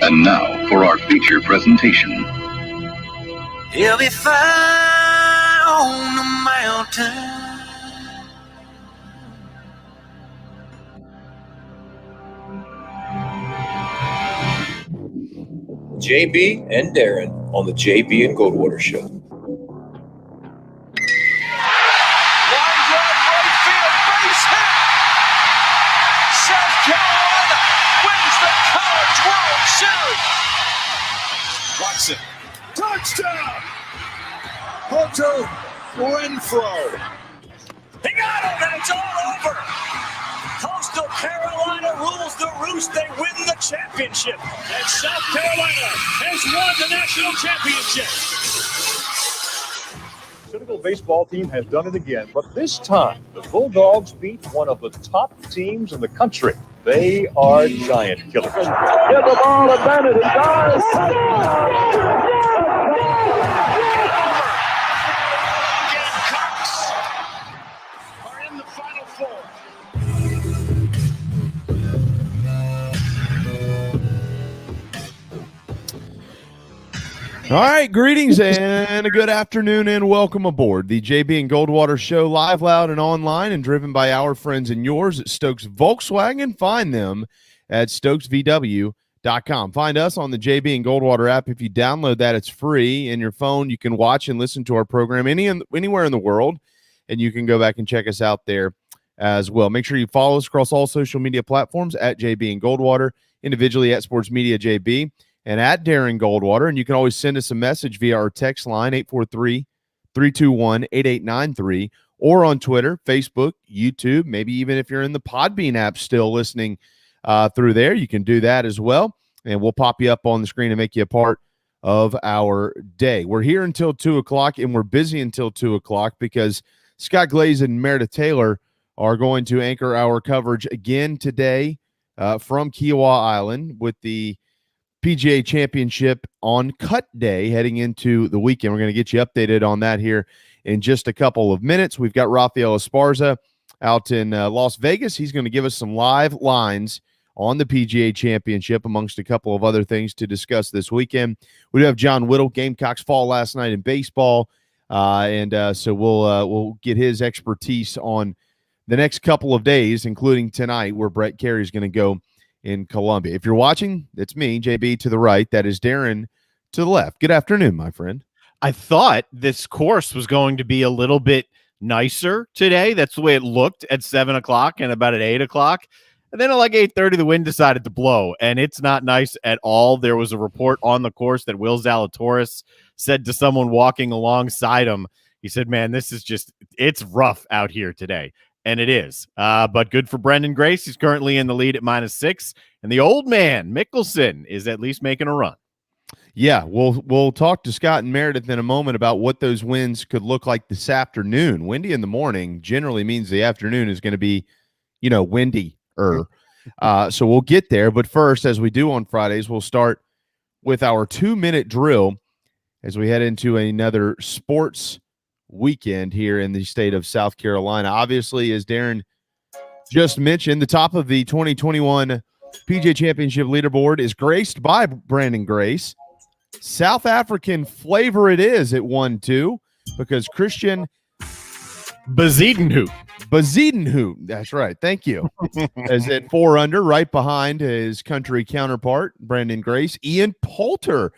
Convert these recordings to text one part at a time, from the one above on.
And now for our feature presentation. He'll be fine on the mountain. JB and Darren on the JB and Goldwater Show. Line drive right field, base hit. South Carolina wins the College World Series. Watson, touchdown. Hunter Renfrow. He got him, and it's all over. Coastal Carolina rules the roost. They win the championship. And South Carolina has won the national championship. Cynical baseball team has done it again, but this time the Bulldogs beat one of the top teams in the country. They are giant killers. Get the ball to Bennett. He does. Gamecocks are in the Final Four. All right, greetings and a good afternoon and welcome aboard the JB and Goldwater Show, live, loud, and online, and driven by our friends and yours at Stokes Volkswagen. Find them at stokesvw.com. Find us on the JB and Goldwater app. If you download that, it's free in your phone. You can watch and listen to our program anywhere in the world, and you can go back and check us out there as well. Make sure you follow us across all social media platforms at JB and Goldwater, individually at Sports Media JB, and at Darren Goldwater. And you can always send us a message via our text line, 843-321-8893, or on Twitter, Facebook, YouTube, maybe even if you're in the Podbean app still listening through there, you can do that as well. And we'll pop you up on the screen and make you a part of our day. We're here until 2 o'clock, and we're busy until 2 o'clock because Scott Glaze and Meredith Taylor are going to anchor our coverage again today from Kiowa Island with the PGA Championship on cut day heading into the weekend. We're going to get you updated on that here in just a couple of minutes. We've got Raphael Esparza out in Las Vegas. He's going to give us some live lines on the PGA Championship, amongst a couple of other things to discuss this weekend. We do have John Whittle. Gamecocks fall last night in baseball, so we'll get his expertise on the next couple of days, including tonight, where Brett Carey is going to go in Columbia. If you're watching, it's me, JB, to the right. That is Darren to the left. Good afternoon, my friend. I thought this course was going to be a little bit nicer today. That's the way it looked at 7 o'clock and about at 8 o'clock. And then at like 8:30, the wind decided to blow, and it's not nice at all. There was a report on the course that Will Zalatoris said to someone walking alongside him, he said, man, this is just, it's rough out here today. And it is. But good for Brendan Grace. He's currently in the lead at -6. And the old man, Mickelson, is at least making a run. Yeah, we'll talk to Scott and Meredith in a moment about what those winds could look like this afternoon. Windy in the morning generally means the afternoon is going to be, windier. So we'll get there. But first, as we do on Fridays, we'll start with our 2-minute drill as we head into another sports weekend here in the state of South Carolina. Obviously, as Darren just mentioned, the top of the 2021 PGA Championship leaderboard is graced by Brandon Grace. South African flavor it is at 1-2 because Christian Bezuidenhout, that's right, thank you, is at 4 under, right behind his country counterpart, Brandon Grace. Ian Poulter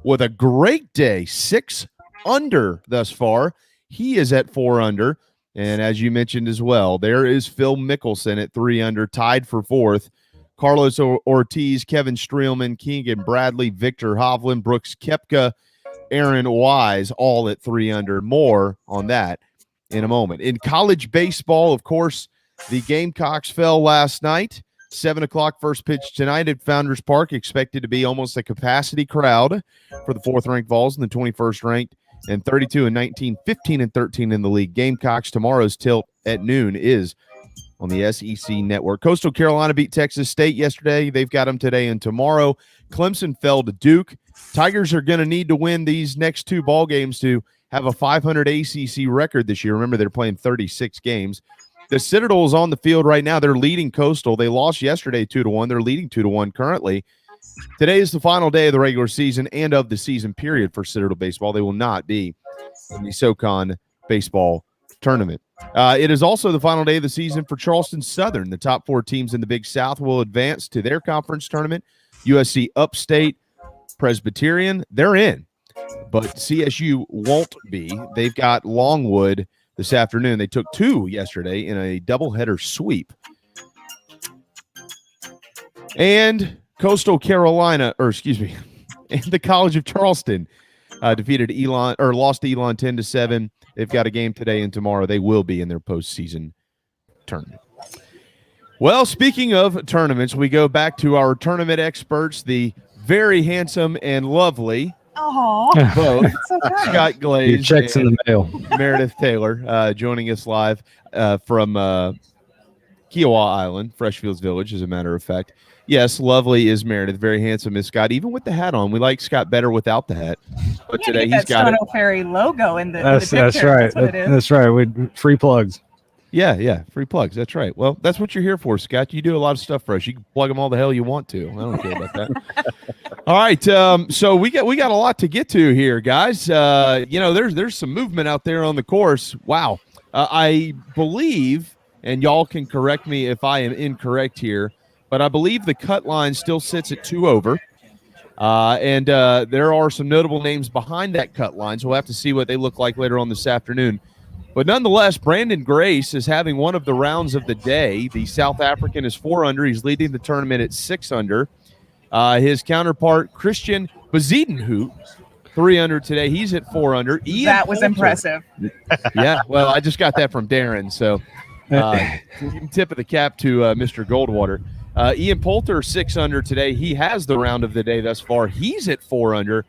with a great day, 6 under thus far. He is at 4 under. And as you mentioned as well, there is Phil Mickelson at 3 under, tied for 4th. Carlos Ortiz, Kevin Streelman, Keegan Bradley, Victor Hovland, Brooks Koepka, Aaron Wise, all at 3 under. More on that in a moment. In college baseball, of course, the Gamecocks fell last night. 7 o'clock first pitch tonight at Founders Park. Expected to be almost a capacity crowd for the 4th-ranked Vols and the 21st-ranked and 32-19, 15-13 in the league. Gamecocks. Tomorrow's tilt at noon is on the SEC Network. Coastal Carolina beat Texas State yesterday. They've got them today and tomorrow. Clemson fell to Duke. Tigers are going to need to win these next 2 ball games to have a 500 ACC record this year. Remember, they're playing 36 games. The Citadel is on the field right now. They're leading Coastal. They lost yesterday 2-1. They're leading 2-1 currently. Today is the final day of the regular season and of the season period for Citadel Baseball. They will not be in the SoCon Baseball Tournament. It is also the final day of the season for Charleston Southern. The top 4 teams in the Big South will advance to their conference tournament. USC Upstate, Presbyterian, they're in. But CSU won't be. They've got Longwood this afternoon. They took 2 yesterday in a doubleheader sweep. And Coastal Carolina, and the College of Charleston defeated lost to Elon 10-7. They've got a game today and tomorrow. They will be in their postseason tournament. Well, speaking of tournaments, we go back to our tournament experts, the very handsome and lovely both Scott Glaze. Your checks in the mail. Meredith Taylor joining us live from Kiowa Island, Freshfields Village, as a matter of fact. Yes, lovely is Meredith. Very handsome is Scott. Even with the hat on, we like Scott better without the hat. But today he's got Stono Ferry logo in the picture. That's right. That's what it is. That's right. We free plugs. Yeah, free plugs. That's right. Well, that's what you're here for, Scott. You do a lot of stuff for us. You can plug them all the hell you want to. I don't care about that. All right. So we got a lot to get to here, guys. There's some movement out there on the course. Wow. I believe, and y'all can correct me if I am incorrect here, but I believe the cut line still sits at 2 over. And there are some notable names behind that cut line, so we'll have to see what they look like later on this afternoon. But nonetheless, Brandon Grace is having one of the rounds of the day. The South African is 4 under. He's leading the tournament at 6 under. His counterpart, Christian Bezuidenhout, 3 under today. He's at 4 under. That was impressive. Yeah, well, I just got that from Darren, so tip of the cap to Mr. Goldwater. Ian Poulter, 6 under today. He has the round of the day thus far. He's at 4 under.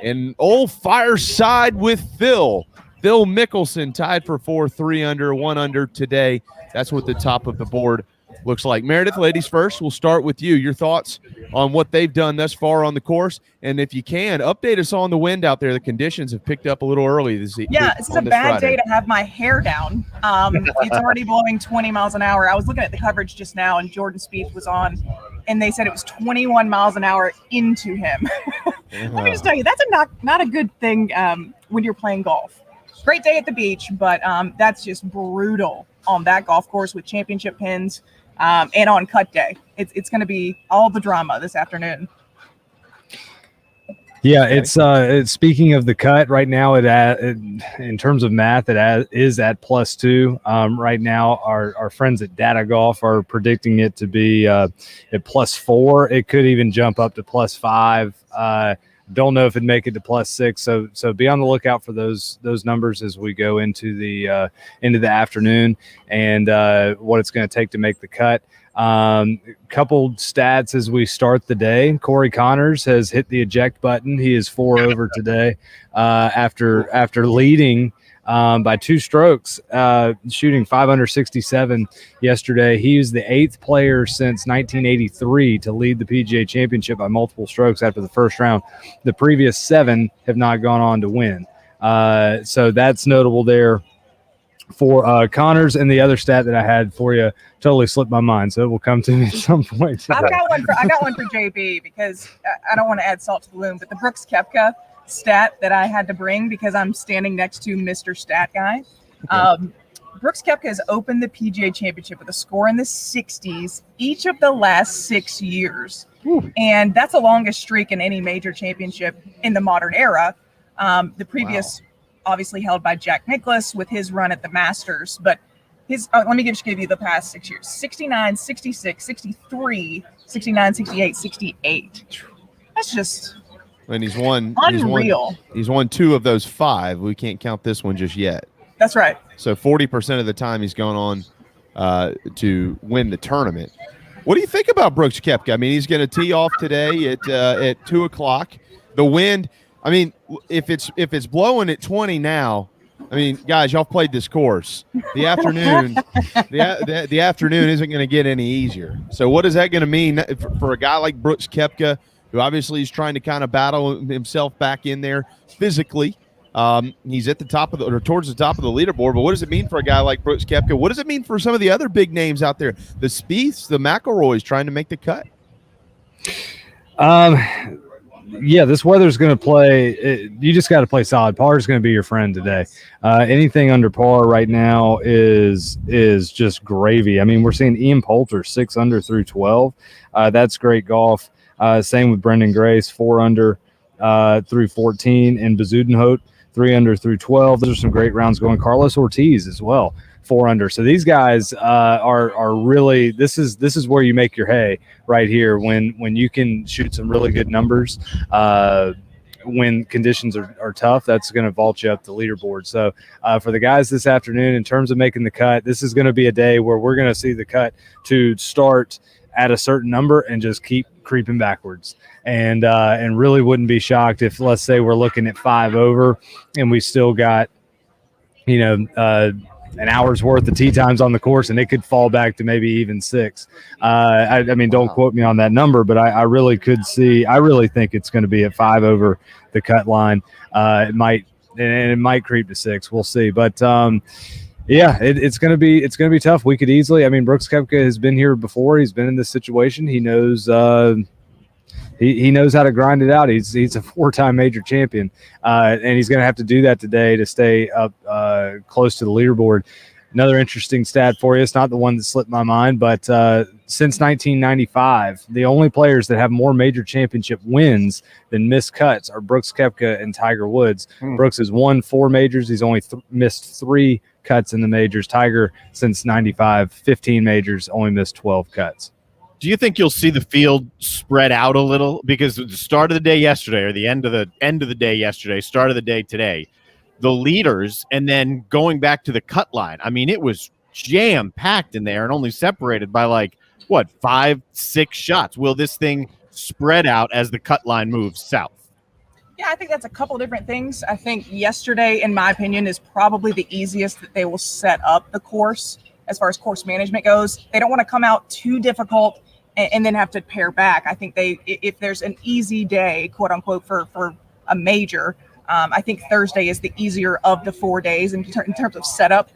And old fireside with Phil Mickelson tied for 4, 3 under, 1 under today. That's what the top of the board looks like. Meredith, ladies first. We'll start with you. Your thoughts on what they've done thus far on the course, and if you can, update us on the wind out there. The conditions have picked up a little early this evening. Yeah, it's a bad day to have my hair down. It's already blowing 20 miles an hour. I was looking at the coverage just now, and Jordan Spieth was on, and they said it was 21 miles an hour into him. Let me just tell you, that's not a good thing when you're playing golf. Great day at the beach, but that's just brutal on that golf course with championship pins and on cut day. It's going to be all the drama this afternoon. Yeah, it's speaking of the cut right now. In terms of math, it is at +2 right now. Our friends at Data Golf are predicting it to be at +4. It could even jump up to +5. Don't know if it'd make it to +6. So be on the lookout for those numbers as we go into the afternoon and what it's going to take to make the cut. Couple stats as we start the day. Corey Connors has hit the eject button. He is 4 over today after leading by 2 strokes, shooting 5 under 67 yesterday. He was the 8th player since 1983 to lead the PGA Championship by multiple strokes after the first round. The previous 7 have not gone on to win. So that's notable there for Connors. And the other stat that I had for you totally slipped my mind, so it will come to me at some point. I got one for JB because I don't want to add salt to the wound, but the Brooks Koepka stat that I had to bring because I'm standing next to Mr. Stat Guy. Brooks Koepka has opened the PGA Championship with a score in the 60s each of the last 6 years. And that's the longest streak in any major championship in the modern era. The previous obviously held by Jack Nicklaus with his run at the Masters, but his let me just give you the past 6 years: 69, 66, 63, 69, 68, 68. That's just and he's won unreal. He's won 2 of those 5. We can't count this one just yet. That's right. So 40% of the time he's gone on to win the tournament. What do you think about Brooks Koepka? I mean, he's going to tee off today at 2:00. The wind, I mean, if it's blowing at 20 now, I mean, guys, y'all played this course. The afternoon, the afternoon isn't going to get any easier. So what is that going to mean for a guy like Brooks Koepka, who obviously is trying to kind of battle himself back in there physically? He's at the top of towards the top of the leaderboard. But what does it mean for a guy like Brooks Koepka? What does it mean for some of the other big names out there? The Spieths, the McIlroys trying to make the cut. Yeah, this weather's going to play. You just got to play solid. Par is going to be your friend today. Anything under par right now is just gravy. I mean, we're seeing Ian Poulter 6 under through 12. That's great golf. Same with Brendan Grace, 4 under through 14, and Bezuidenhout 3 under through 12. Those are some great rounds going. Carlos Ortiz as well, 4 under. So these guys are really, this is where you make your hay right here when you can shoot some really good numbers. When conditions are tough, that's going to vault you up the leaderboard. So for the guys this afternoon, in terms of making the cut, this is going to be a day where we're going to see the cut to start at a certain number and just keep creeping backwards. And really wouldn't be shocked if, let's say, we're looking at 5 over and we still got, an hour's worth of tee times on the course, and it could fall back to maybe even 6. I mean, don't quote me on that number, but I really could see. I really think it's going to be at 5 over the cut line. It might creep to 6. We'll see, but yeah, it's going to be tough. We could easily. I mean, Brooks Koepka has been here before. He's been in this situation. He knows. He knows how to grind it out. He's a 4-time major champion, and he's going to have to do that today to stay up close to the leaderboard. Another interesting stat for you. It's not the one that slipped my mind, but since 1995, the only players that have more major championship wins than missed cuts are Brooks Koepka and Tiger Woods. Brooks has won 4 majors. He's only missed 3 cuts in the majors. Tiger, since 95, 15 majors, only missed 12 cuts. Do you think you'll see the field spread out a little? Because at the start of the day yesterday, or the end of the day yesterday, start of the day today, the leaders, and then going back to the cut line. I mean, it was jam-packed in there and only separated by 5, 6 shots. Will this thing spread out as the cut line moves south? Yeah, I think that's a couple different things. I think yesterday, in my opinion, is probably the easiest that they will set up the course as far as course management goes. They don't want to come out too difficult and then have to pare back. I think if there's an easy day, quote unquote, for a major, I think Thursday is the easier of the 4 days in terms of setup.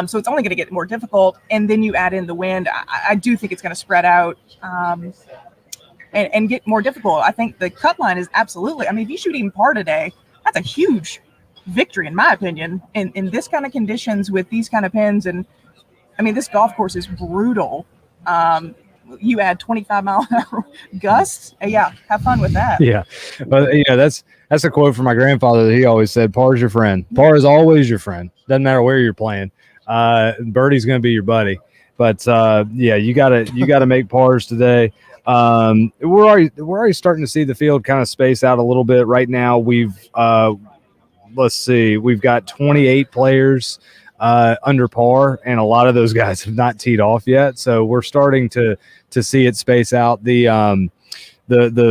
So it's only going to get more difficult. And then you add in the wind. I do think it's going to spread out and get more difficult. I think the cut line is absolutely, I mean, if you shoot even par today, that's a huge victory, in my opinion, in this kind of conditions with these kind of pins. And I mean, this golf course is brutal. You add 25-mile-an-hour gusts. Yeah, have fun with that. Yeah, but that's a quote from my grandfather that he always said: "Par is your friend. Par is always your friend. Doesn't matter where you're playing. Birdie's going to be your buddy." But yeah, you gotta make pars today. We're already starting to see the field kind of space out a little bit right now. We've we've got 28 players under par, and a lot of those guys have not teed off yet. So we're starting to see it space out. The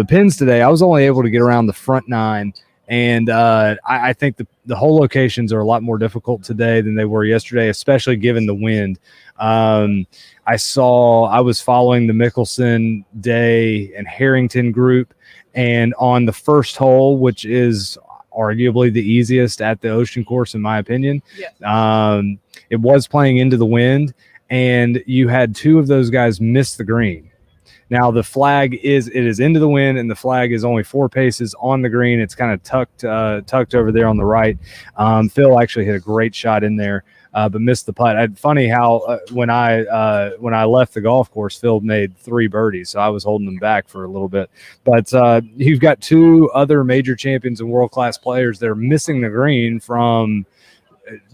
pins today, I was only able to get around the front 9, and I think the hole locations are a lot more difficult today than they were yesterday, especially given the wind. I was following the Mickelson Day and Harrington group, and on the first hole, which is arguably the easiest at the Ocean Course, in my opinion. Yeah. It was playing into the wind, and you had 2 of those guys miss the green. Now the flag is into the wind, and the flag is only 4 paces on the green. It's kind of tucked over there on the right. Phil actually hit a great shot in there, but missed the putt. Funny how when I left the golf course, Phil made 3 birdies, so I was holding them back for a little bit. But you've got 2 other major champions and world-class players that are missing the green from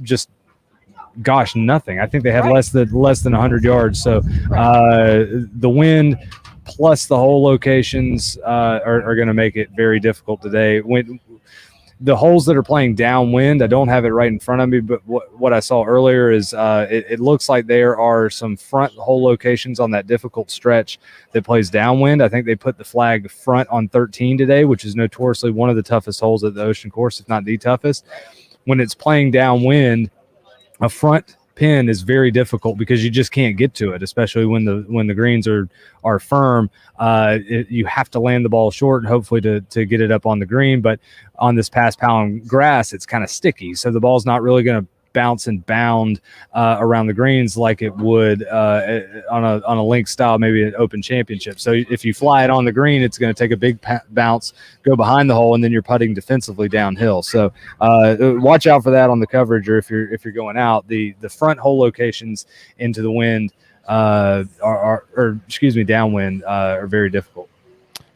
just nothing. I think they had less than 100 yards. So the wind plus the hole locations are going to make it very difficult today. When the holes that are playing downwind, I don't have it right in front of me, but what I saw earlier is it looks like there are some front hole locations on that difficult stretch that plays downwind. I think they put the flag front on 13 today, which is notoriously one of the toughest holes at the Ocean Course, if not the toughest. When it's playing downwind, a front pin is very difficult because you just can't get to it, especially when the greens are firm. You have to land the ball short and hopefully to get it up on the green. But on this past pound grass, it's kind of sticky, so the ball's not really going to bounce and bound around the greens like it would on a link style, maybe an Open Championship. So if you fly it on the green, it's going to take a big bounce, go behind the hole, and then you're putting defensively downhill. So watch out for that on the coverage, or if you're going out. The front hole locations into the wind downwind are very difficult.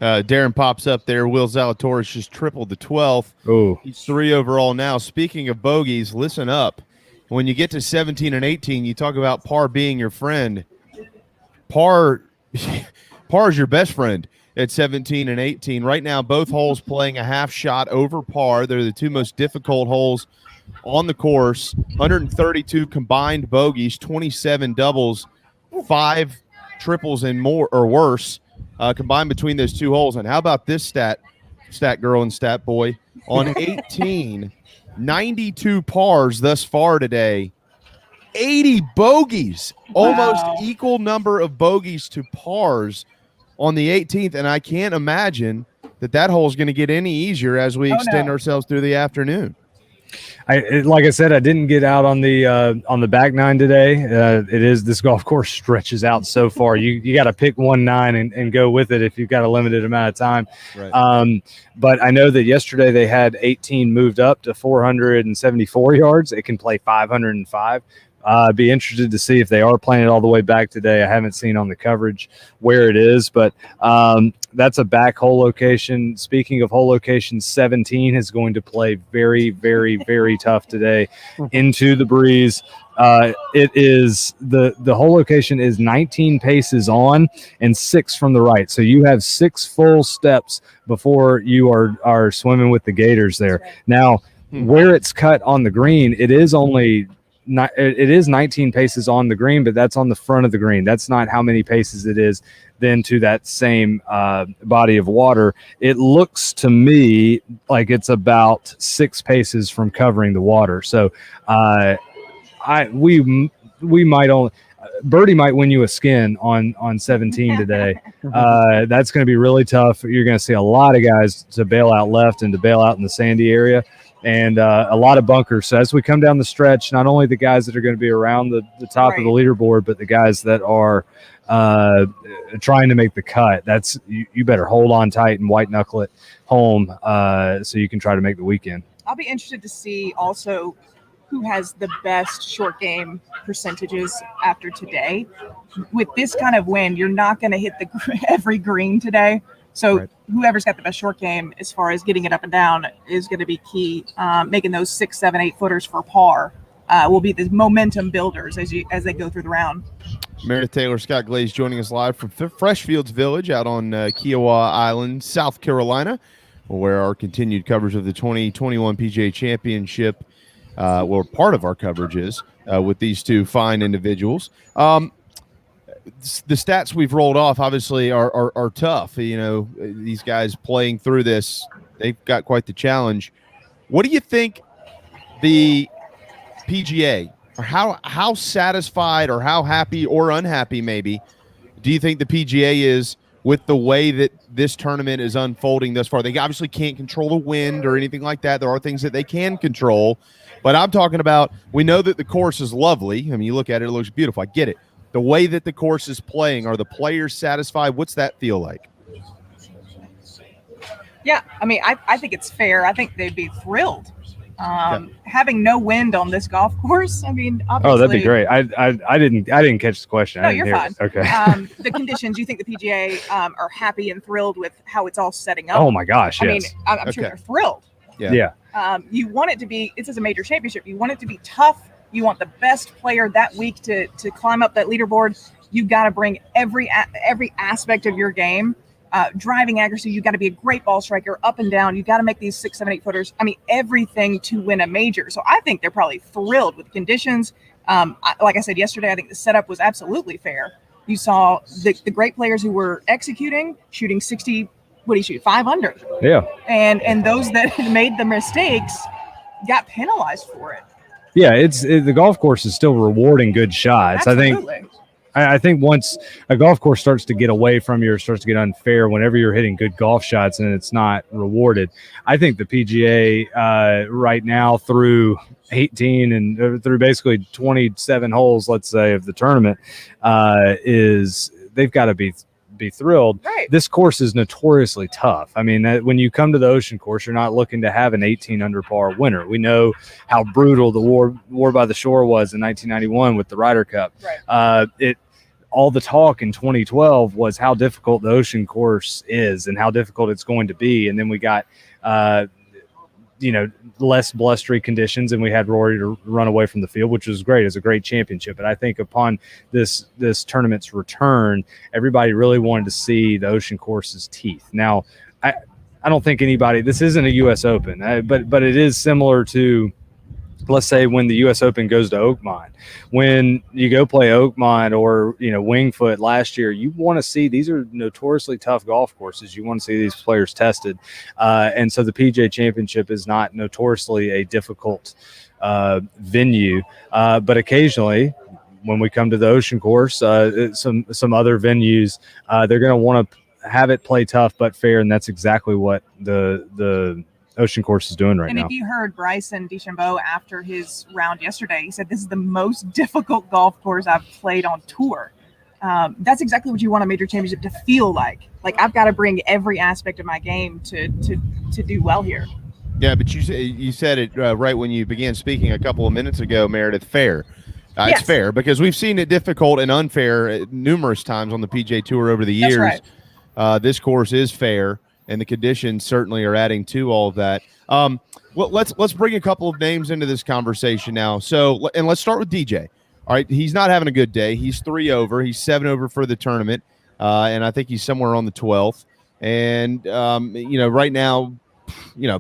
Darren pops up there. Will Zalatoris just tripled the 12th. Oh, He's 3 overall now. Speaking of bogeys, listen up. When you get to 17 and 18, you talk about par being your friend. Par is your best friend at 17 and 18. Right now, both holes playing a half shot over par. They're the two most difficult holes on the course. 132 combined bogeys, 27 doubles, 5 triples and more or worse. Combined between those two holes. And how about this stat girl and stat boy? On 18, 92 pars thus far today, 80 bogeys, almost equal number of bogeys to pars on the 18th. And I can't imagine that hole is going to get any easier as we extend ourselves through the afternoon. Like I said, I didn't get out on the back nine today. This golf course stretches out so far. You got to pick 1 9 and go with it if you've got a limited amount of time. Right. But I know that yesterday they had 18 moved up to 474 yards. It can play 505. Be interested to see if they are playing it all the way back today. I haven't seen on the coverage where it is, but that's a back hole location. Speaking of hole locations, 17 is going to play very, very, very tough today into the breeze. It is the hole location is 19 paces on and 6 from the right. So you have 6 full steps before you are swimming with the gators there. Now, where it's cut on the green, it is 19 paces on the green, but that's on the front of the green. That's not how many paces it is then to that same body of water. It looks to me like it's about 6 paces from covering the water. So we might only birdie might win you a skin on 17 today. That's going to be really tough. You're going to see a lot of guys to bail out left and to bail out in the sandy area, and a lot of bunkers. So as we come down the stretch, not only the guys that are going to be around the top of the leaderboard, but the guys that are trying to make the cut, that's you better hold on tight and white knuckle it home so you can try to make the weekend. I'll be interested to see also who has the best short game percentages after today. With this kind of wind, you're not going to hit every green today. So whoever's got the best short game as far as getting it up and down is going to be key. Making those 6, 7, 8 footers for par will be the momentum builders as they go through the round. Meredith Taylor, Scott Glaze joining us live from Freshfields Village out on Kiowa Island, South Carolina, where our continued coverage of the 2021 PGA Championship, part of our coverage is with these two fine individuals. The stats we've rolled off obviously are tough. You know, these guys playing through this, they've got quite the challenge. What do you think the PGA, or how satisfied or how happy or unhappy maybe do you think the PGA is with the way that this tournament is unfolding thus far? They obviously can't control the wind or anything like that. There are things that they can control, but I'm talking about, we know that the course is lovely. I mean, you look at it, it looks beautiful. I get it. The way that the course is playing, are the players satisfied? What's that feel like? Yeah, I mean, I think it's fair. I think they'd be thrilled. Having no wind on this golf course, I mean, obviously. Oh, that'd be great. I didn't catch the question. No, you're fine. Okay. The conditions, you think the PGA are happy and thrilled with how it's all setting up? Oh my gosh, yes. I mean, I'm sure they're thrilled. Yeah. You want it to be, this is a major championship. You want it to be tough. You want the best player that week to climb up that leaderboard. You've got to bring every aspect of your game. Driving accuracy, you've got to be a great ball striker, up and down. You've got to make these 6, 7, 8 footers. I mean, everything to win a major. So I think they're probably thrilled with the conditions. Like I said yesterday, I think the setup was absolutely fair. You saw the great players who were executing, shooting 60, what do you shoot, 5 under? Yeah. And those that made the mistakes got penalized for it. Yeah, the golf course is still rewarding good shots. Absolutely. I think once a golf course starts to get away from you, or starts to get unfair whenever you're hitting good golf shots and it's not rewarded. I think the PGA right now through 18 and through basically 27 holes, let's say, of the tournament, is they've got to be thrilled. Right. This course is notoriously tough. I mean, when you come to the Ocean Course, you're not looking to have an 18 under par winner. We know how brutal the War by the Shore was in 1991 with the Ryder Cup. Right. All the talk in 2012 was how difficult the Ocean Course is and how difficult it's going to be. And then we got, less blustery conditions, and we had Rory to run away from the field, which was great. It's a great championship. But I think upon this tournament's return, everybody really wanted to see the Ocean Course's teeth. Now, I don't think anybody, this isn't a U.S. Open, but it is similar to, let's say, when the U.S. Open goes to Oakmont. When you go play Oakmont or, Wingfoot last year, you want to see, these are notoriously tough golf courses. You want to see these players tested. And so the PGA Championship is not notoriously a difficult venue. But occasionally, when we come to the Ocean Course, some other venues, they're going to want to have it play tough but fair, and that's exactly what the Ocean Course is doing right now. And if you heard Bryson DeChambeau after his round yesterday, he said, "This is the most difficult golf course I've played on tour." That's exactly what you want a major championship to feel like. Like, I've got to bring every aspect of my game to do well here. Yeah, but you said it right when you began speaking a couple of minutes ago, Meredith. Fair. Yes. It's fair, because we've seen it difficult and unfair numerous times on the PGA Tour over the years. That's right. This course is fair, and the conditions certainly are adding to all of that. Well, let's bring a couple of names into this conversation now. So, and let's start with DJ. All right, he's not having a good day. He's 3 over. He's 7 over for the tournament, and I think he's somewhere on the 12th. And right now,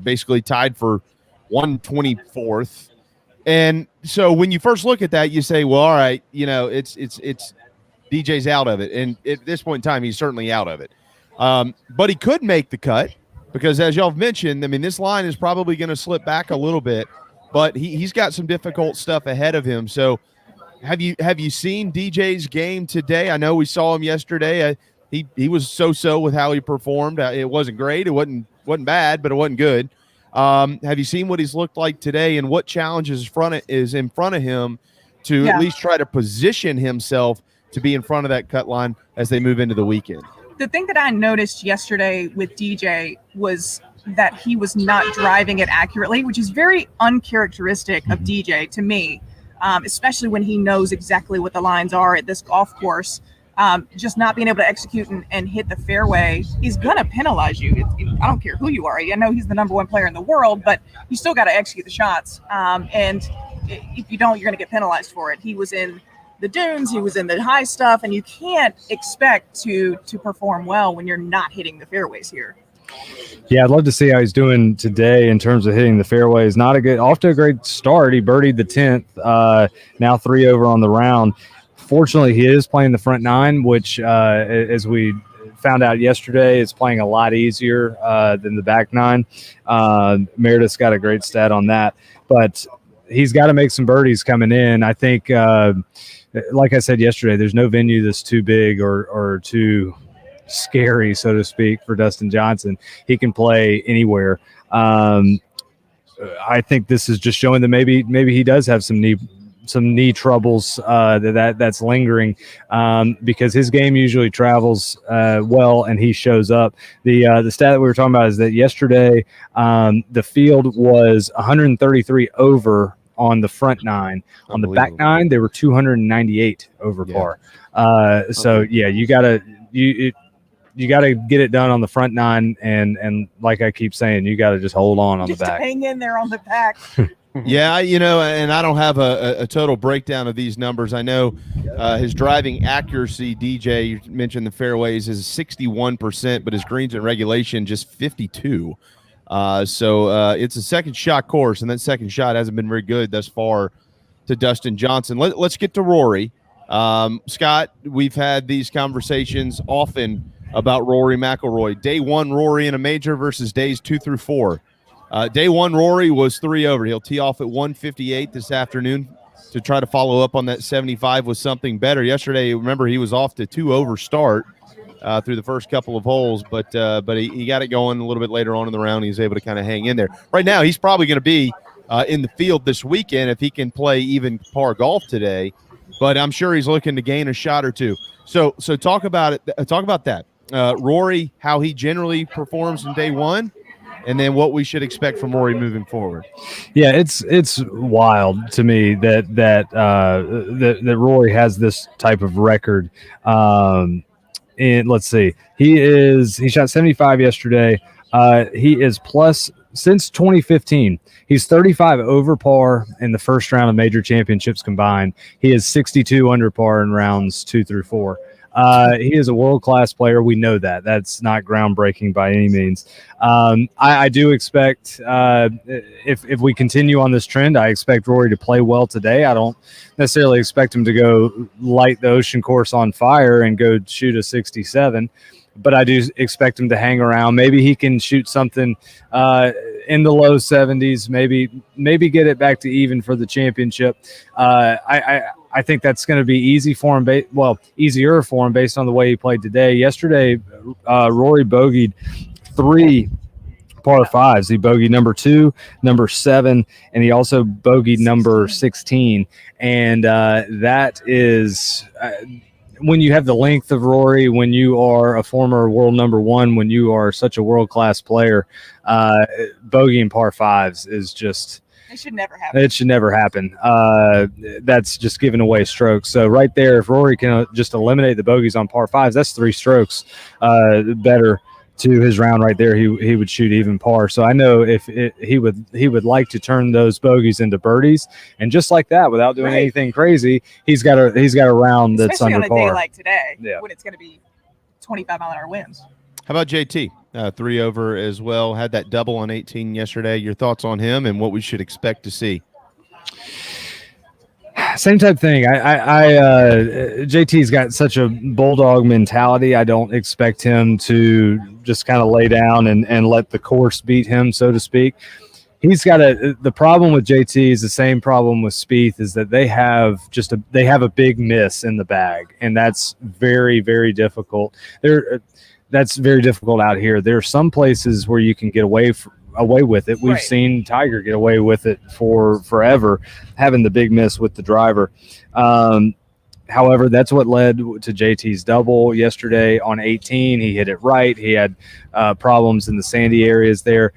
basically tied for 124th. And so when you first look at that, you say, well, all right, it's DJ's out of it, and at this point in time, he's certainly out of it. But he could make the cut, because as y'all have mentioned, I mean, this line is probably going to slip back a little bit, but he's got some difficult stuff ahead of him. So have you seen DJ's game today? I know we saw him yesterday. He was so with how he performed. It wasn't great. It wasn't bad, but it wasn't good. Have you seen what he's looked like today, and what challenges is in front of him to at least try to position himself to be in front of that cut line as they move into the weekend? The thing that I noticed yesterday with DJ was that he was not driving it accurately, which is very uncharacteristic of DJ to me, especially when he knows exactly what the lines are at this golf course. Just not being able to execute and hit the fairway is going to penalize you. I don't care who you are. I know he's the number one player in the world, but you still got to execute the shots. And if you don't, you're going to get penalized for it. He was in the dunes, he was in the high stuff, and you can't expect to perform well when you're not hitting the fairways here. Yeah, I'd love to see how he's doing today in terms of hitting the fairways. Off to a great start. He birdied the 10th, now 3 over on the round. Fortunately, he is playing the front 9, which, as we found out yesterday, is playing a lot easier than the back 9. Meredith's got a great stat on that, but he's got to make some birdies coming in. I think, like I said yesterday, there's no venue that's too big or too scary, so to speak, for Dustin Johnson. He can play anywhere. I think this is just showing that maybe he does have some knee troubles that's lingering, because his game usually travels well and he shows up. The stat that we were talking about is that yesterday the field was 133 over on the front 9. On the back 9, they were 298 over par. So you gotta get it done on the front 9, and like I keep saying, you gotta just hold on the back. Hang in there on the back. Yeah, and I don't have a total breakdown of these numbers. I know his driving accuracy, DJ, you mentioned the fairways, is 61%, but his greens in regulation just 52. So it's a second shot course, and that second shot hasn't been very good thus far to Dustin Johnson. Let's get to Rory. Scott, we've had these conversations often about Rory Mcilroy. Day 1 Rory in a major versus days 2 through 4. Day 1 Rory was 3 over. He'll tee off at 1:58 this afternoon. to try to follow up on that 75 with something better. Yesterday, remember, he was off to 2-over start through the first couple of holes, but he got it going a little bit later on in the round. He was able to kind of hang in there. Right now, he's probably going to be in the field this weekend if he can play even par golf today, but I'm sure he's looking to gain a shot or two. So talk about it. Talk about that. Rory, how he generally performs in day one, and then what we should expect from Rory moving forward. Yeah, it's wild to me that Rory has this type of record. And let's see, he shot 75 yesterday. He is plus since 2015. He's 35 over par in the first round of major championships combined. He is 62 under par in rounds 2 through 4. He is a world-class player. We know that. That's not groundbreaking by any means. I do expect, if we continue on this trend, I expect Rory to play well today. I don't necessarily expect him to go light the ocean course on fire and go shoot a 67, but I do expect him to hang around. Maybe he can shoot something in the low 70s, maybe get it back to even for the championship. I think that's going to be easy for him. Easier for him based on the way he played today. Yesterday, Rory bogeyed 3 par 5s. He bogeyed number 2, number 7, and he also bogeyed number 16. And that is when you have the length of Rory, when you are a former world number 1, when you are such a world-class player, bogeying par 5s is just – it should never happen. It should never happen. That's just giving away strokes. So right there, if Rory can just eliminate the bogeys on par 5s, that's 3 strokes better to his round right there. He would shoot even par. So I know he would like to turn those bogeys into birdies, and just like that, without doing anything crazy, he's got a round that's especially under on a par. day like today, when it's going to be 25-mile-an-hour winds. How about JT? 3 over as well. Had that double on 18 yesterday. Your thoughts on him and what we should expect to see? Same type thing. JT's got such a bulldog mentality. I don't expect him to just kind of lay down and let the course beat him, so to speak. He's got the problem with JT is the same problem with Spieth, is that they have a big miss in the bag, and that's very, very difficult. That's very difficult out here. There are some places where you can get away with it. We've seen Tiger get away with it for forever, having the big miss with the driver. However, that's what led to JT's double yesterday on 18. He hit it right. He had problems in the sandy areas there.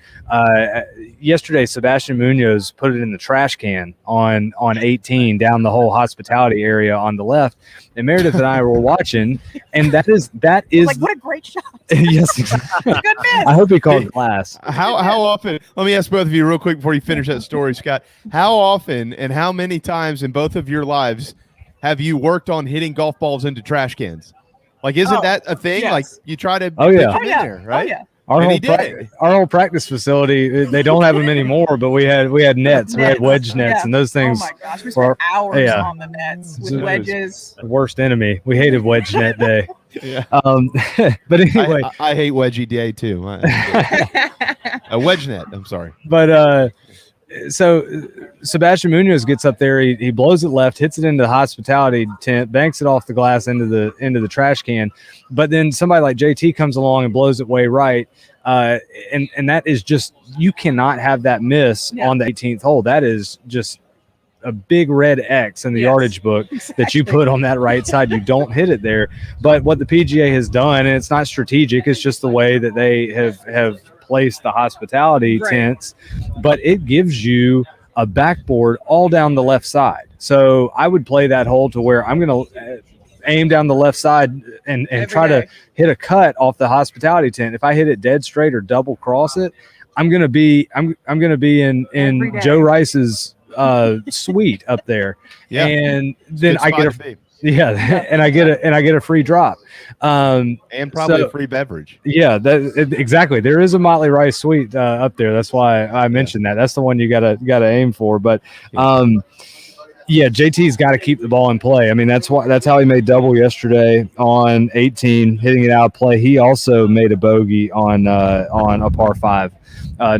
Yesterday, Sebastian Munoz put it in the trash can on 18 down the whole hospitality area on the left. And Meredith and I were watching, and that is like, what a great shot. Yes, Good miss. I hope he called glass. How often? Let me ask both of you real quick before you finish that story, Scott. How often and how many times in both of your lives have you worked on hitting golf balls into trash cans? Like, isn't that a thing? Yes. Like, you try to Oh, yeah. put them in there, right? Oh, yeah. Our whole practice facility, they don't have them anymore, but we had nets. We had wedge nets, and those things. Oh my gosh, we spent hours on the nets with wedges. Worst enemy. We hated wedge net day. Yeah. But anyway, I hate wedgie day too. A wedge net. I'm sorry. But so Sebastian Munoz gets up there. He blows it left, hits it into the hospitality tent, banks it off the glass into the trash can. But then somebody like JT comes along and blows it way right. And that is just, you cannot have that miss on the 18th hole. That is just a big red X in the yardage book that you put on that right side. You don't hit it there. But what the PGA has done, and it's not strategic, it's just the way that they have placed the hospitality tents, but it gives you a backboard all down the left side. So I would play that hole to where I'm going to aim down the left side and try to hit a cut off the hospitality tent. If I hit it dead straight or double cross it, I'm going to be in Joe Rice's suite up there. Yeah. And then I get and I get a free drop. And probably a free beverage. Yeah, exactly. There is a Motley Rice suite up there. That's why I mentioned that. That's the one you gotta aim for. But JT's got to keep the ball in play. I mean, that's how he made double yesterday on 18, hitting it out of play. He also made a bogey on a par 5,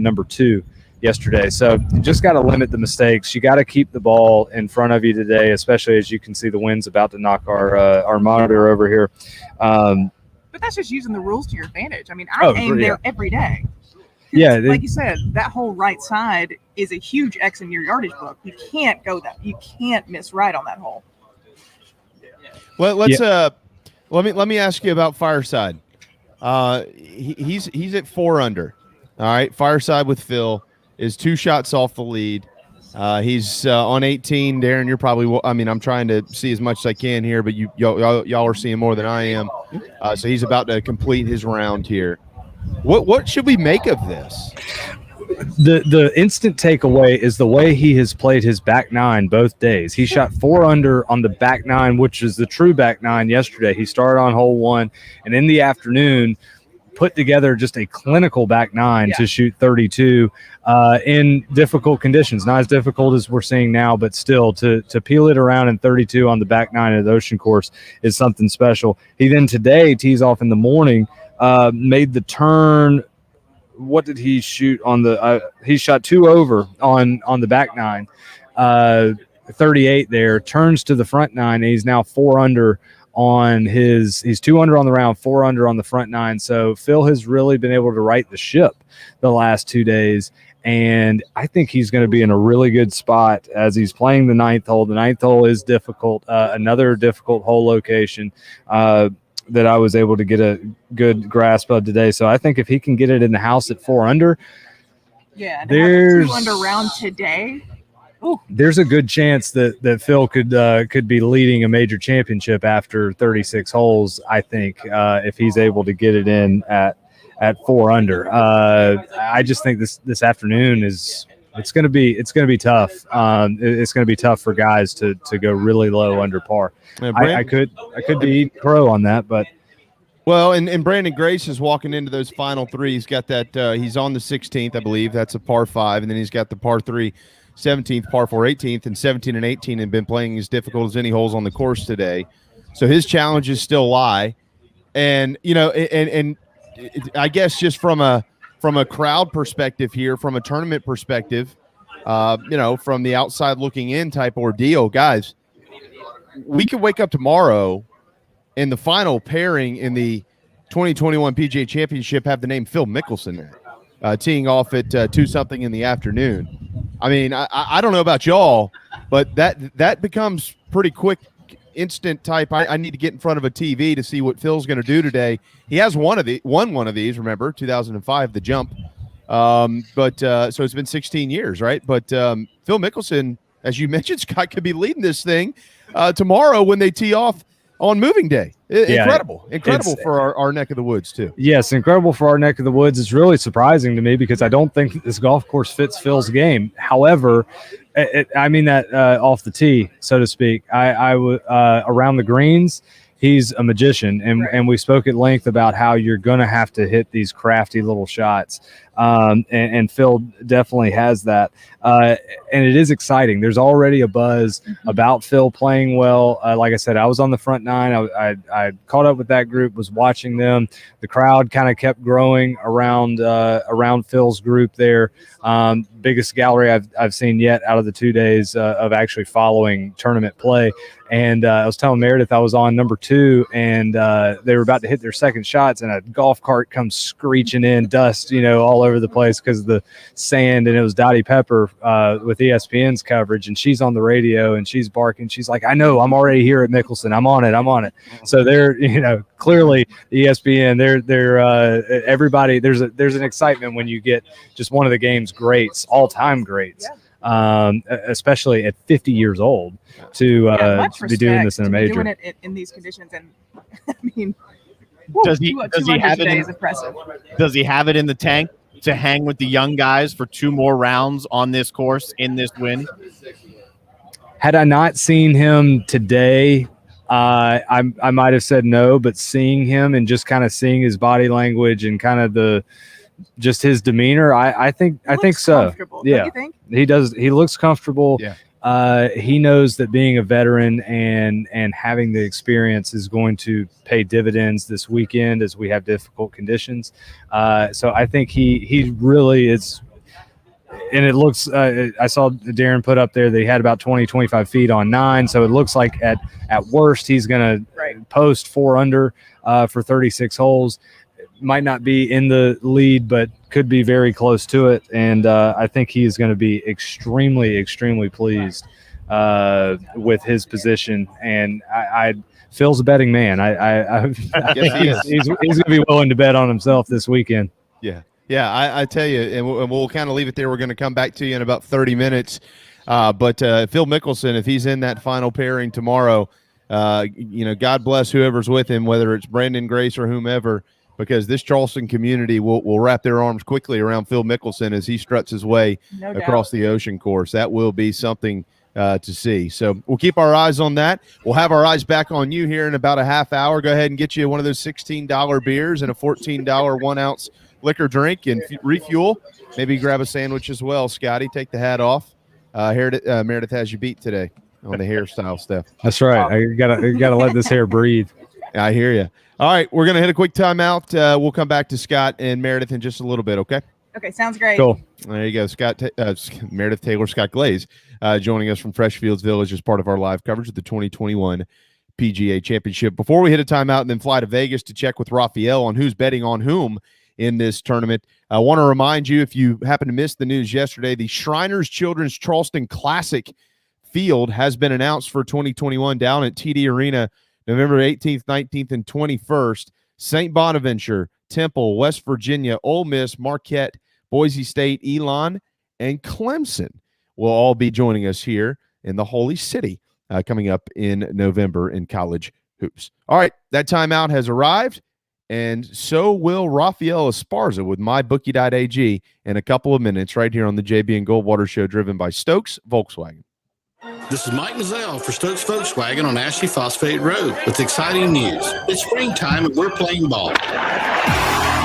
number 2. yesterday. So you just got to limit the mistakes. You got to keep the ball in front of you today, especially as you can see the wind's about to knock our monitor over here. But that's just using the rules to your advantage. I mean, I aim there every day. Yeah, like you said, that whole right side is a huge X in your yardage book. You can't go that. You can't miss right on that hole. Well, let's let me ask you about Fireside. He's at 4 under. All right, Fireside with Phil is 2 shots off the lead. He's on 18. Darren, you're probably. I mean, I'm trying to see as much as I can here, but y'all are seeing more than I am. So he's about to complete his round here. What should we make of this? The instant takeaway is the way he has played his back nine both days. He shot 4 under on the back nine, which is the true back nine yesterday. He started on hole 1, and in the afternoon put together just a clinical back nine to shoot 32 in difficult conditions. Not as difficult as we're seeing now, but still to peel it around in 32 on the back nine of the Ocean Course is something special. He then today tees off in the morning, made the turn. What did he shoot on the he shot 2 over on the back nine, 38 there, turns to the front nine, and he's now 4 under on he's 2 under on the round, 4 under on the front nine. So Phil has really been able to right the ship the last 2 days, and I think he's going to be in a really good spot as he's playing the 9th hole. The 9th hole is difficult, another difficult hole location that I was able to get a good grasp of today. So I think if he can get it in the house at 4 under, there's 2 under round today. Ooh. There's a good chance that Phil could be leading a major championship after 36 holes. I think if he's able to get it in at 4 under. I just think this afternoon it's going to be tough. It's going to be tough for guys to go really low under par. I could be pro on that, but well, and Brandon Grace is walking into those final 3. He's got that. He's on the 16th, I believe. That's a par 5, and then he's got the par 3, 17th, par 4, 18th, and 17 and 18 have been playing as difficult as any holes on the course today. So his challenges still lie, and and I guess just from a crowd perspective here, from a tournament perspective, from the outside looking in type ordeal, guys, we could wake up tomorrow and the final pairing in the 2021 PGA Championship have the name Phil Mickelson in it, teeing off at 2-something in the afternoon. I mean, I don't know about y'all, but that becomes pretty quick, instant type. I need to get in front of a TV to see what Phil's going to do today. He has won one of these, remember, 2005, the jump. So it's been 16 years, right? But Phil Mickelson, as you mentioned, Scott, could be leading this thing tomorrow when they tee off on moving day. Incredible for our neck of the woods too. Yes, incredible for our neck of the woods. It's really surprising to me because I don't think this golf course fits Phil's game. However, I mean that off the tee, so to speak. I would around the greens, he's a magician, and we spoke at length about how you're going to have to hit these crafty little shots. And Phil definitely has that. And it is exciting. There's already a buzz about Phil playing well. Like I said, I was on the front nine. I caught up with that group, was watching them. The crowd kind of kept growing around Phil's group there. Biggest gallery I've seen yet out of the 2 days of actually following tournament play. And I was telling Meredith I was on number 2, and they were about to hit their second shots, and a golf cart comes screeching in, dust, all over the place because of the sand, and it was Dottie Pepper with ESPN's coverage, and she's on the radio, and she's barking. She's like, I know, I'm already here at Mickelson. I'm on it. So they're, clearly ESPN, they're everybody, there's an excitement when you get just one of the game's greats, all-time greats. Especially at 50 years old to be doing this in a major. Doing it in these conditions, and I mean, does he have it is impressive. Does he have it in the tank to hang with the young guys for 2 more rounds on this course in this win? Had I not seen him today, I might have said no, but seeing him and just kind of seeing his body language and kind of just his demeanor, I think so. Yeah, don't you think? He does. He looks comfortable. Yeah. He knows that being a veteran and having the experience is going to pay dividends this weekend as we have difficult conditions. So I think he really is. and it looks, I saw Darren put up there, they had about 20, 25 feet on 9. So it looks like at worst, he's going to post 4 under for 36 holes. Might not be in the lead, but could be very close to it. And I think he is going to be extremely, extremely pleased with his position. And Phil's a betting man. I think he's going to be willing to bet on himself this weekend. Yeah, I tell you, and we'll kind of leave it there. We're going to come back to you in about 30 minutes. But Phil Mickelson, if he's in that final pairing tomorrow, God bless whoever's with him, whether it's Brandon Grace or whomever, because this Charleston community will wrap their arms quickly around Phil Mickelson as he struts his way across the ocean course. That will be something to see. So we'll keep our eyes on that. We'll have our eyes back on you here in about a half hour. Go ahead and get you one of those $16 beers and a $14 1-ounce liquor drink and refuel. Maybe grab a sandwich as well. Scotty, take the hat off. Meredith has you beat today on the hairstyle stuff. That's right. I gotta let this hair breathe. I hear you. All right, we're gonna hit a quick timeout. We'll come back to Scott and Meredith in just a little bit. Okay. Okay, sounds great. Cool. There you go, Meredith Taylor, Scott Glaze, joining us from Freshfields Village as part of our live coverage of the 2021 PGA Championship. Before we hit a timeout and then fly to Vegas to check with Raphael on who's betting on whom in this tournament, I want to remind you, if you happen to miss the news yesterday, the Shriners Children's Charleston Classic field has been announced for 2021 down at TD Arena, November 18th, 19th, and 21st. St. Bonaventure, Temple, West Virginia, Ole Miss, Marquette, Boise State, Elon, and Clemson will all be joining us here in the Holy City coming up in November in college hoops. All right, that timeout has arrived. And so will Raphael Esparza with mybookie.ag in a couple of minutes right here on the JB and Goldwater Show, driven by Stokes Volkswagen. This is Mike Mazzell for Stokes Volkswagen on Ashley Phosphate Road with exciting news. It's springtime and we're playing ball.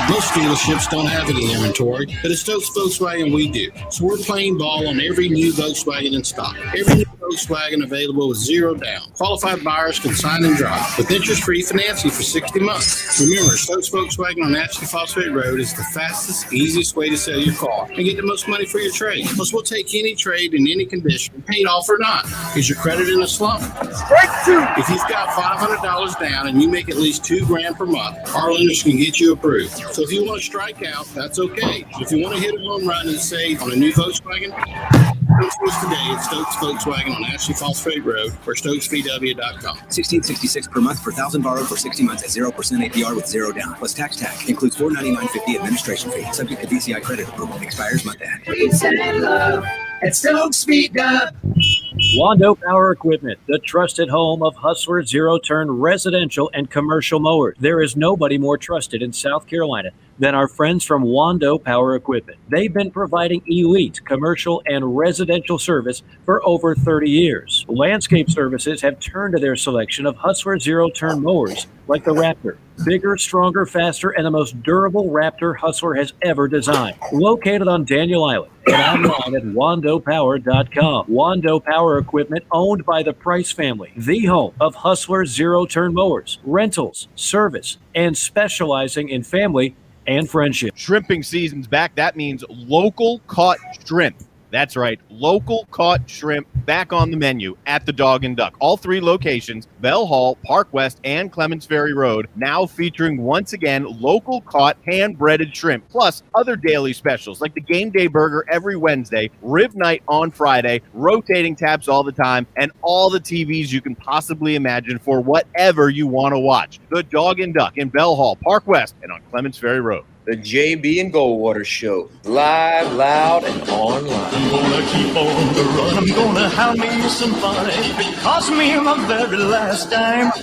Most dealerships don't have any inventory, but at Stokes Volkswagen we do. So we're playing ball on every new Volkswagen in stock. Every new Volkswagen available with 0 down. Qualified buyers can sign and drive with interest-free financing for 60 months. Remember, Stokes Volkswagen on Ashley Phosphate Road is the fastest, easiest way to sell your car and get the most money for your trade. Plus, we'll take any trade in any condition, paid off or not. Is your credit in a slump? If you've got $500 down and you make at least $2,000 per month, our lenders can get you approved. So if you want to strike out, that's okay. If you want to hit a home run and save on a new Volkswagen, come to us today at Stokes Volkswagen on Ashley Phosphate Road or StokesVW.com. $1,666 per month per $1,000 borrowed for 60 months at 0% APR with 0 down. Plus tax tag. Includes $499.50 administration fee. Subject to DCI credit approval. Expires month end. Peace and love at Stokes VW. Wando Power Equipment, the trusted home of Hustler zero-turn residential and commercial mowers. There is nobody more trusted in South Carolina than our friends from Wando Power Equipment. They've been providing elite commercial and residential service for over 30 years. Landscape Services have turned to their selection of Hustler zero-turn mowers like the Raptor. Bigger, stronger, faster, and the most durable Raptor Hustler has ever designed. Located on Daniel Island and online at wandopower.com. Wando Power Equipment, owned by the Price family, the home of Hustler zero-turn mowers, rentals, service, and specializing in family and friendship. Shrimping season's back. That means local caught shrimp. That's right, local caught shrimp back on the menu at the Dog and Duck. All 3 locations, Bell Hall, Park West, and Clements Ferry Road, now featuring once again local caught hand-breaded shrimp, plus other daily specials like the Game Day Burger every Wednesday, Rib Night on Friday, rotating taps all the time, and all the TVs you can possibly imagine for whatever you want to watch. The Dog and Duck in Bell Hall, Park West, and on Clements Ferry Road. The JB and Goldwater Show, live, loud, and online. I'm gonna keep on the run. I'm gonna have me some fun. If it costs me my very last dime,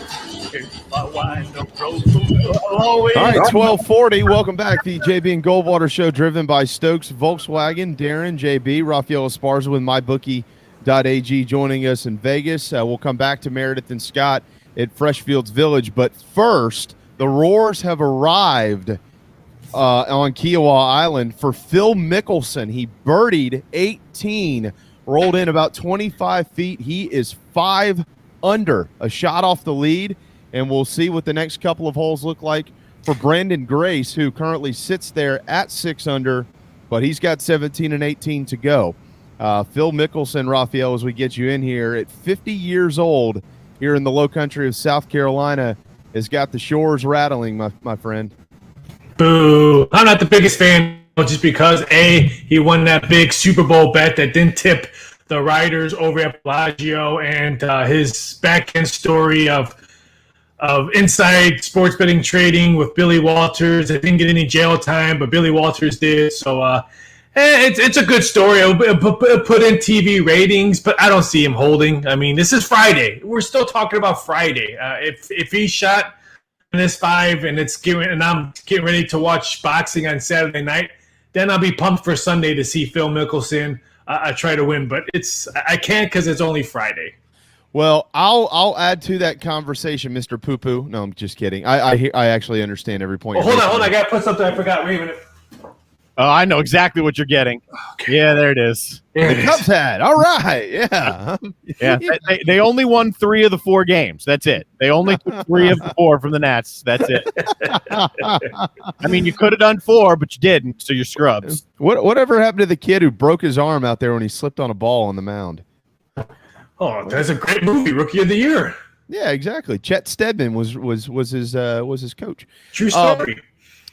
if I wind up broke, I'll always. All right, 1240. Welcome back. The JB and Goldwater Show, driven by Stokes Volkswagen. Darren, JB, Raphael Esparza with mybookie.ag joining us in Vegas. We'll come back to Meredith and Scott at Freshfields Village. But first, the Roars have arrived on Kiowa Island for Phil Mickelson. He birdied 18, rolled in about 25 feet. He is 5 under, a shot off the lead, and we'll see what the next couple of holes look like for Brandon Grace, who currently sits there at 6 under, but he's got 17 and 18 to go. Phil Mickelson, Raphael, as we get you in here, at 50 years old here in the low country of South Carolina, has got the shores rattling, my friend. Boo. I'm not the biggest fan just because, A, he won that big Super Bowl bet that didn't tip the riders over at Bellagio, and his back-end story of inside sports betting trading with Billy Walters. I didn't get any jail time, but Billy Walters did. So it's a good story. It'll put in TV ratings, but I don't see him holding. I mean, this is Friday. We're still talking about Friday. If he shot in this 5 and I'm getting ready to watch boxing on Saturday night, then I'll be pumped for Sunday to see Phil Mickelson try to win. But I can't because it's only Friday. Well, I'll add to that conversation, Mr. Poo Poo. No, I'm just kidding. I actually understand every point. Hold on. I got to put something I forgot. Wait a minute. Oh, I know exactly what you're getting. Okay. Yeah, there it is. The Cubs hat. All right. Yeah. Yeah. They only won 3 of the 4 games. That's it. They only took 3 of the 4 from the Nats. That's it. I mean, you could have done 4, but you didn't, so you're scrubs. Whatever happened to the kid who broke his arm out there when he slipped on a ball on the mound? Oh, that's a great movie, Rookie of the Year. Yeah, exactly. Chet Steadman was his coach. True story.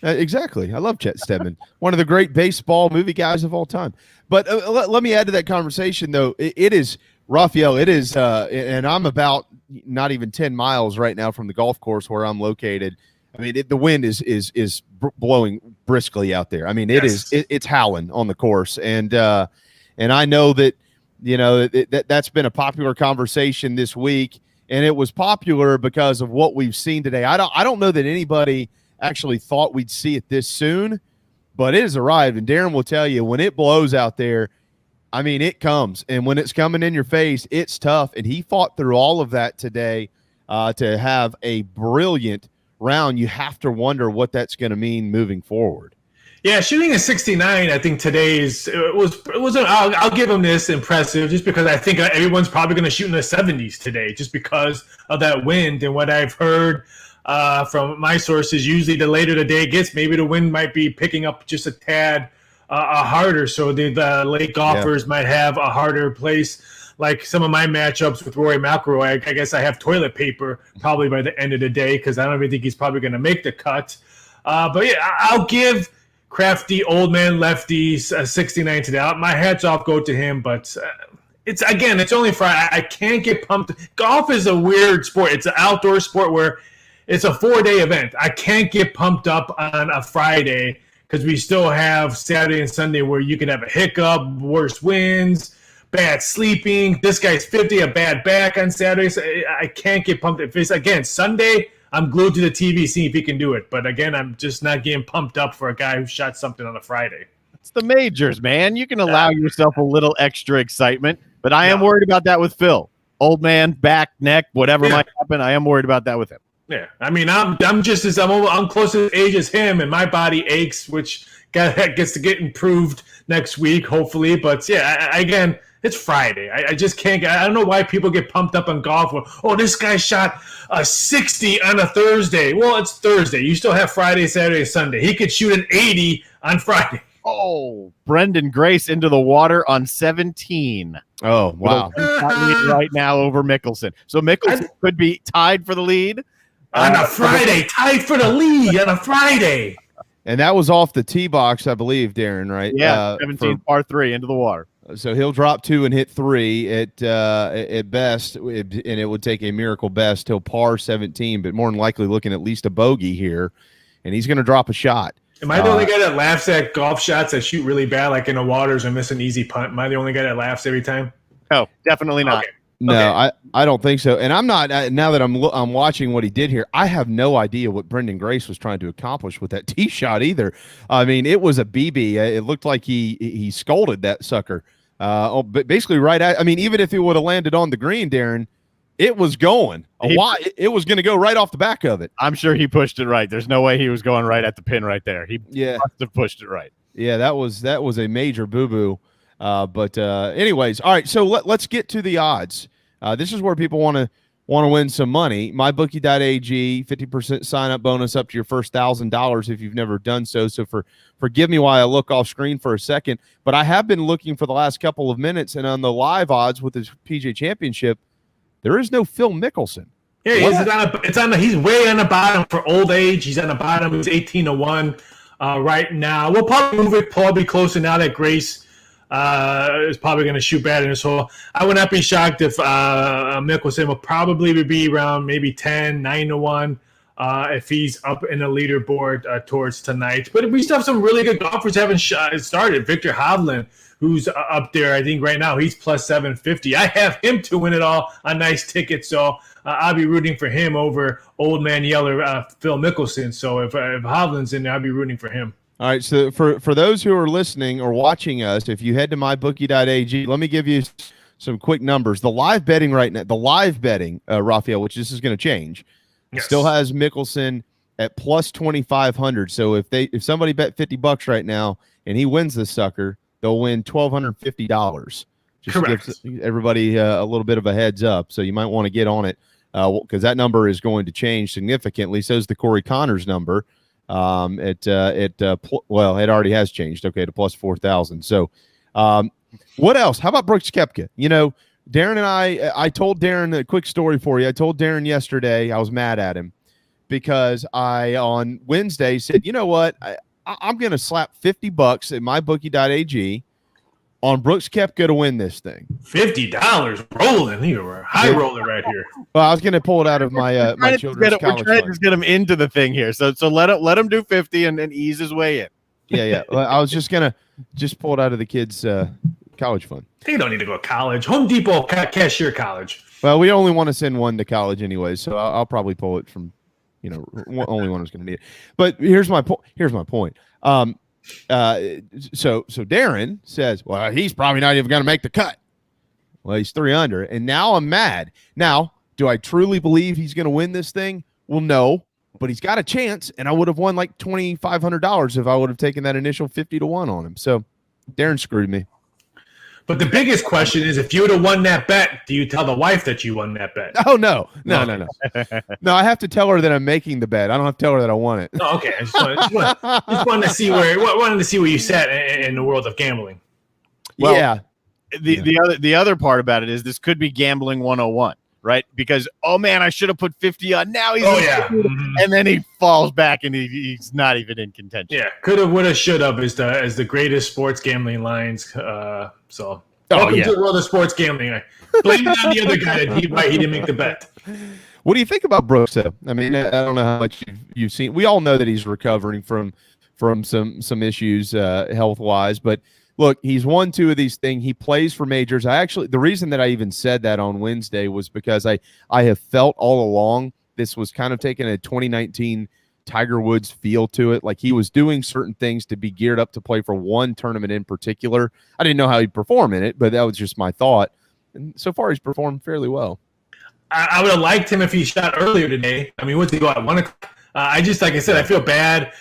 Exactly. I love Chet Steadman, one of the great baseball movie guys of all time. But let me add to that conversation, though. It is, Raphael, it is, and I'm about not even 10 miles right now from the golf course where I'm located. I mean, the wind is blowing briskly out there. I mean, it's howling on the course. And I know that, that's been a popular conversation this week, and it was popular because of what we've seen today. I don't know that anybody actually thought we'd see it this soon, but it has arrived. And Darren will tell you, when it blows out there, I mean, it comes. And when it's coming in your face, it's tough. And he fought through all of that today to have a brilliant round. You have to wonder what that's going to mean moving forward. Yeah, shooting a 69, I think I'll give him this impressive, just because I think everyone's probably going to shoot in the 70s today, just because of that wind. And what I've heard from my sources, usually the later the day gets, maybe the wind might be picking up just a tad harder. So the late golfers might have a harder place. Like some of my matchups with Rory Mcilroy, I guess I have toilet paper probably by the end of the day, because I don't even think he's probably going to make the cut. But yeah, I'll give crafty old man lefties 69 today. My hats off go to him, but it's only Friday. I can't get pumped. Golf is a weird sport. It's an outdoor sport where it's a 4-day event. I can't get pumped up on a Friday because we still have Saturday and Sunday where you can have a hiccup, worse winds, bad sleeping. This guy's 50, a bad back on Saturday. So I can't get pumped. If it's, again, Sunday, I'm glued to the TV seeing if he can do it. But again, I'm just not getting pumped up for a guy who shot something on a Friday. It's the majors, man. You can allow yourself a little extra excitement. But I am worried about that with Phil. Old man, back, neck, whatever might happen. I am worried about that with him. Yeah, I mean, I'm close to age as him, and my body aches, which gets to get improved next week, hopefully. But yeah, again, it's Friday. I just can't. I don't know why people get pumped up on golf. Oh, this guy shot a 60 on a Thursday. Well, it's Thursday. You still have Friday, Saturday, Sunday. He could shoot an 80 on Friday. Oh, Brendan Grace into the water on 17. Oh, wow. Right now over Mickelson. So Mickelson could be tied for the lead. On a Friday, tied for the lead on a Friday. And that was off the tee box, I believe, Darren, right? Yeah, 17 par 3 into the water. So he'll drop 2 and hit 3 at best, and it would take a miracle best till par 17, but more than likely looking at least a bogey here, and he's going to drop a shot. Am I the only guy that laughs at golf shots that shoot really bad, like in the waters and miss an easy punt? Am I the only guy that laughs every time? No, definitely not. Okay. No, I don't think so. And I'm not, now that I'm watching what he did here, I have no idea what Brendan Grace was trying to accomplish with that tee shot either. I mean, it was a BB. It looked like he scolded that sucker. But basically even if it would have landed on the green, Darren, it was going. It was going to go right off the back of it. I'm sure he pushed it right. There's no way he was going right at the pin right there. He must have pushed it right. Yeah, that was a major boo-boo. But anyways, all right, so let's get to the odds. This is where people want want to win some money, mybookie.ag, 50% sign-up bonus up to your first $1,000 if you've never done so. So forgive me while I look off screen for a second, but I have been looking for the last couple of minutes, and on the live odds with the PGA Championship, there is no Phil Mickelson. Yeah, he's way on the bottom for old age. He's on the bottom. He's 18-1 right now. We'll probably move it probably closer now that Grace is probably going to shoot bad in this hole. I would not be shocked if Mickelson will probably be around maybe 9-1 if he's up in the leaderboard towards tonight. But we still have some really good golfers haven't started. Victor Hovland, who's up there, I think right now he's plus 750. I have him to win it all, a nice ticket. So I'll be rooting for him over old man yeller Phil Mickelson. So if Hovland's in there, I'll be rooting for him. All right, so for those who are listening or watching us, if you head to mybookie.ag, let me give you some quick numbers. The live betting right now, Raphael, which this is going to change, still has Mickelson at plus 2,500. So if somebody bet $50 right now and he wins this sucker, they'll win $1,250. Just gives everybody a little bit of a heads up. So you might want to get on it because that number is going to change significantly. So is the Corey Connors number. It already has changed. Okay, to plus 4,000. So, what else? How about Brooks Koepka? You know, Darren and I told Darren a quick story for you. I told Darren yesterday I was mad at him because I on Wednesday said, you know what, I'm going to slap $50 at mybookie.ag on Brooks Koepka to win this thing. $50 rolling. You're a high roller right here. Well, I was going to pull it out of my my children's college fund. We're trying to get him into the thing here. So let him do 50 and ease his way in. Yeah. Well, I was just going to pull it out of the kids' college fund. They don't need to go to college. Home Depot cashier college. Well, we only want to send one to college anyway, so I'll probably pull it from, only one is going to need it. But here's my point. So Darren says, well, he's probably not even going to make the cut. Well, he's 3 under, and now I'm mad. Now, do I truly believe he's going to win this thing? Well, no, but he's got a chance, and I would have won like $2,500 if I would have taken that initial 50-1 on him. So Darren screwed me. But the biggest question is, if you would have won that bet, do you tell the wife that you won that bet? Oh, no. No, I have to tell her that I'm making the bet. I don't have to tell her that I won it. Oh, okay. I just wanted to see where you sat in the world of gambling. Well, yeah. The other part about it is this could be gambling 101, right? Because, oh, man, I should have put 50 on. Now he's and then he falls back and he's not even in contention. Yeah, could have, would have, should have is the greatest sports gambling lines. Welcome to the world of sports gambling. I blame it on the other guy why he didn't make the bet. What do you think about Brooks, though? I mean, I don't know how much you've seen. We all know that he's recovering from some issues health-wise, but look, he's won 2 of these things. He plays for majors. The reason that I even said that on Wednesday was because I have felt all along this was kind of taking a 2019 Tiger Woods feel to it. Like he was doing certain things to be geared up to play for one tournament in particular. I didn't know how he'd perform in it, but that was just my thought. And so far, he's performed fairly well. I would have liked him if he shot earlier today. I mean, what's he go at 1 o'clock? I feel bad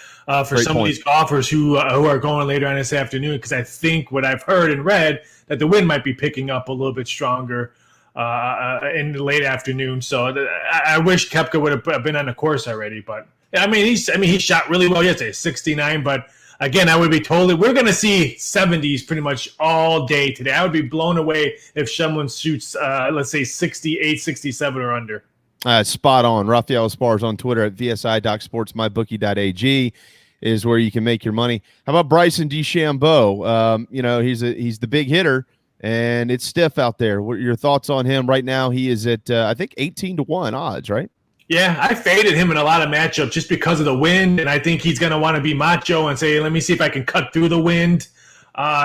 for some of these golfers who are going later on this afternoon, because I think what I've heard and read that the wind might be picking up a little bit stronger in the late afternoon. So I wish Koepka would have been on the course already. But he shot really well yesterday, 69. But again, I would be we're going to see 70s pretty much all day today. I would be blown away if someone shoots, let's say 68, 67 or under. Spot on. Raphael Esparza on Twitter at VSI.sports. MyBookie.ag is where you can make your money. How about Bryson DeChambeau? He's the big hitter, and it's stiff out there. What are your thoughts on him right now? He is at, I think, 18-1 odds, right? Yeah, I faded him in a lot of matchups just because of the wind, and I think he's going to want to be macho and say, let me see if I can cut through the wind.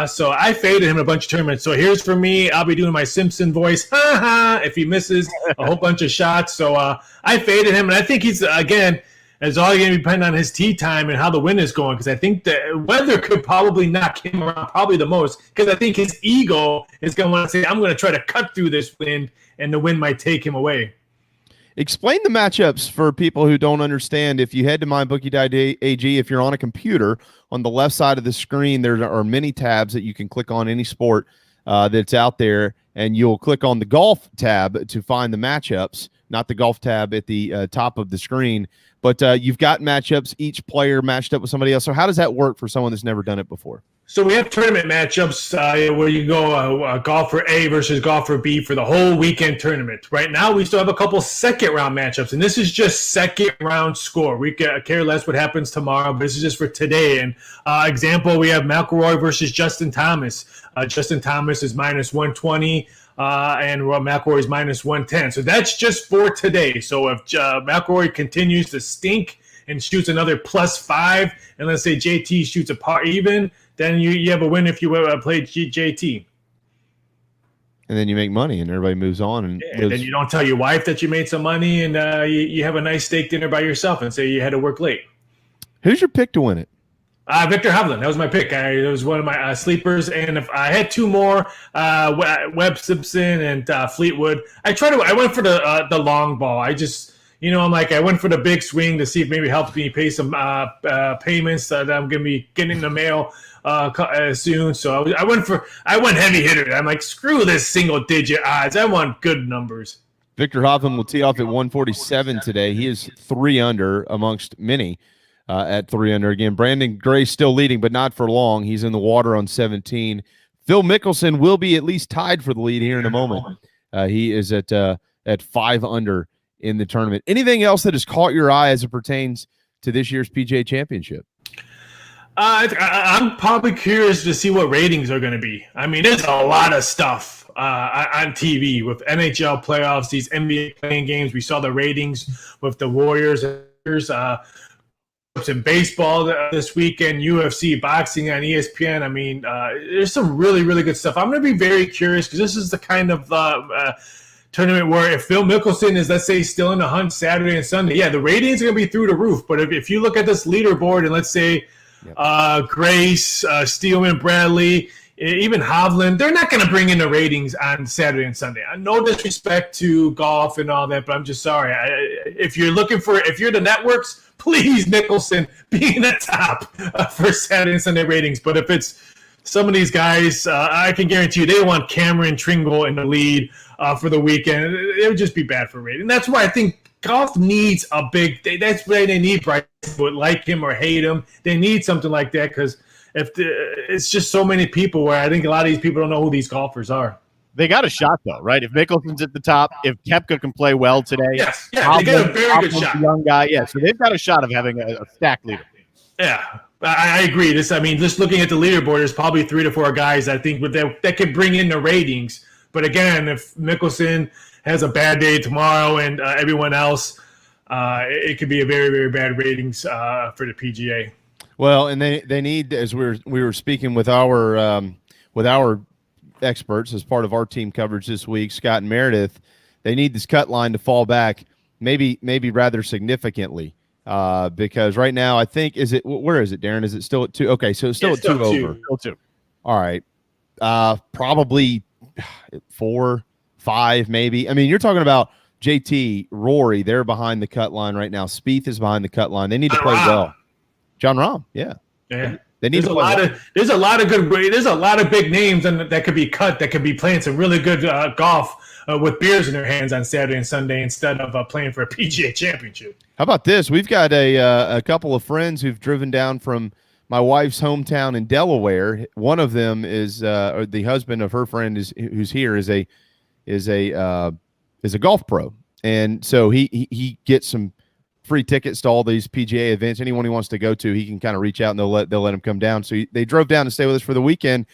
So I faded him in a bunch of tournaments. So here's for me. I'll be doing my Simpson voice. Ha ha! If he misses a whole bunch of shots. So I faded him, and I think he's, again, it's all going to depend on his tee time and how the wind is going, because I think the weather could probably knock him around probably the most, because I think his ego is going to want to say, I'm going to try to cut through this wind, and the wind might take him away. Explain the matchups for people who don't understand. If you head to mybookie.ag, if you're on a computer, on the left side of the screen, there are many tabs that you can click on any sport that's out there, and you'll click on the golf tab to find the matchups not the golf tab at the top of the screen. But you've got matchups, each player matched up with somebody else. So how does that work for someone that's never done it before? So we have tournament matchups where you go golfer A versus golfer B for the whole weekend tournament. Right now, we still have a couple second-round matchups, and this is just second-round score. We care less what happens tomorrow, but this is just for today. And example, we have McIlroy versus Justin Thomas. Justin Thomas is minus 120, and McIlroy is minus 110. So that's just for today. So if McIlroy continues to stink and shoots another +5, and let's say JT shoots a par even, then you have a win if you play JT. And then you make money and everybody moves on. And then you don't tell your wife that you made some money, and you have a nice steak dinner by yourself and say you had to work late. Who's your pick to win it? Victor Hovland. That was my pick. It was one of my sleepers. And if I had two more, Webb Simpson and Fleetwood. I went for the long ball. I went for the big swing to see if maybe it helps me pay some payments that I'm going to be getting in the mail soon. So I went heavy hitter. I'm like, screw this single digit odds. I want good numbers. Victor Hovland will tee off at 147 today. He is 3 under amongst many at 3 under. Again, Brandon Gray still leading, but not for long. He's in the water on 17. Phil Mickelson will be at least tied for the lead here in a moment. He is at 5 under in the tournament. Anything else that has caught your eye as it pertains to this year's PGA Championship? I'm probably curious to see what ratings are going to be. I mean, there's a lot of stuff on TV with NHL playoffs, these NBA playing games. We saw the ratings with the Warriors in baseball this weekend, UFC, boxing on ESPN. I mean, there's some really, really good stuff. I'm going to be very curious because this is the kind of tournament where if Phil Mickelson is, let's say, still in the hunt Saturday and Sunday, the ratings are going to be through the roof. But if you look at this leaderboard and let's say Grace, Steelman, Bradley, even Hovland, they're not going to bring in the ratings on Saturday and Sunday. No disrespect to golf and all that, but I'm just sorry. If you're the networks, please, Mickelson, be in the top for Saturday and Sunday ratings. But if it's some of these guys, I can guarantee you they want Cameron Tringle in the lead for the weekend. It would just be bad for rating. That's why I think golf needs a big – that's why they need Bryce, would like him or hate him. They need something like that because it's just so many people where I think a lot of these people don't know who these golfers are. They got a shot, though, right? If Mickelson's at the top, if Koepka can play well today. Yes, they got a very good shot. Young guy, so they've got a shot of having a stacked leader. Yeah, I agree. Just looking at the leaderboard, there's probably 3 to 4 guys I think that could bring in the ratings. But again, if Mickelson has a bad day tomorrow and everyone else, it could be a very, very bad ratings for the PGA. Well, and they need, as we were speaking with our experts as part of our team coverage this week, Scott and Meredith, they need this cut line to fall back maybe rather significantly because right now I think where is it, Darren? Is it still at 2? Okay, so it's still at 2 over. Still 2. All right, probably 4, 5 maybe. I mean, you're talking about JT, Rory, they're behind the cut line right now. Spieth is behind the cut line. They need to play well. John Rahm, yeah. They need there's a lot of big names that could be cut, that could be playing some really good golf with beers in their hands on Saturday and Sunday instead of playing for a PGA Championship. How about this? We've got a couple of friends who've driven down from my wife's hometown in Delaware. One of them is the husband of her friend who's here is a golf pro, and so he gets some free tickets to all these PGA events. Anyone he wants to go to, he can kind of reach out and they'll let him come down. So they drove down to stay with us for the weekend,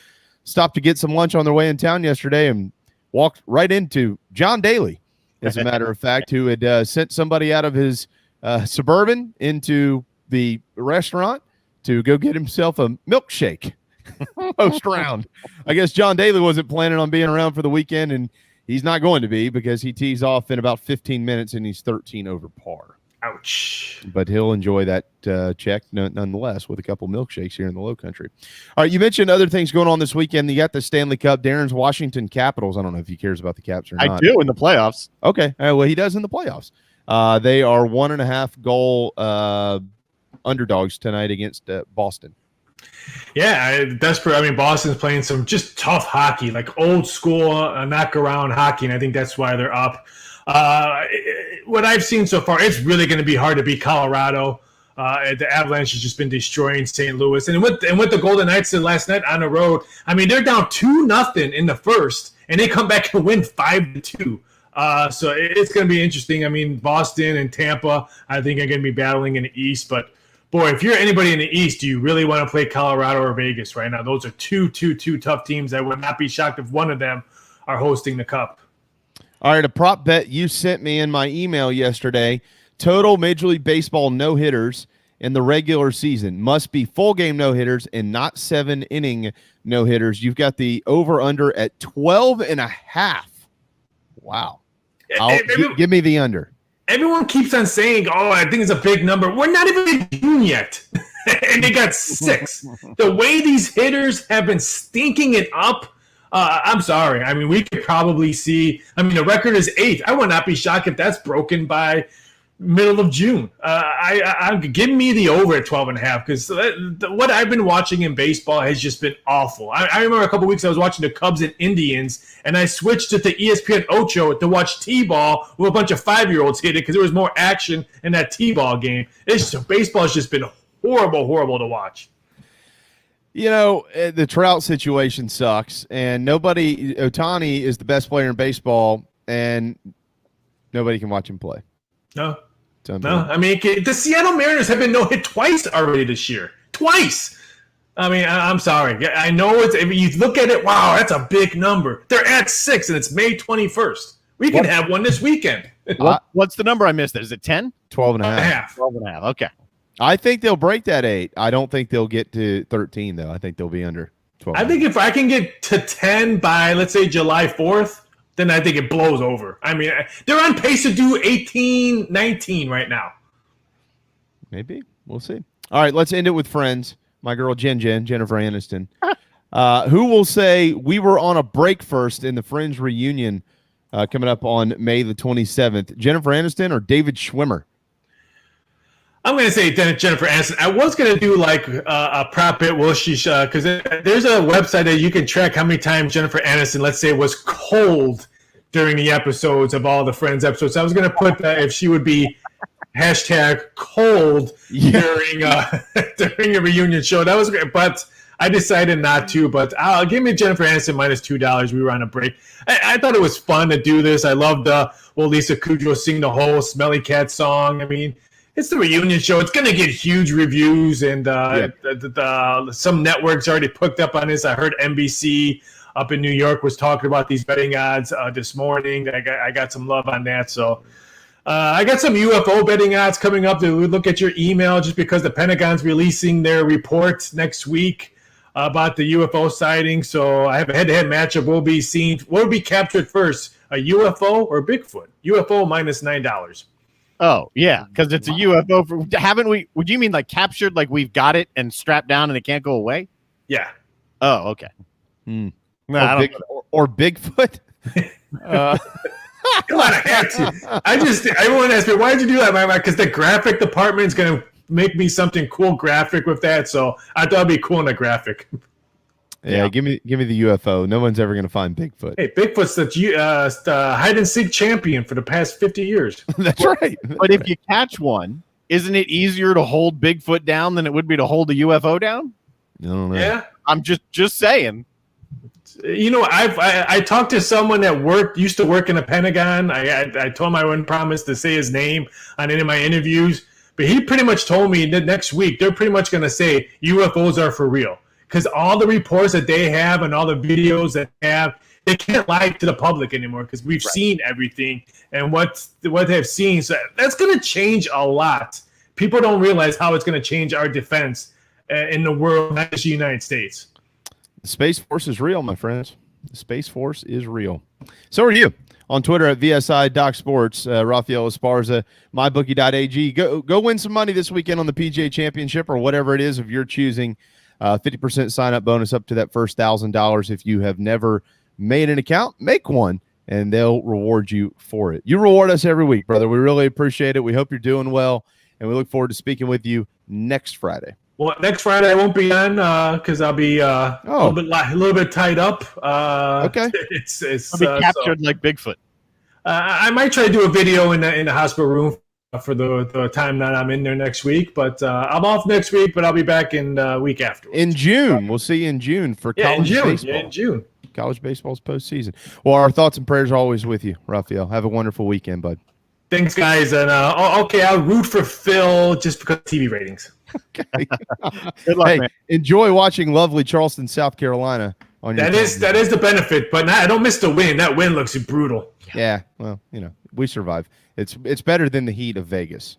stopped to get some lunch on their way in town yesterday, and walked right into John Daly, as a matter of fact, who had sent somebody out of his Suburban into the restaurant to go get himself a milkshake post round. I guess John Daly wasn't planning on being around for the weekend, and he's not going to be because he tees off in about 15 minutes and he's 13 over par. Ouch. But he'll enjoy that check nonetheless with a couple milkshakes here in the Low Country. All right, you mentioned other things going on this weekend. You got the Stanley Cup. Darren's Washington Capitals. I don't know if he cares about the Caps or not. I do in the playoffs. Okay. Well, he does in the playoffs. They are 1.5 goal underdogs tonight against Boston. Yeah, desperate. I mean, Boston's playing some just tough hockey, like old school knock-around hockey, and I think that's why they're up. what I've seen so far, it's really going to be hard to beat Colorado. The Avalanche has just been destroying St. Louis, and what the Golden Knights did last night on the road. I mean, they're down 2-0 in the first, and they come back and win 5-2. So it's going to be interesting. I mean, Boston and Tampa, I think, are going to be battling in the East. But boy, if you're anybody in the East, do you really want to play Colorado or Vegas right now? Those are two tough teams. I would not be shocked if one of them are hosting the Cup. All right, a prop bet you sent me in my email yesterday. Total Major League Baseball no-hitters in the regular season must be full game no-hitters and not 7-inning no-hitters. You've got the over-under at 12.5. Wow. Give me the under. Everyone keeps on saying, I think it's a big number. We're not even in June yet. And they got 6. The way these hitters have been stinking it up, I'm sorry. I mean, we could probably see – I mean, the record is 8. I would not be shocked if that's broken by – middle of June. Give me the over at 12.5 because what I've been watching in baseball has just been awful. I remember a couple weeks I was watching the Cubs and Indians, and I switched to the ESPN Ocho to watch T-ball with a bunch of 5-year-olds hit it because there was more action in that T-ball game. Baseball has just been horrible to watch. You know, the Trout situation sucks, and Ohtani is the best player in baseball, and nobody can watch him play. No, I mean, the Seattle Mariners have been no-hit twice already this year. Twice. I mean, I'm sorry. I know if you look at it, wow, that's a big number. They're at 6, and it's May 21st. We can have one this weekend. What's the number I missed? Is it 10? 12.5. 12.5. Okay. I think they'll break that 8. I don't think they'll get to 13, though. I think they'll be under 12. I think if I can get to 10 by, let's say, July 4th, then I think it blows over. I mean, they're on pace to do 18, 19 right now. Maybe. We'll see. All right, let's end it with friends. My girl Jennifer Aniston, who will say we were on a break first in the Friends reunion coming up on May the 27th. Jennifer Aniston or David Schwimmer? I'm going to say Jennifer Aniston. I was going to do like a prop bet, because there's a website that you can track how many times Jennifer Aniston, let's say, was cold during the episodes of all the Friends episodes. I was going to put if she would be #cold during a reunion show. That was great, but I decided not to. But I'll give me Jennifer Aniston -$2. We were on a break. I thought it was fun to do this. I loved Lisa Kudrow sing the whole Smelly Cat song. I mean, it's the reunion show. It's going to get huge reviews, and some networks already picked up on this. I heard NBC up in New York was talking about these betting odds this morning. I got some love on that. So I got some UFO betting odds coming up. To look at your email just because the Pentagon's releasing their report next week about the UFO sighting. So I have a head-to-head matchup. What will be captured first, a UFO or Bigfoot? UFO -$9. Oh, yeah, because it's a UFO. Haven't we? Would you mean like captured, like we've got it and strapped down and it can't go away? Yeah. Oh, okay. No, or Bigfoot? Come on, I had to. Everyone asked me, why did you do that? Because the graphic department is going to make me something cool graphic with that. So I thought it'd be cool in a graphic. Yeah, give me the UFO. No one's ever going to find Bigfoot. Hey, Bigfoot's the hide and seek champion for the past 50 years. That's right. But if you catch one, isn't it easier to hold Bigfoot down than it would be to hold a UFO down? I don't know. Yeah, I'm just saying. You know, I talked to someone that used to work in the Pentagon. I told him I wouldn't promise to say his name on any of my interviews, but he pretty much told me that next week they're pretty much going to say UFOs are for real. Because all the reports that they have and all the videos that they have, they can't lie to the public anymore because we've seen everything and what they've seen. So that's going to change a lot. People don't realize how it's going to change our defense in the world, not just the United States. The Space Force is real, my friends. The Space Force is real. So are you. On Twitter at VSI Doc Sports, Raphael Esparza, mybookie.ag. Go win some money this weekend on the PGA Championship or whatever it is of your choosing. 50% sign-up bonus up to that first $1,000. If you have never made an account, make one, and they'll reward you for it. You reward us every week, brother. We really appreciate it. We hope you're doing well, and we look forward to speaking with you next Friday. Well, next Friday I won't be on because I'll be a little bit tied up. Okay. It's I'll be captured like Bigfoot. I might try to do a video in the hospital room for the time that I'm in there next week. But I'm off next week, but I'll be back in week after. In June. We'll see you in June for college baseball. Yeah, in June. College baseball's postseason. Well, our thoughts and prayers are always with you, Raphael. Have a wonderful weekend, bud. Thanks, guys. And okay, I'll root for Phil just because of TV ratings. Okay. Good luck, hey, man. enjoy watching lovely Charleston, South Carolina. On your that is the benefit, but I don't miss the win. That win looks brutal. Yeah, well, we survive. It's better than the heat of Vegas.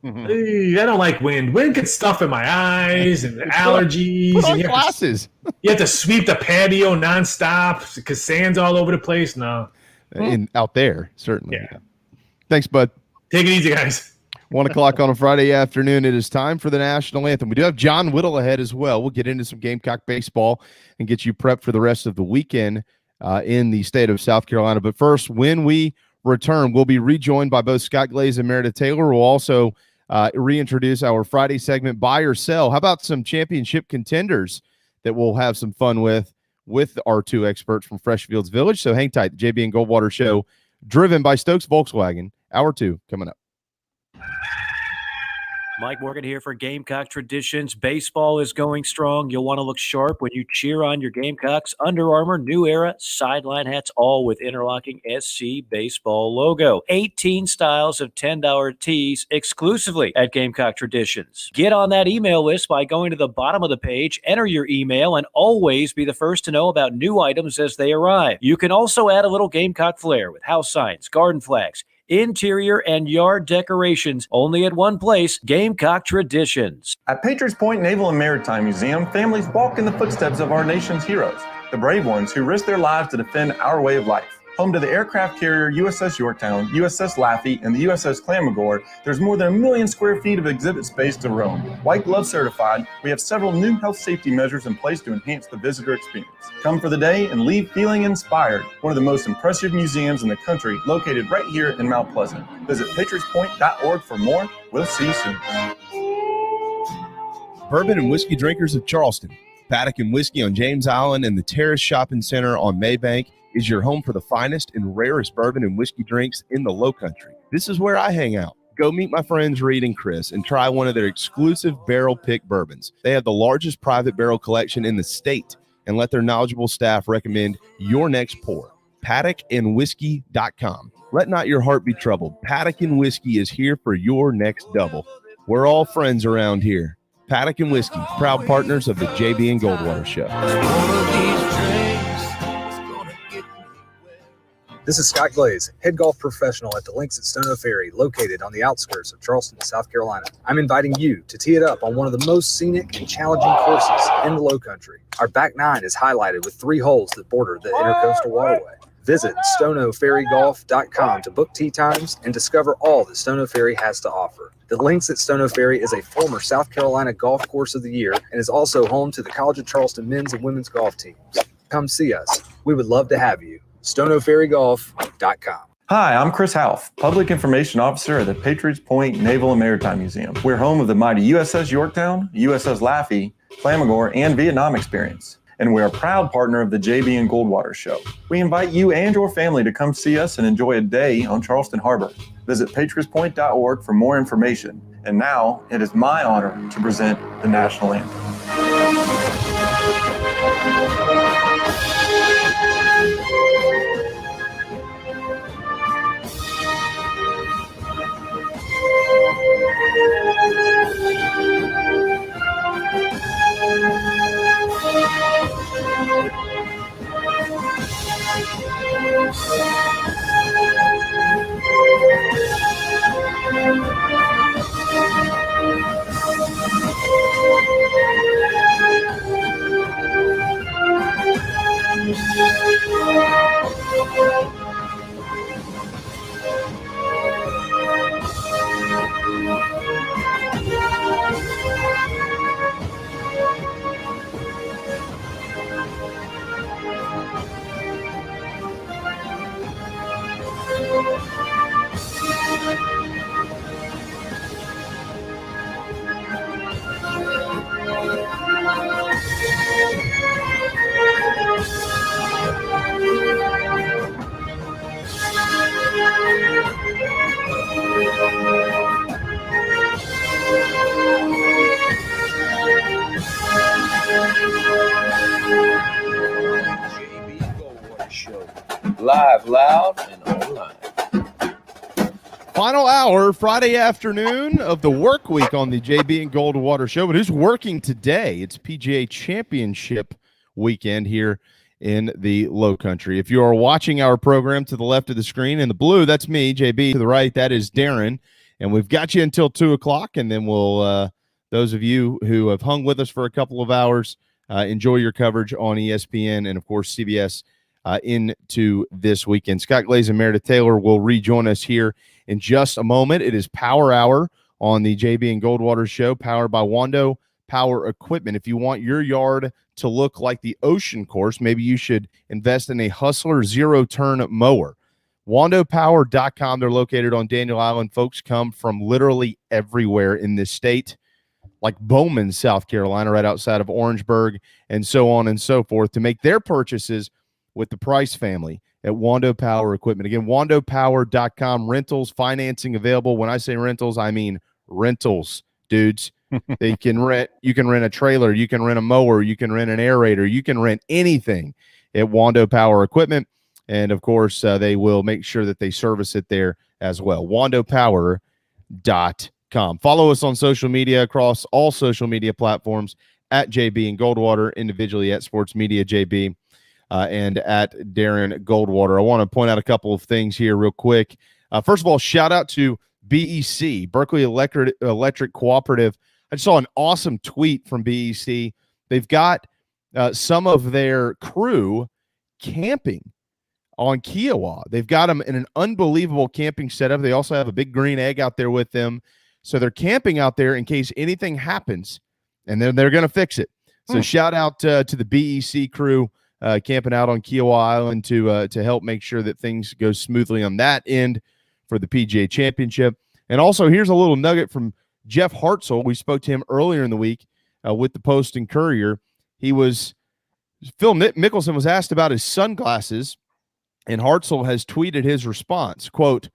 I don't like wind. Wind gets stuff in my eyes and allergies. Put on and glasses. You have to sweep the patio nonstop because sand's all over the place. No, Out there, certainly. Yeah. Thanks, bud. Take it easy, guys. 1 o'clock on a Friday afternoon. It is time for the National Anthem. We do have John Whittle ahead as well. We'll get into some Gamecock baseball and get you prepped for the rest of the weekend in the state of South Carolina. But first, when we return, we'll be rejoined by both Scott Glaze and Meredith Taylor. We'll also reintroduce our Friday segment, Buy or Sell. How about some championship contenders that we'll have some fun with our two experts from Freshfields Village? So hang tight. The JB and Goldwater Show, driven by Stokes Volkswagen. Hour 2 coming up. Mike Morgan here for Gamecock Traditions. Baseball is going strong. You'll want to look sharp when you cheer on your Gamecocks. Under Armour, New Era, sideline hats, all with interlocking SC Baseball logo. 18 styles of $10 tees exclusively at Gamecock Traditions. Get on that email list by going to the bottom of the page, enter your email, and always be the first to know about new items as they arrive. You can also add a little Gamecock flair with house signs, garden flags, interior and yard decorations, only at one place, Gamecock Traditions. At Patriots Point Naval and Maritime Museum, families walk in the footsteps of our nation's heroes, the brave ones who risked their lives to defend our way of life. Home to the aircraft carrier USS Yorktown, USS Laffey, and the USS Clamagore, there's more than 1 million square feet of exhibit space to roam. White Glove certified, we have several new health safety measures in place to enhance the visitor experience. Come for the day and leave feeling inspired. One of the most impressive museums in the country, located right here in Mount Pleasant. Visit patriotspoint.org for more. We'll see you soon. Bourbon and whiskey drinkers of Charleston. Paddock and Whiskey on James Island and the Terrace Shopping Center on Maybank is your home for the finest and rarest bourbon and whiskey drinks in the Low Country. This is where I hang out. Go meet my friends Reed and Chris and try one of their exclusive barrel pick bourbons. They have the largest private barrel collection in the state, and let their knowledgeable staff recommend your next pour. PaddockandWhiskey.com. Let not your heart be troubled. Paddock and Whiskey is here for your next double. We're all friends around here. Paddock and Whiskey, proud partners of the JB and Goldwater Show. This is Scott Glaze, head golf professional at the Links at Stono Ferry, located on the outskirts of Charleston, South Carolina. I'm inviting you to tee it up on one of the most scenic and challenging courses in the Low Country. Our back nine is highlighted with 3 holes that border the Intercoastal Waterway. Visit stonoferrygolf.com to book tee times and discover all that Stono Ferry has to offer. The Links at Stono Ferry is a former South Carolina Golf Course of the Year and is also home to the College of Charleston men's and women's golf teams. Come see us. We would love to have you. stonoferrygolf.com. Hi, I'm Chris Houff, Public Information Officer at the Patriots Point Naval and Maritime Museum. We're home of the mighty USS Yorktown, USS Laffey, Clamagore, and Vietnam experience. And we're a proud partner of the JB and Goldwater Show. We invite you and your family to come see us and enjoy a day on Charleston Harbor. Visit patriotspoint.org for more information. And now, it is my honor to present the National Anthem. Show. Live, loud, and online. Final hour, Friday afternoon of the work week on the JB and Goldwater Show. But who's working today? It's PGA Championship weekend here in the Low Country. If you are watching our program to the left of the screen in the blue, that's me, JB. To the right, that is Darren. And we've got you until 2 o'clock. And then we'll, those of you who have hung with us for a couple of hours, enjoy your coverage on ESPN and, of course, CBS into this weekend. Scott Glaze and Meredith Taylor will rejoin us here in just a moment. It is Power Hour on the JB and Goldwater Show, powered by Wando Power Equipment. If you want your yard to look like the ocean course, maybe you should invest in a Hustler zero-turn mower. WandoPower.com. They're located on Daniel Island. Folks come from literally everywhere in this state, like Bowman, South Carolina, right outside of Orangeburg, and so on and so forth, to make their purchases with the Price family at Wando Power Equipment. Again, WandoPower.com. Rentals, financing available. When I say rentals, I mean rentals, dudes. You can rent a trailer, you can rent a mower, you can rent an aerator, you can rent anything at Wando Power Equipment. And, of course, they will make sure that they service it there as well. WandoPower.com. Follow us on social media across all social media platforms at JB and Goldwater, individually at Sports Media JB. And at Darren Goldwater. I want to point out a couple of things here real quick. First of all, shout out to BEC, Berkeley Electric Cooperative. I saw an awesome tweet from BEC. They've got some of their crew camping on Kiowa. They've got them in an unbelievable camping setup. They also have a big green egg out there with them. So they're camping out there in case anything happens, and then they're going to fix it. So shout out to the BEC crew. Camping out on Kiowa Island to help make sure that things go smoothly on that end for the PGA Championship. And also, here's a little nugget from Jeff Hartzell. We spoke to him earlier in the week with the Post and Courier. Phil Mickelson was asked about his sunglasses, and Hartzell has tweeted his response, quote,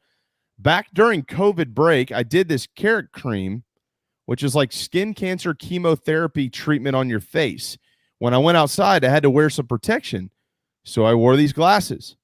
"Back during COVID break, I did this carrot cream, which is like skin cancer chemotherapy treatment on your face. When I went outside, I had to wear some protection, so I wore these glasses."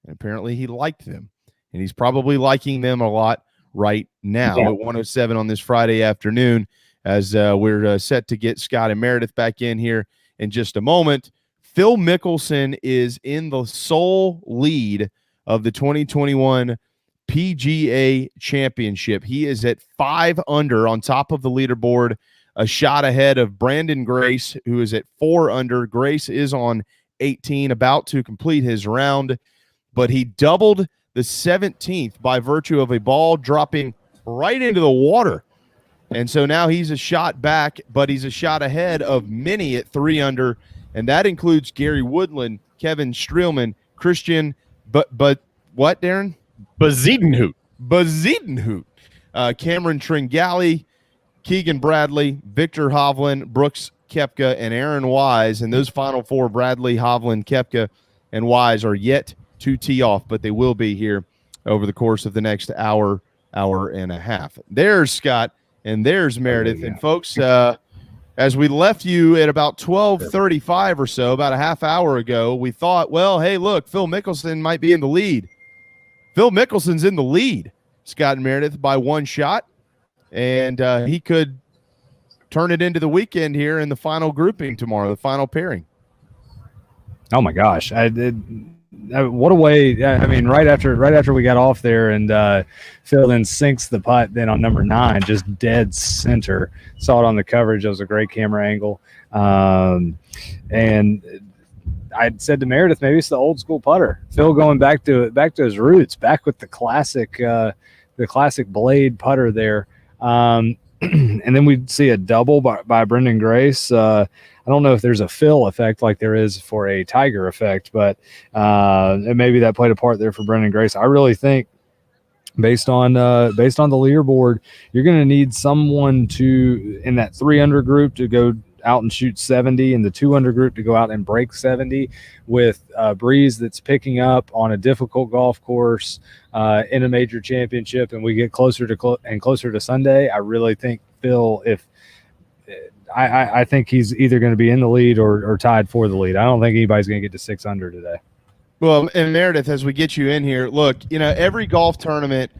And apparently he liked them, and he's probably liking them a lot right now at 1:07 on this Friday afternoon as we're set to get Scott and Meredith back in here in just a moment. Phil Mickelson is in the sole lead of the 2021 PGA Championship. He is at 5 under on top of the leaderboard, a shot ahead of Brandon Grace, who is at 4 under. Grace is on 18, about to complete his round, but he doubled the 17th by virtue of a ball dropping right into the water. And so now he's a shot back, but he's a shot ahead of many at 3 under, and that includes Gary Woodland, Kevin Streelman, Christian, but what, Darren? Bezuidenhout. Cameron Tringali, Keegan Bradley, Victor Hovland, Brooks Koepka, and Aaron Wise. And those final 4, Bradley, Hovland, Koepka, and Wise, are yet to tee off, but they will be here over the course of the next hour and a half. There's Scott, and there's Meredith. And folks, as we left you at about 12:35 or so, about a half hour ago, we thought, well, hey, look, Phil Mickelson might be in the lead. Phil Mickelson's in the lead, Scott and Meredith, by 1 shot. And he could turn it into the weekend here in the final grouping tomorrow, the final pairing. Oh my gosh! What a way! I mean, right after we got off there, and Phil then sinks the putt. Then on number 9, just dead center. Saw it on the coverage. It was a great camera angle. And I said to Meredith, maybe it's the old school putter. Phil going back to his roots, back with the classic blade putter there. And then we'd see a double by Brendan Grace. I don't know if there's a Phil effect like there is for a Tiger effect, but and maybe that played a part there for Brendan Grace. I really think based on the leaderboard, you're going to need someone in that 3 under group to go out and shoot 70 in the 2 under group to go out and break 70 with a breeze that's picking up on a difficult golf course in a major championship, and we get closer to Sunday. I really think Phil, I think he's either going to be in the lead or tied for the lead. I don't think anybody's going to get to 6 under today. Well, and Meredith, as we get you in here, look, every golf tournament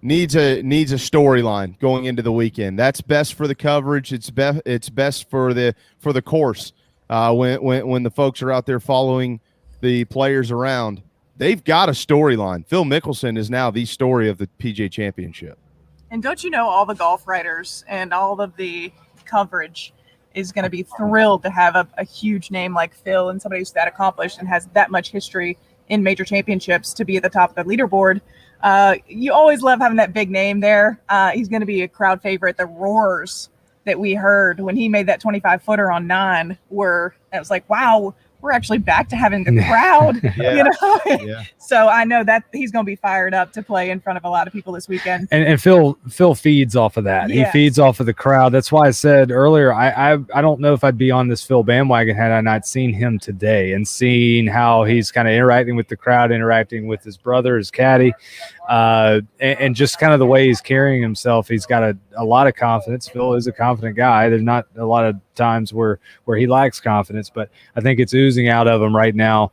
needs a storyline going into the weekend. That's best for the coverage. It's best for the course. When the folks are out there following the players around, they've got a storyline. Phil Mickelson is now the story of the PGA Championship. And don't you know, all the golf writers and all of the coverage is going to be thrilled to have a huge name like Phil and somebody who's that accomplished and has that much history in major championships to be at the top of the leaderboard. You always love having that big name there. He's going to be a crowd favorite. The roars that we heard when he made that 25-footer on 9 it was like, wow, we're actually back to having the crowd. Yeah. So I know that he's going to be fired up to play in front of a lot of people this weekend. And Phil feeds off of that. Yes. He feeds off of the crowd. That's why I said earlier, I don't know if I'd be on this Phil bandwagon had I not seen him today and seen how he's kind of interacting with the crowd, interacting with his brother, his caddy, and just kind of the way he's carrying himself. He's got a lot of confidence. Phil is a confident guy. There's not a lot of times where he lacks confidence, but I think it's oozing out of him right now.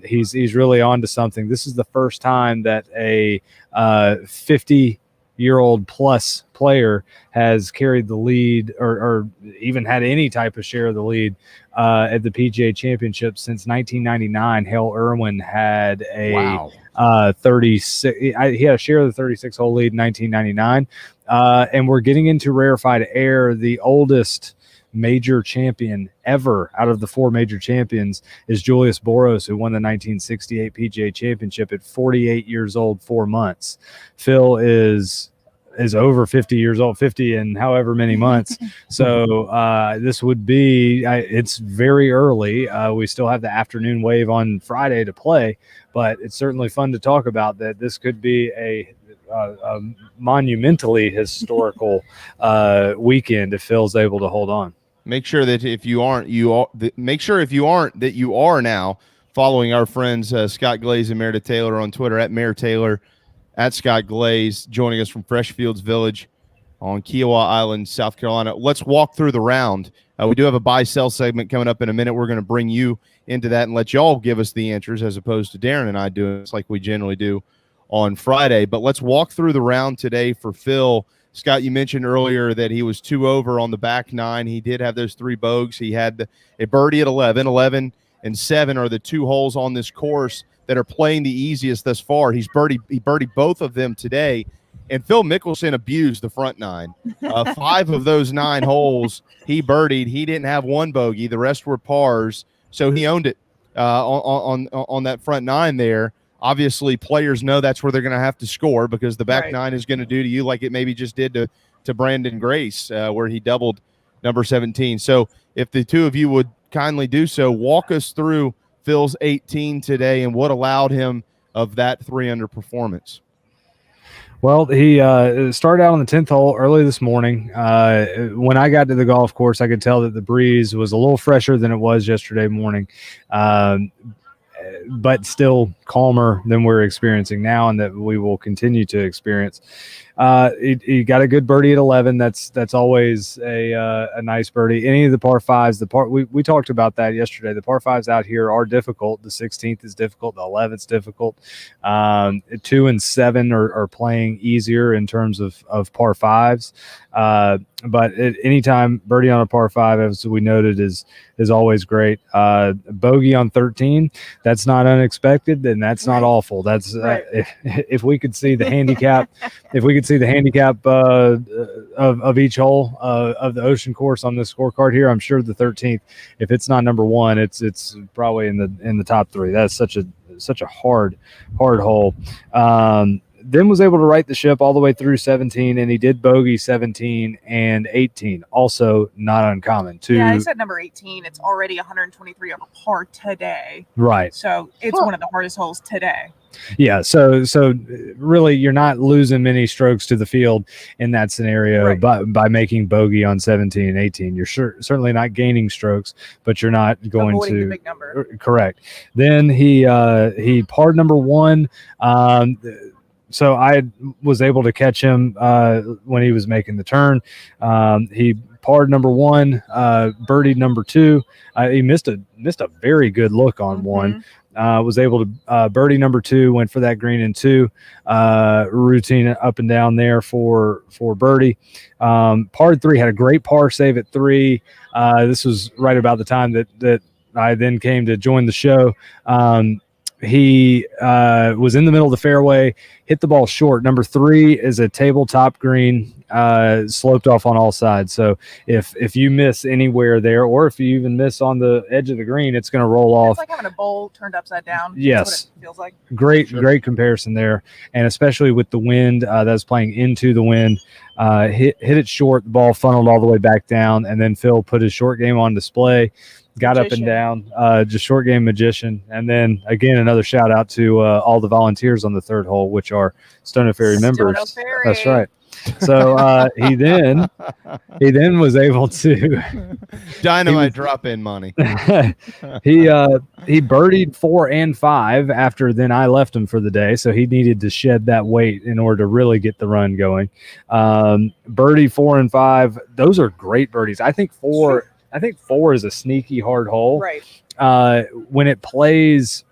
He's really on to something. This is the first time that a 50-year-old plus player has carried the lead or even had any type of share of the lead at the PGA Championship since 1999. Hale Irwin had a 36. He had a share of the 36-hole lead in 1999, and we're getting into rarefied air. The oldest major champion ever out of the 4 major champions is Julius Boros, who won the 1968 PGA Championship at 48 years old, 4 months. Phil is over 50 years old, 50 in however many months. So this would be, it's very early. We still have the afternoon wave on Friday to play, but it's certainly fun to talk about that. This could be a monumentally historical weekend if Phil's able to hold on. Make sure that if you aren't, that you are now following our friends Scott Glaze and Meredith Taylor on Twitter at Mayor Taylor, at Scott Glaze, joining us from Freshfields Village on Kiowa Island, South Carolina. Let's walk through the round. We do have a buy-sell segment coming up in a minute. We're going to bring you into that and let y'all give us the answers as opposed to Darren and I doing this like we generally do on Friday. But let's walk through the round today for Phil. Scott, you mentioned earlier that he was 2 over on the back 9. He did have those 3 bogeys. He had a birdie at 11. 11 and 7 are the 2 holes on this course that are playing the easiest thus far. He birdied both of them today, and Phil Mickelson abused the front 9. 5 of those 9 holes he birdied. He didn't have 1 bogey. The rest were pars, so he owned it on that front 9 there. Obviously, players know that's where they're going to have to score because the back 9 is going to do to you like it maybe just did to Brandon Grace, where he doubled number 17. So if the two of you would kindly do so, walk us through Phil's 18 today and what allowed him of that 3-under performance. Well, he started out on the 10th hole early this morning. When I got to the golf course, I could tell that the breeze was a little fresher than it was yesterday morning. But still calmer than we're experiencing now and that we will continue to experience. He got a good birdie at 11. That's always a nice birdie. Any of the par 5s, we talked about that yesterday. The par 5s out here are difficult. The 16th is difficult. The 11th difficult. 2 and 7 are playing easier in terms of par 5s. But anytime birdie on a par 5, as we noted, is always great. Bogey on 13, that's not unexpected, and that's not awful. That's if we could see the handicap, of each hole of the Ocean course on this scorecard here, I'm sure the 13th, if it's not number 1, it's probably in the top 3. That's such a hard hole. then was able to right the ship all the way through 17, and he did bogey 17 and 18. Also not uncommon. Yeah, I said number 18. It's already 123 over par today. Right. So it's one of the hardest holes today. Yeah, so really you're not losing many strokes to the field in that scenario by making bogey on 17 and 18. You're certainly not gaining strokes, but you're not going avoiding to the big number. Correct. Then he parred number 1. So I was able to catch him when he was making the turn. He parred number 1, birdied number 2. He missed a very good look on 1. Was able to birdie number 2, went for that green in 2, routine up and down there for birdie. Par 3, had a great par save at 3. This was right about the time that I then came to join the show. He was in the middle of the fairway, hit the ball short. Number 3 is a tabletop green, sloped off on all sides. So if you miss anywhere there, or if you even miss on the edge of the green, it's going to roll off. It's like having a bowl turned upside down. Yes. That's what it feels like. Great comparison there. And especially with the wind that's playing into the wind, hit it short, the ball funneled all the way back down, and then Phil put his short game on display. Got up and down, just short game magician. And then again, another shout out to all the volunteers on the third hole, which are Stono Ferry members. Ferry. That's right. So he then was able to dynamite drop in money. He birdied 4 and 5 after then I left him for the day. So he needed to shed that weight in order to really get the run going. Birdie 4 and 5. Those are great birdies. I think 4 is a sneaky hard hole. Right. When it plays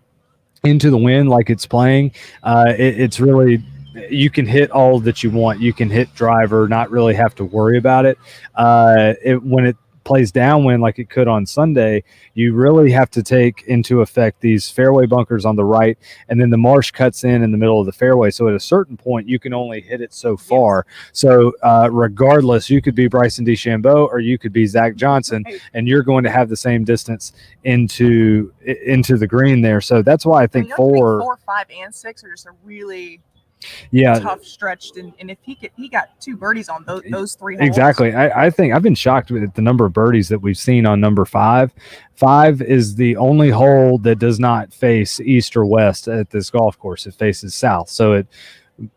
into the wind like it's playing, it's really, you can hit all that you want. You can hit driver, not really have to worry about it. When it plays downwind like it could on Sunday, you really have to take into effect these fairway bunkers on the right, and then the marsh cuts in the middle of the fairway. So at a certain point, you can only hit it so far. So regardless, you could be Bryson DeChambeau or you could be Zach Johnson, and you're going to have the same distance into the green there. So that's why I think 4, 5, and 6 are just a really tough stretch, and if he got 2 birdies on those 3 holes. Exactly. I think I've been shocked with the number of birdies that we've seen on number 5. 5 is the only hole that does not face east or west at this golf course. It faces south, so it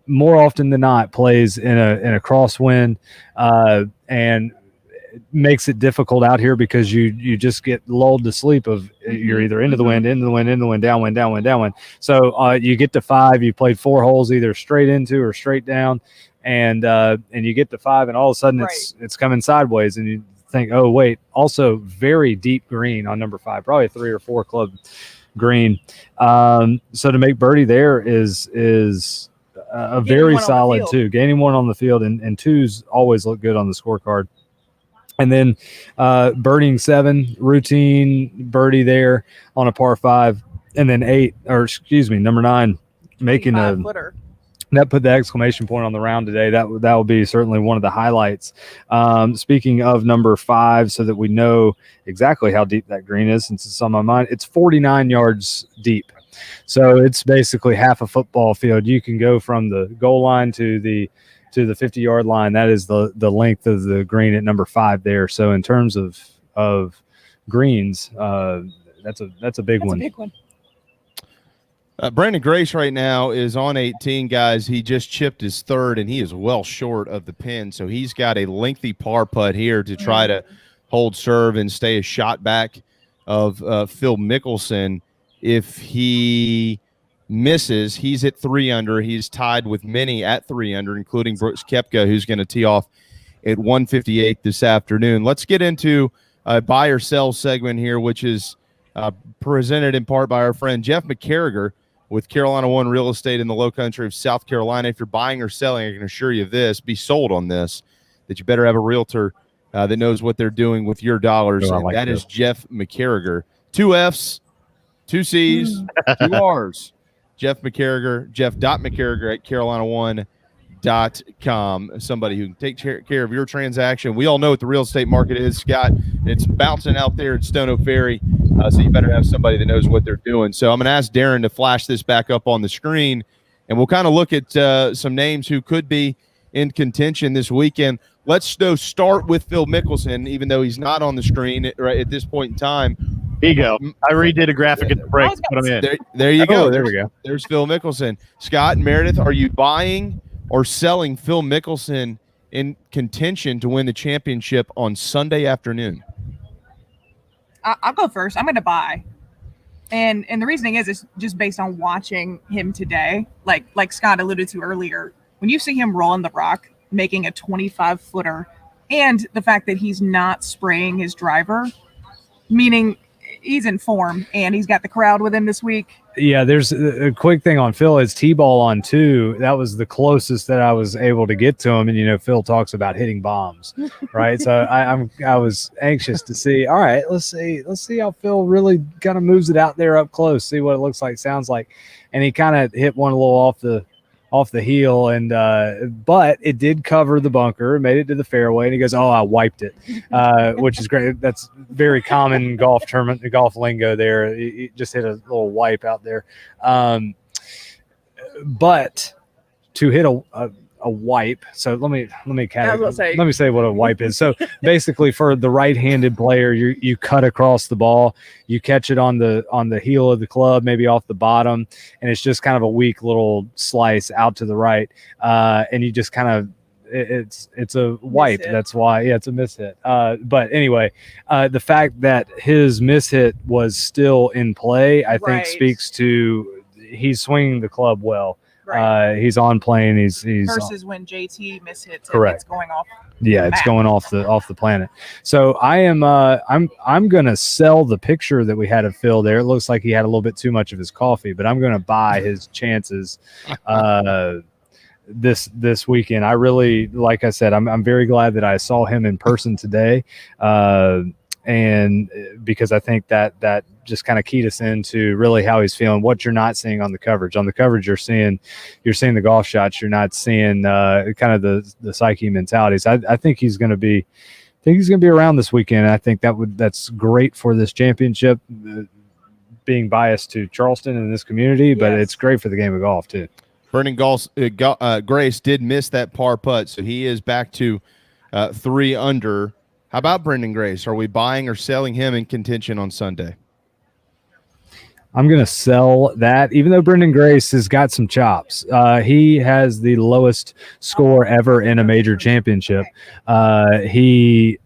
more often than not plays in a crosswind, and makes it difficult out here because you just get lulled to sleep of you're either into the wind, downwind. So you get to 5, you played 4 holes either straight into or straight down, and you get to 5, and all of a sudden it's coming sideways, and you think, oh wait, also very deep green on number 5, probably a 3 or 4 club green. So to make birdie there is a very solid 2. Gaining 1 on the field, and 2s always look good on the scorecard. And then birdieing 7, routine birdie there on a par 5, and then number 9, making a footer. That put the exclamation point on the round today. That will be certainly one of the highlights. Speaking of number 5, so that we know exactly how deep that green is, since it's on my mind, it's 49 yards deep. So it's basically half a football field. You can go from the goal line to the 50-yard line. That is the length of the green at number 5 there. So in terms of greens, that's a big one. A big one. Brandon Grace right now is on 18, guys. He just chipped his 3rd, and he is well short of the pin. So he's got a lengthy par putt here to try to hold serve and stay a shot back of Phil Mickelson. If he misses, he's at 3 under. He's tied with many at 3 under, including Brooks Koepka, who's going to tee off at 1:58 this afternoon. Let's get into a buy or sell segment here, which is presented in part by our friend Jeff McCarriger with Carolina One Real Estate in the Low Country of South Carolina. If you're buying or selling, I can assure you this, be sold on this, that you better have a realtor that knows what they're doing with your dollars. Oh, that is Jeff McCarriger. 2 F's, 2 C's, 2 R's. Jeff McCarriger, Jeff.McCarriger at CarolinaOne.com. Somebody who can take care of your transaction. We all know what the real estate market is, Scott. It's bouncing out there at Stono Ferry, so you better have somebody that knows what they're doing. So I'm going to ask Darren to flash this back up on the screen. And we'll kind of look at some names who could be in contention this weekend. Let's start with Phil Mickelson, even though he's not on the screen right at this point in time. Here you go. I redid a graphic at the break to put him in. There you go. There we go. There's Phil Mickelson. Scott and Meredith, are you buying or selling Phil Mickelson in contention to win the championship on Sunday afternoon? I'll go first. I'm going to buy. And the reasoning is just based on watching him today. Like Scott alluded to earlier, when you see him rolling the rock, making a 25-footer, and the fact that he's not spraying his driver, meaning he's in form and he's got the crowd with him this week. Yeah, there's a quick thing on Phil. His T-ball on 2, that was the closest that I was able to get to him. And Phil talks about hitting bombs, right? So I was anxious to see. All right, let's see how Phil really kind of moves it out there up close. See what it looks like, sounds like. And he kind of hit one a little off the heel, and but it did cover the bunker, made it to the fairway, and he goes, "Oh, I wiped it," which is great. That's very common golf lingo there. He just hit a little wipe out there, but to hit a wipe. So let me say what a wipe is. So basically, for the right-handed player, you cut across the ball, you catch it on the heel of the club, maybe off the bottom, and it's just kind of a weak little slice out to the right, and you just kind of it's a wipe. That's why, it's a mishit. But anyway, the fact that his mishit was still in play, I think speaks to he's swinging the club well. Right. He's on plane. He's versus when JT mishits. Correct. It's going off. Yeah, it's going off the planet. So I am I'm gonna sell the picture that we had of Phil there. It looks like he had a little bit too much of his coffee, but I'm gonna buy his chances this weekend. I really, like I said, I'm very glad that I saw him in person today. And because I think that just kind of keyed us into really how he's feeling. What you're not seeing on the coverage. On the coverage, you're seeing the golf shots. You're not seeing kind of the psyche mentalities. I think he's going to be. I think he's going to be around this weekend. I think that's great for this championship. Being biased to Charleston and this community, but it's great for the game of golf too. Brendan Grace did miss that par putt, so he is back to 3 under. How about Brendan Grace? Are we buying or selling him in contention on Sunday? I'm going to sell that, even though Brendan Grace has got some chops. He has the lowest score ever in a major championship. He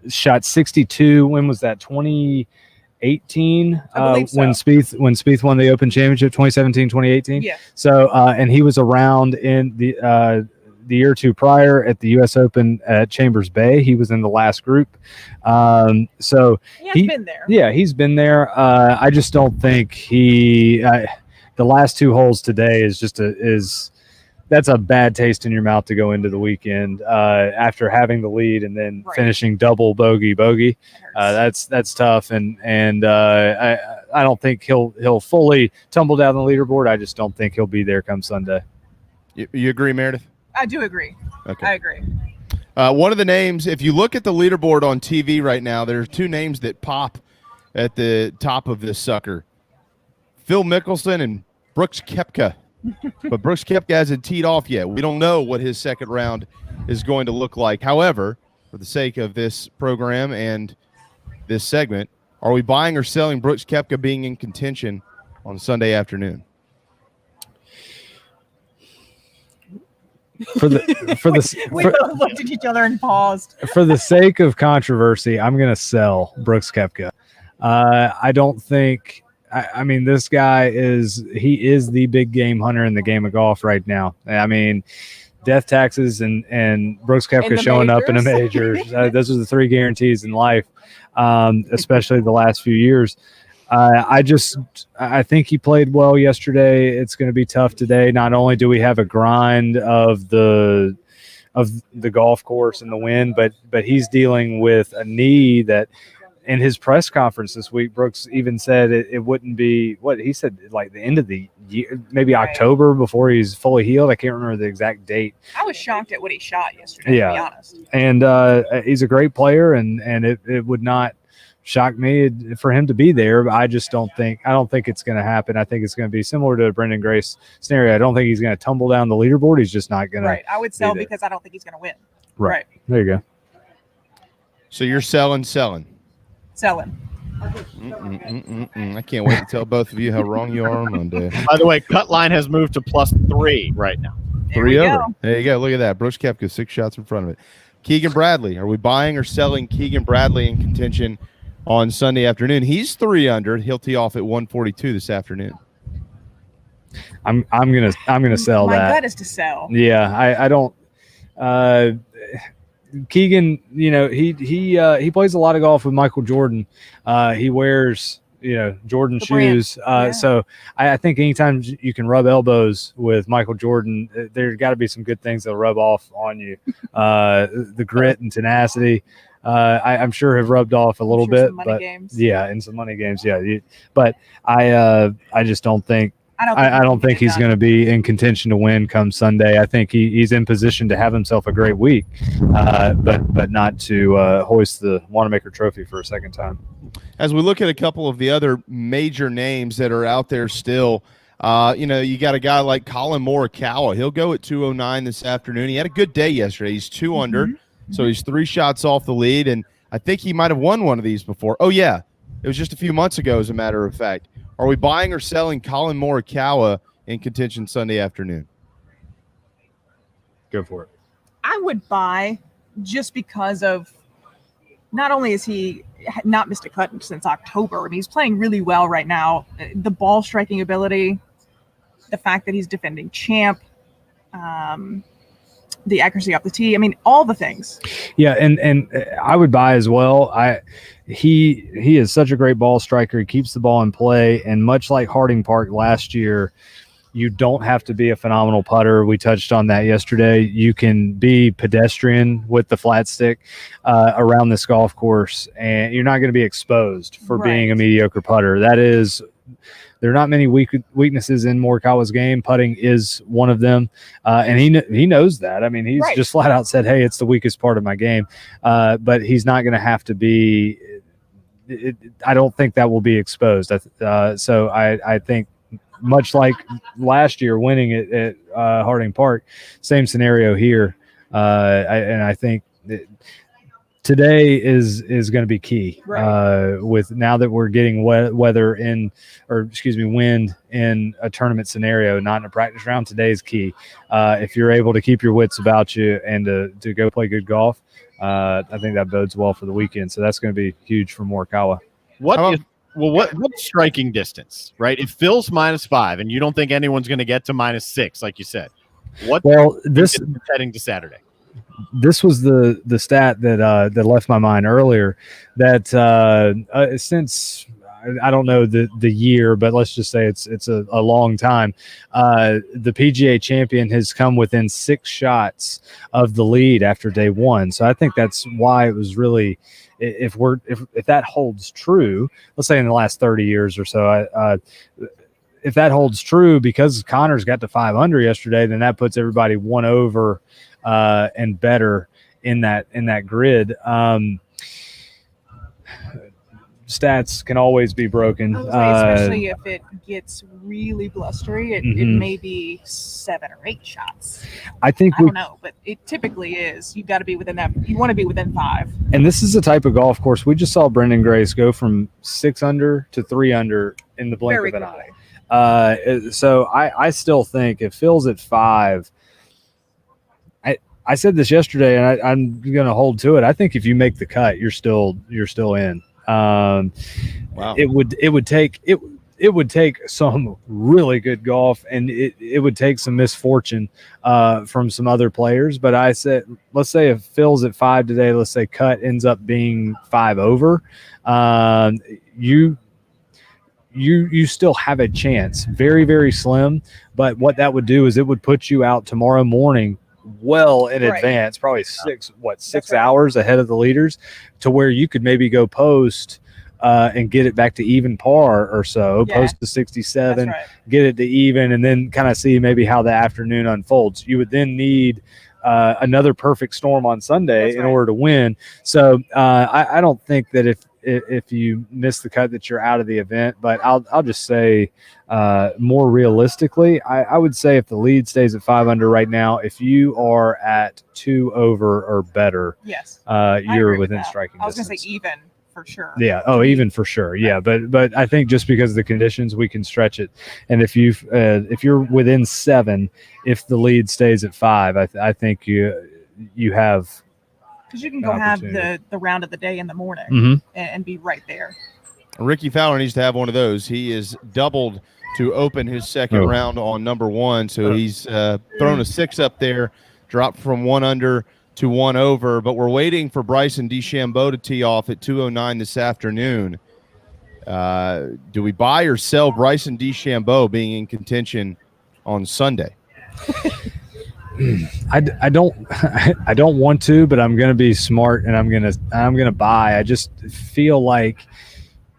shot 62. When was that? 2018 when Spieth won the Open Championship, 2017, 2018. Yeah. So and he was around in the year or two prior at the U.S. Open at Chambers Bay. He was in the last group. So he's been there. Yeah, he's been there. I just don't think the last 2 holes today that's a bad taste in your mouth to go into the weekend after having the lead and then finishing double bogey. That's tough. And I don't think he'll fully tumble down the leaderboard. I just don't think he'll be there come Sunday. You agree, Meredith? I do agree. Okay. I agree. One of the names, if you look at the leaderboard on TV right now, there's 2 names that pop at the top of this sucker. Phil Mickelson and Brooks Koepka. But Brooks Koepka hasn't teed off yet. We don't know what his second round is going to look like. However, for the sake of this program and this segment, are we buying or selling Brooks Koepka being in contention on Sunday afternoon? We both looked at each other and paused. For the sake of controversy, I'm going to sell Brooks Koepka. I don't think. I mean, this guy is the big game hunter in the game of golf right now. I mean, death taxes and Brooks Koepka showing up in a major. Those are the 3 guarantees in life, especially the last few years. I think he played well yesterday. It's going to be tough today. Not only do we have a grind of the golf course and the wind, but he's dealing with a knee that in his press conference this week, Brooks even said it wouldn't be what he said, like the end of the year, maybe October before he's fully healed. I can't remember the exact date. I was shocked at what he shot yesterday, to be honest. And he's a great player, and it would not shock me for him to be there. But I don't think it's going to happen. I think it's going to be similar to Brendan Grace scenario. I don't think he's going to tumble down the leaderboard. He's just not going to. Right. I would sell because I don't think he's going to win. Right. There you go. So you're selling. Selling. I can't wait to tell both of you how wrong you are on Monday. By the way, cut line has moved to +3 right now. 3 over. There you go. Look at that. Brooks Koepka 6 shots in front of it. Keegan Bradley. Are we buying or selling Keegan Bradley in contention on Sunday afternoon? He's 3 under. He'll tee off at 142 this afternoon. I'm gonna sell My that. gut is to sell. Yeah, I don't. Keegan, he plays a lot of golf with Michael Jordan. He wears Jordan shoes. So I think anytime you can rub elbows with Michael Jordan, there's got to be some good things that'll rub off on you. The grit and tenacity, I'm sure have rubbed off a little bit. But yeah, in some money games, yeah. But I just don't think. I don't think he's going to be in contention to win come Sunday. I think he's in position to have himself a great week, but not to hoist the Wanamaker Trophy for a second time. As we look at a couple of the other major names that are out there still, you got a guy like Colin Morikawa. He'll go at 209 this afternoon. He had a good day yesterday. He's 2 under, so he's 3 shots off the lead, and I think he might have won one of these before. Oh, yeah. It was just a few months ago, as a matter of fact. Are we buying or selling Colin Morikawa in contention Sunday afternoon? Go for it. I would buy just because of not only is he not missed a cut since October. I mean, he's playing really well right now. The ball striking ability, the fact that he's defending champ, the accuracy off the tee. I mean, all the things. Yeah, and I would buy as well. He is such a great ball striker. He keeps the ball in play, and much like Harding Park last year, you don't have to be a phenomenal putter. We touched on that yesterday. You can be pedestrian with the flat stick around this golf course, and you're not going to be exposed for being a mediocre putter. There are not many weaknesses in Morikawa's game. Putting is one of them, and he knows that. I mean, he's just flat out said, "Hey, it's the weakest part of my game," but he's not going to have to be. I don't think that will be exposed. So I think much like last year winning at Harding Park, same scenario here. I think today is going to be key with now that we're getting wind in a tournament scenario, not in a practice round. Today is key. If you're able to keep your wits about you and to go play good golf, I think that bodes well for the weekend. So that's going to be huge for Morikawa. What striking distance, right? If Phil's -5 and you don't think anyone's going to get to -6, like you said, this heading to Saturday. This was the stat that left my mind earlier. That since I don't know the year, but let's just say it's a long time. The PGA champion has come within 6 shots of the lead after day 1. So I think that's why it was really, if that holds true, let's say in the last 30 years or so, if that holds true, because Connor's got to 5 under yesterday, then that puts everybody 1 over and better in that grid. Stats can always be broken, especially if it gets really blustery. It may be 7 or 8 shots. I don't know, but it typically is. You've got to be within that. You want to be within 5. And this is the type of golf course we just saw Brendan Grace go from 6 under to 3 under in the blink of an eye. So I still think if Phil's at 5. I said this yesterday, and I'm going to hold to it. I think if you make the cut, you're still in. Wow. It would take some really good golf, and it would take some misfortune from some other players. But I said, let's say if Phil's at 5 today, let's say cut ends up being 5 over, you still have a chance. Very, very slim. But what that would do is it would put you out tomorrow morning well in advance, probably 6 hours ahead of the leaders, to where you could maybe go post and get it back to even par or so, post to 67, get it to even, and then kind of see maybe how the afternoon unfolds. You would then need another perfect storm on Sunday in order to win. So I don't think that if you miss the cut that you're out of the event. But I'll just say more realistically, I would say if the lead stays at 5 under right now, if you are at 2 over or better, yes, you're within striking I was distance. going to say even for sure. Yeah. Oh, even for sure. Yeah. But I think just because of the conditions, we can stretch it. And if you're within 7, if the lead stays at 5, I think you have, because you can go have the round of the day in the morning Mm-hmm. and be right there. Ricky Fowler needs to have one of those. He is doubled to open his second round on number 1, so he's thrown a 6 up there, dropped from 1 under to 1 over. But we're waiting for Bryson DeChambeau to tee off at 2:09 this afternoon. Do we buy or sell Bryson DeChambeau being in contention on Sunday? I don't want to, but I'm going to be smart and I'm going to buy. I just feel like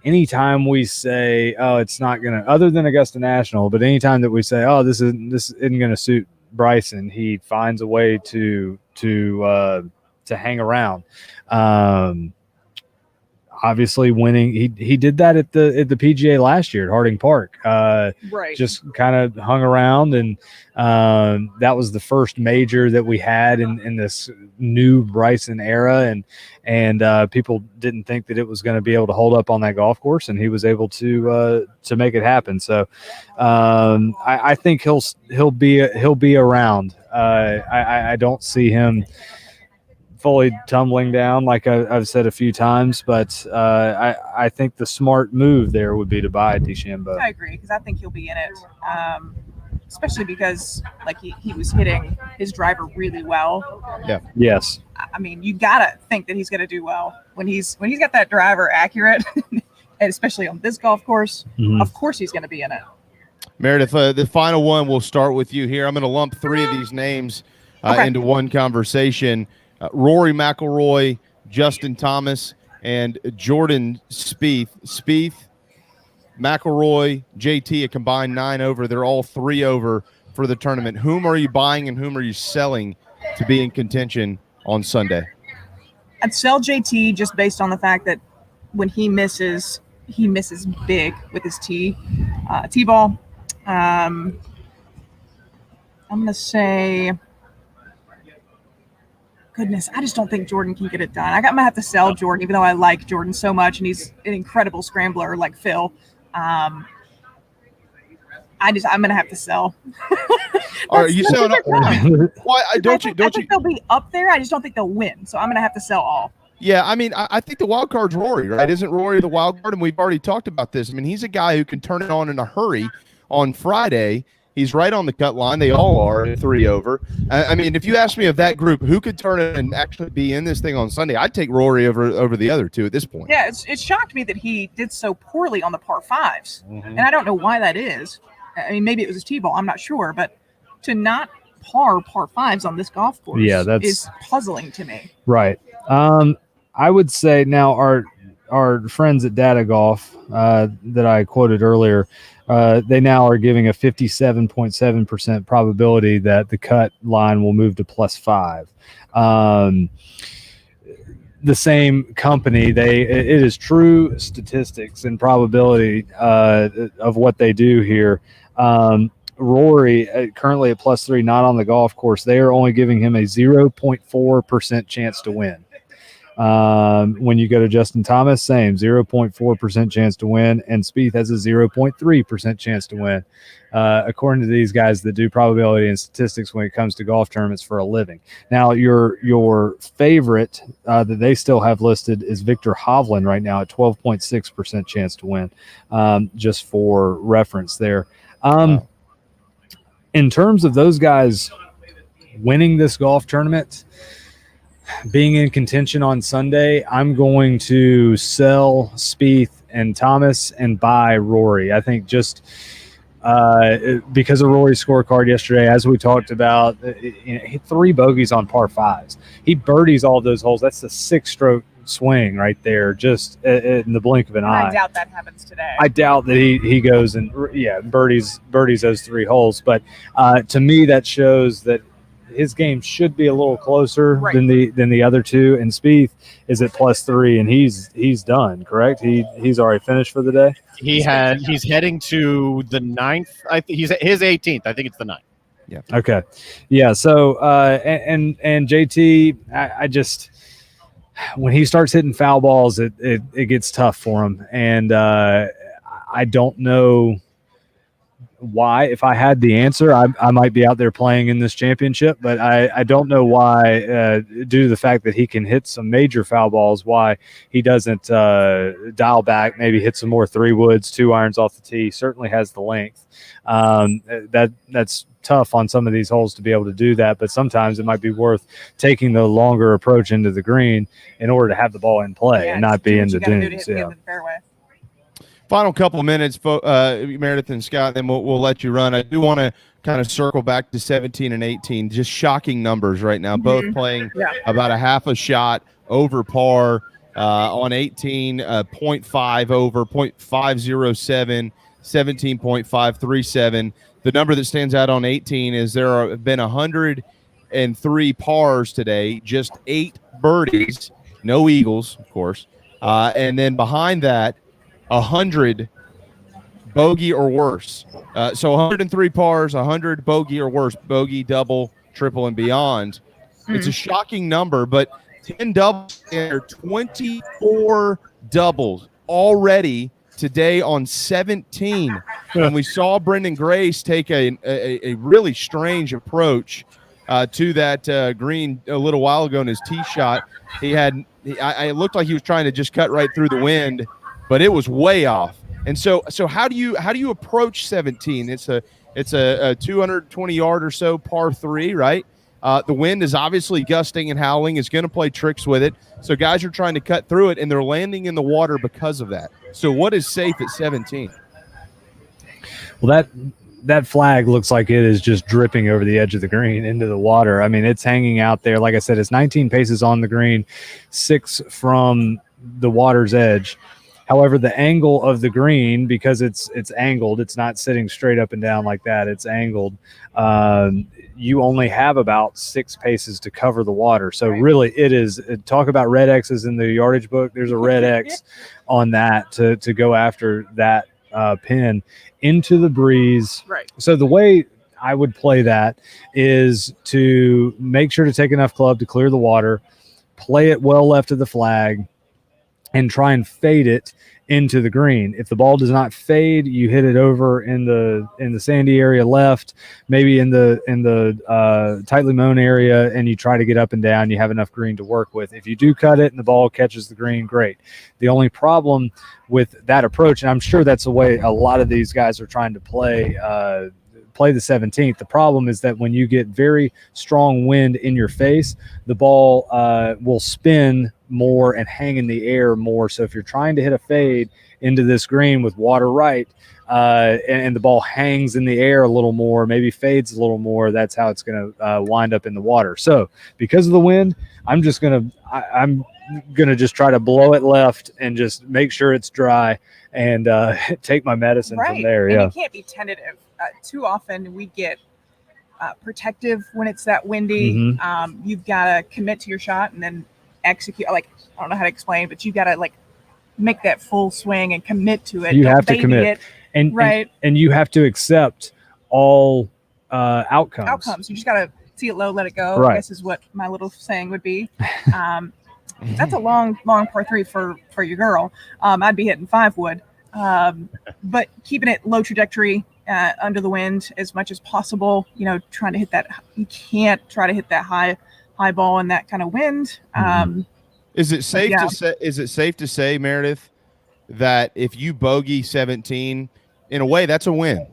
anytime we say, oh, it's not going to, other than Augusta National, but anytime that we say, oh, this isn't going to suit Bryson, he finds a way to hang around. Obviously winning, he did that at the PGA last year at Harding Park. Right. Just kind of hung around, and that was the first major that we had in this new Bryson era, and people didn't think that it was going to be able to hold up on that golf course, and he was able to make it happen. So I think he'll be around. I don't see him fully tumbling down, like I've said a few times, but I think the smart move there would be to buy DeChambeau. I agree, because I think he'll be in it, especially because like he was hitting his driver really well. Yeah. Yes. I mean, you gotta think that he's gonna do well when he's got that driver accurate, and especially on this golf course. Mm-hmm. Of course, he's gonna be in it. Meredith, the final one, we'll start with you here. I'm going to lump 3 of these names into one conversation. Rory McIlroy, Justin Thomas, and Jordan Spieth. Spieth, McIlroy, JT, a combined 9 over. They're all 3 over for the tournament. Whom are you buying and whom are you selling to be in contention on Sunday? I'd sell JT just based on the fact that when he misses big with his tee ball. I'm going to say, goodness, I just don't think Jordan can get it done. I'm going to have to sell Jordan, even though I like Jordan so much, and he's an incredible scrambler like Phil. I'm going to have to sell. Are you selling? Why don't you? I think they'll be up there. I just don't think they'll win. So I'm going to have to sell all. Yeah, I mean, I think the wild card's Rory, right? Isn't Rory the wild card? And we've already talked about this. I mean, he's a guy who can turn it on in a hurry on Friday. He's right on the cut line. They all are at 3 over. I mean, if you ask me of that group, who could turn it and actually be in this thing on Sunday, I'd take Rory over the other 2 at this point. Yeah, it shocked me that he did so poorly on the par 5s. Mm-hmm. And I don't know why that is. I mean, maybe it was his tee ball. I'm not sure. But to not par 5s on this golf course is puzzling to me. Right. I would say now our friends at Data Golf that I quoted earlier, they now are giving a 57.7% probability that the cut line will move to +5. The same company, it is true statistics and probability of what they do here. Rory, currently at +3, not on the golf course, they are only giving him a 0.4% chance to win. When you go to Justin Thomas, same 0.4% chance to win, and Spieth has a 0.3% chance to win. According to these guys that do probability and statistics when it comes to golf tournaments for a living. Now, your favorite that they still have listed is Victor Hovland right now at 12.6% chance to win, just for reference there. In terms of those guys winning this golf tournament, being in contention on Sunday, I'm going to sell Spieth and Thomas and buy Rory. I think just because of Rory's scorecard yesterday, as we talked about, he hit 3 bogeys on par 5s. He birdies all those holes. That's the 6-stroke swing right there, just in the blink of an eye. I doubt that happens today. I doubt that he goes and birdies those 3 holes. But to me, that shows that his game should be a little closer than the other two. And Spieth is at +3, and he's done. Correct? He's already finished for the day. He's heading to the 9th. I think he's his 18th. I think it's the 9th. Yeah. Okay. Yeah. So and JT, I just, when he starts hitting foul balls, it gets tough for him, and I don't know why. If I had the answer, I might be out there playing in this championship, but I don't know why, due to the fact that he can hit some major foul balls, why he doesn't dial back, maybe hit some more 3-woods, 2 irons off the tee. Certainly has the length. That's tough on some of these holes to be able to do that, but sometimes it might be worth taking the longer approach into the green in order to have the ball in play and not be in the dunes. Final couple of minutes, Meredith and Scott, then we'll let you run. I do want to kind of circle back to 17 and 18. Just shocking numbers right now, both playing about a half a shot over par. On 18, 0.5 over, 0.507, 17.537. The number that stands out on 18 is there have been 103 pars today, just 8 birdies, no eagles, of course. And then behind that, 100 bogey or worse. So 103 pars, 100 bogey or worse, bogey, double, triple, and beyond. It's a shocking number, but 10 doubles and 24 doubles already today on 17. And we saw Brendan Grace take a really strange approach to that green a little while ago in his tee shot. It looked like he was trying to just cut right through the wind, but it was way off. And so how do you approach 17? It's a 220 yard or so par 3, right? The wind is obviously gusting and howling, is going to play tricks with it. So guys are trying to cut through it, and they're landing in the water because of that. So what is safe at 17? Well, that flag looks like it is just dripping over the edge of the green into the water. I mean, it's hanging out there. Like I said, it's 19 paces on the green, 6 from the water's edge. However, the angle of the green, because it's angled, it's not sitting straight up and down like that. It's angled. You only have about 6 paces to cover the water. So really it is, talk about red X's in the yardage book. There's a red X on that to go after that pin into the breeze. Right. So the way I would play that is to make sure to take enough club to clear the water, play it well left of the flag, and try and fade it into the green. If the ball does not fade, you hit it over in the sandy area left, maybe in the tightly mown area, and you try to get up and down. You have enough green to work with. If you do cut it and the ball catches the green, great. The only problem with that approach, and I'm sure that's the way a lot of these guys are trying to play the 17th. The problem is that when you get very strong wind in your face, the ball will spin more and hang in the air more. So if you're trying to hit a fade into this green with water right, and the ball hangs in the air a little more, maybe fades a little more, that's how it's going to wind up in the water. So because of the wind, I'm gonna just try to blow it left and just make sure it's dry and take my medicine from there. And yeah, you can't be tentative. Too often we get protective when it's that windy. You've got to commit to your shot and then execute. Like, I don't know how to explain, but you've got to like make that full swing and commit to it. you Don't have to baby commit, it. and Right. and you have to accept all outcomes. You just got to see it low, let it go. Right. I guess is what my little saying would be. That's a long par 3 for your girl. I'd be hitting 5 wood, but keeping it low trajectory under the wind as much as possible. You know, trying to hit that. You can't try to hit that high ball in that kind of wind. Is it safe to say? Is it safe to say, Meredith, that if you bogey 17, in a way, that's a win?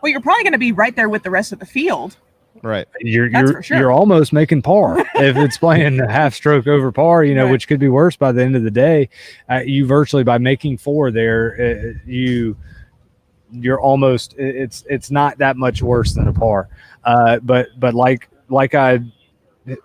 Well, you're probably going to be right there with the rest of the field. Right. You're almost making par if it's playing a half stroke over par, you know, which could be worse by the end of the day. You virtually, by making 4 there, you're almost, it's not that much worse than a par. But like I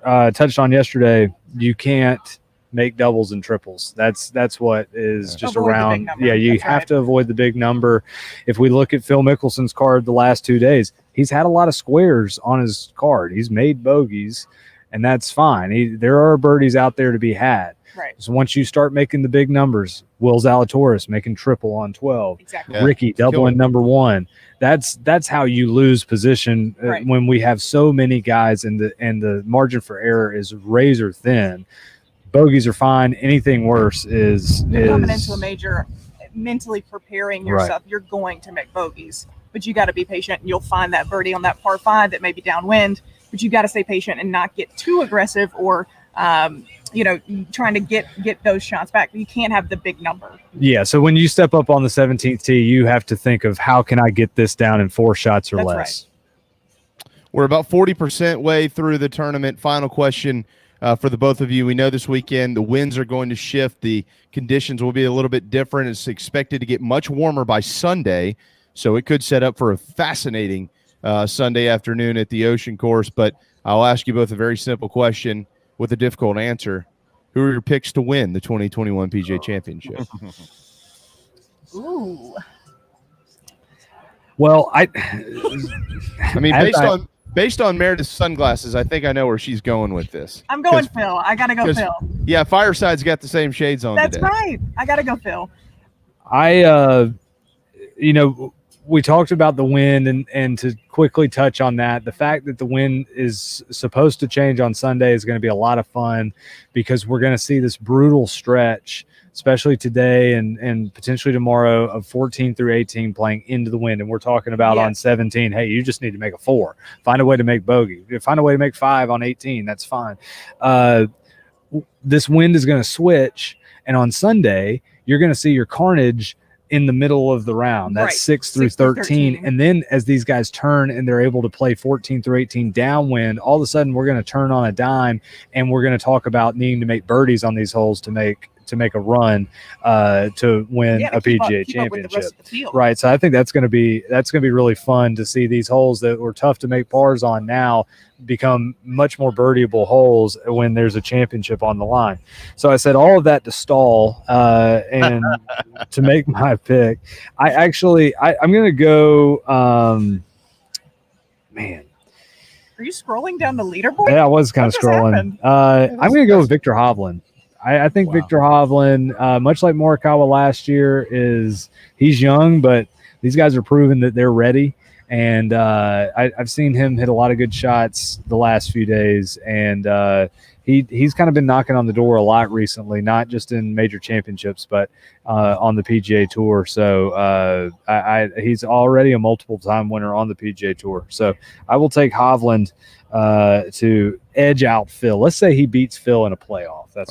touched on yesterday, you can't make doubles and triples. That's what is just Avoid around. the big number. Yeah, you That's have to avoid the big number. If we look at Phil Mickelson's card the last 2 days, he's had a lot of squares on his card. He's made bogeys, and that's fine. There are birdies out there to be had. Right. So once you start making the big numbers, Will Zalatoris making triple on 12, Exactly. Ricky doubling number one. That's how you lose position when we have so many guys and the margin for error is razor thin. Bogeys are fine. Anything worse is coming into a major, mentally preparing yourself. You're going to make bogeys, but you got to be patient, and you'll find that birdie on that par 5 that may be downwind. But you got to stay patient and not get too aggressive or trying to get those shots back. You can't have the big number. Yeah. So when you step up on the 17th tee, you have to think of how can I get this down in 4 shots or less. Right. We're about 40% way through the tournament. Final question for the both of you. We know this weekend the winds are going to shift. The conditions will be a little bit different. It's expected to get much warmer by Sunday, so it could set up for a fascinating Sunday afternoon at the Ocean Course. But I'll ask you both a very simple question with a difficult answer. Who are your picks to win the 2021 PGA Championship? Ooh. Well, I mean, based on Meredith's sunglasses, I think I know where she's going with this. I'm going Phil. I got to go Phil. Yeah, Fireside's got the same shades on That's today. right. I got to go Phil. We talked about the wind, and to quickly touch on that, the fact that the wind is supposed to change on Sunday is going to be a lot of fun because we're going to see this brutal stretch, especially today and potentially tomorrow, of 14 through 18 playing into the wind. And we're talking about on 17, hey, you just need to make a 4. Find a way to make bogey. Find a way to make 5 on 18. That's fine. This wind is going to switch, and on Sunday, you're going to see your carnage in the middle of the round. That's 6 through 13. And then as these guys turn and they're able to play 14 through 18 downwind, all of a sudden we're going to turn on a dime, and we're going to talk about needing to make birdies on these holes to make a run to win a PGA championship. Right. So I think that's going to be really fun to see these holes that were tough to make pars on now become much more birdieable holes when there's a championship on the line. So I said all of that to stall and to make my pick. I'm going to go man. Are you scrolling down the leaderboard? Yeah, I was kind of scrolling. I'm going to go with Victor Hovland. I think Victor Hovland, much like Morikawa last year, he's young, but these guys are proving that they're ready. And I've seen him hit a lot of good shots the last few days, and he's kind of been knocking on the door a lot recently, not just in major championships, but on the PGA Tour. So he's already a multiple-time winner on the PGA Tour. So I will take Hovland to edge out Phil. Let's say he beats Phil in a playoff. That's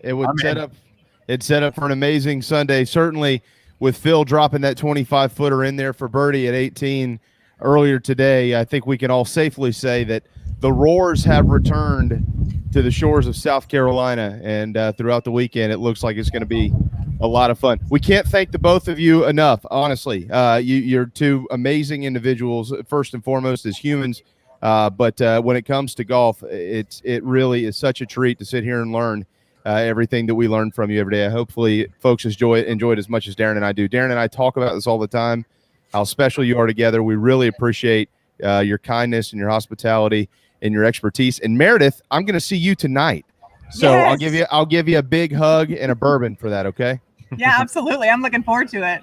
it would set up for an amazing Sunday. Certainly, with Phil dropping that 25-footer in there for birdie at 18 earlier today, I think we can all safely say that the Roars have returned to the shores of South Carolina, and throughout the weekend, it looks like it's going to be a lot of fun. We can't thank the both of you enough, honestly. You're two amazing individuals, first and foremost, as humans. But when it comes to golf, it really is such a treat to sit here and learn everything that we learn from you every day. Hopefully, folks enjoy it as much as Darren and I do. Darren and I talk about this all the time, how special you are together. We really appreciate your kindness and your hospitality and your expertise. And Meredith, I'm going to see you tonight. So yes. I'll give you a big hug and a bourbon for that, okay? Yeah, absolutely. I'm looking forward to it.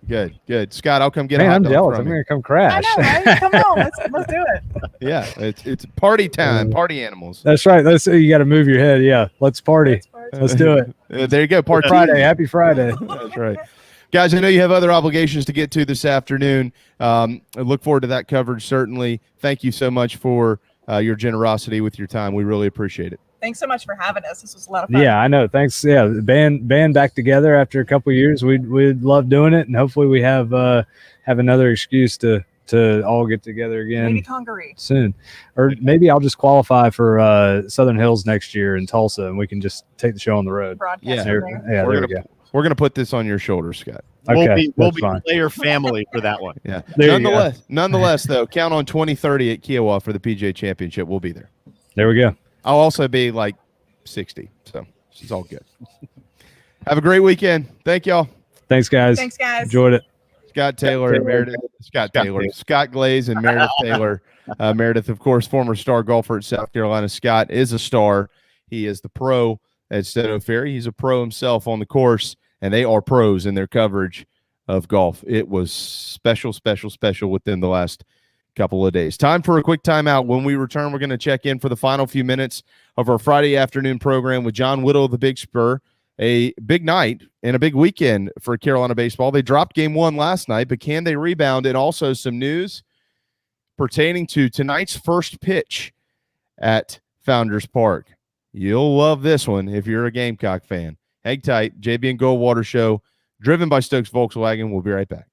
Good. Scott, I'll come get a hot hot dog. I'm jealous. I'm going to come crash. I know, right? Come on, let's do it. Yeah, it's party time, party animals. That's right. You got to move your head. Yeah, let's party. Let's do it. There you go. Part Friday. Happy Friday. That's right. Guys, I know you have other obligations to get to this afternoon. I look forward to that coverage, certainly. Thank you so much for your generosity with your time. We really appreciate it. Thanks so much for having us. This was a lot of fun. Yeah, I know. Thanks. Yeah, band back together after a couple of years. We'd love doing it, and hopefully we have another excuse to all get together again. Maybe Congaree soon, or maybe I'll just qualify for Southern Hills next year in Tulsa, and we can just take the show on the road. Broadcast there we go. We're gonna put this on your shoulders, Scott. Okay, we'll be player family for that one. Yeah. Nonetheless, though, count on 2030 at Kiowa for the PGA Championship. We'll be there. There we go. I'll also be like 60, so it's all good. Have a great weekend. Thank y'all. Thanks, guys. Thanks, guys. Enjoyed it. Scott Taylor and Meredith. Scott Glaze and Meredith Taylor. Meredith, of course, former star golfer at South Carolina. Scott is a star. He is the pro at Steno Ferry. He's a pro himself on the course, and they are pros in their coverage of golf. It was special within the last couple of days. Time for a quick timeout. When we return, we're going to check in for the final few minutes of our Friday afternoon program with John Whittle of the Big Spur. A big night and a big weekend for Carolina baseball. They dropped game 1 last night, but can they rebound? And also some news pertaining to tonight's first pitch at Founders Park. You'll love this one if you're a Gamecock fan. Hang tight. JB and Goldwater Show, driven by Stokes Volkswagen. We'll be right back.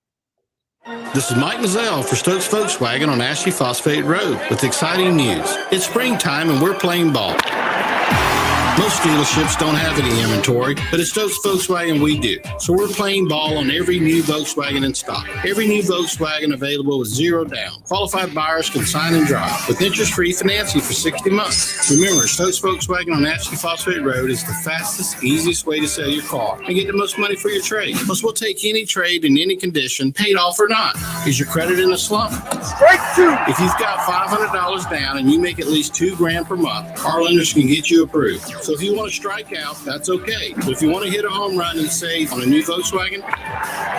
This is Mike Mizell for Stokes Volkswagen on Ashley Phosphate Road with exciting news. It's springtime and we're playing ball. Most dealerships don't have any inventory, but at Stokes Volkswagen we do. So we're playing ball on every new Volkswagen in stock. Every new Volkswagen available with zero down. Qualified buyers can sign and drive with interest-free financing for 60 months. Remember, Stokes Volkswagen on Ashley Phosphate Road is the fastest, easiest way to sell your car and get the most money for your trade. Plus, we'll take any trade in any condition, paid off or not. Is your credit in a slump? Strike 2! If you've got $500 down and you make at least $2,000 per month, our lenders can get you approved. So if you want to strike out, that's okay. But if you want to hit a home run and save on a new Volkswagen,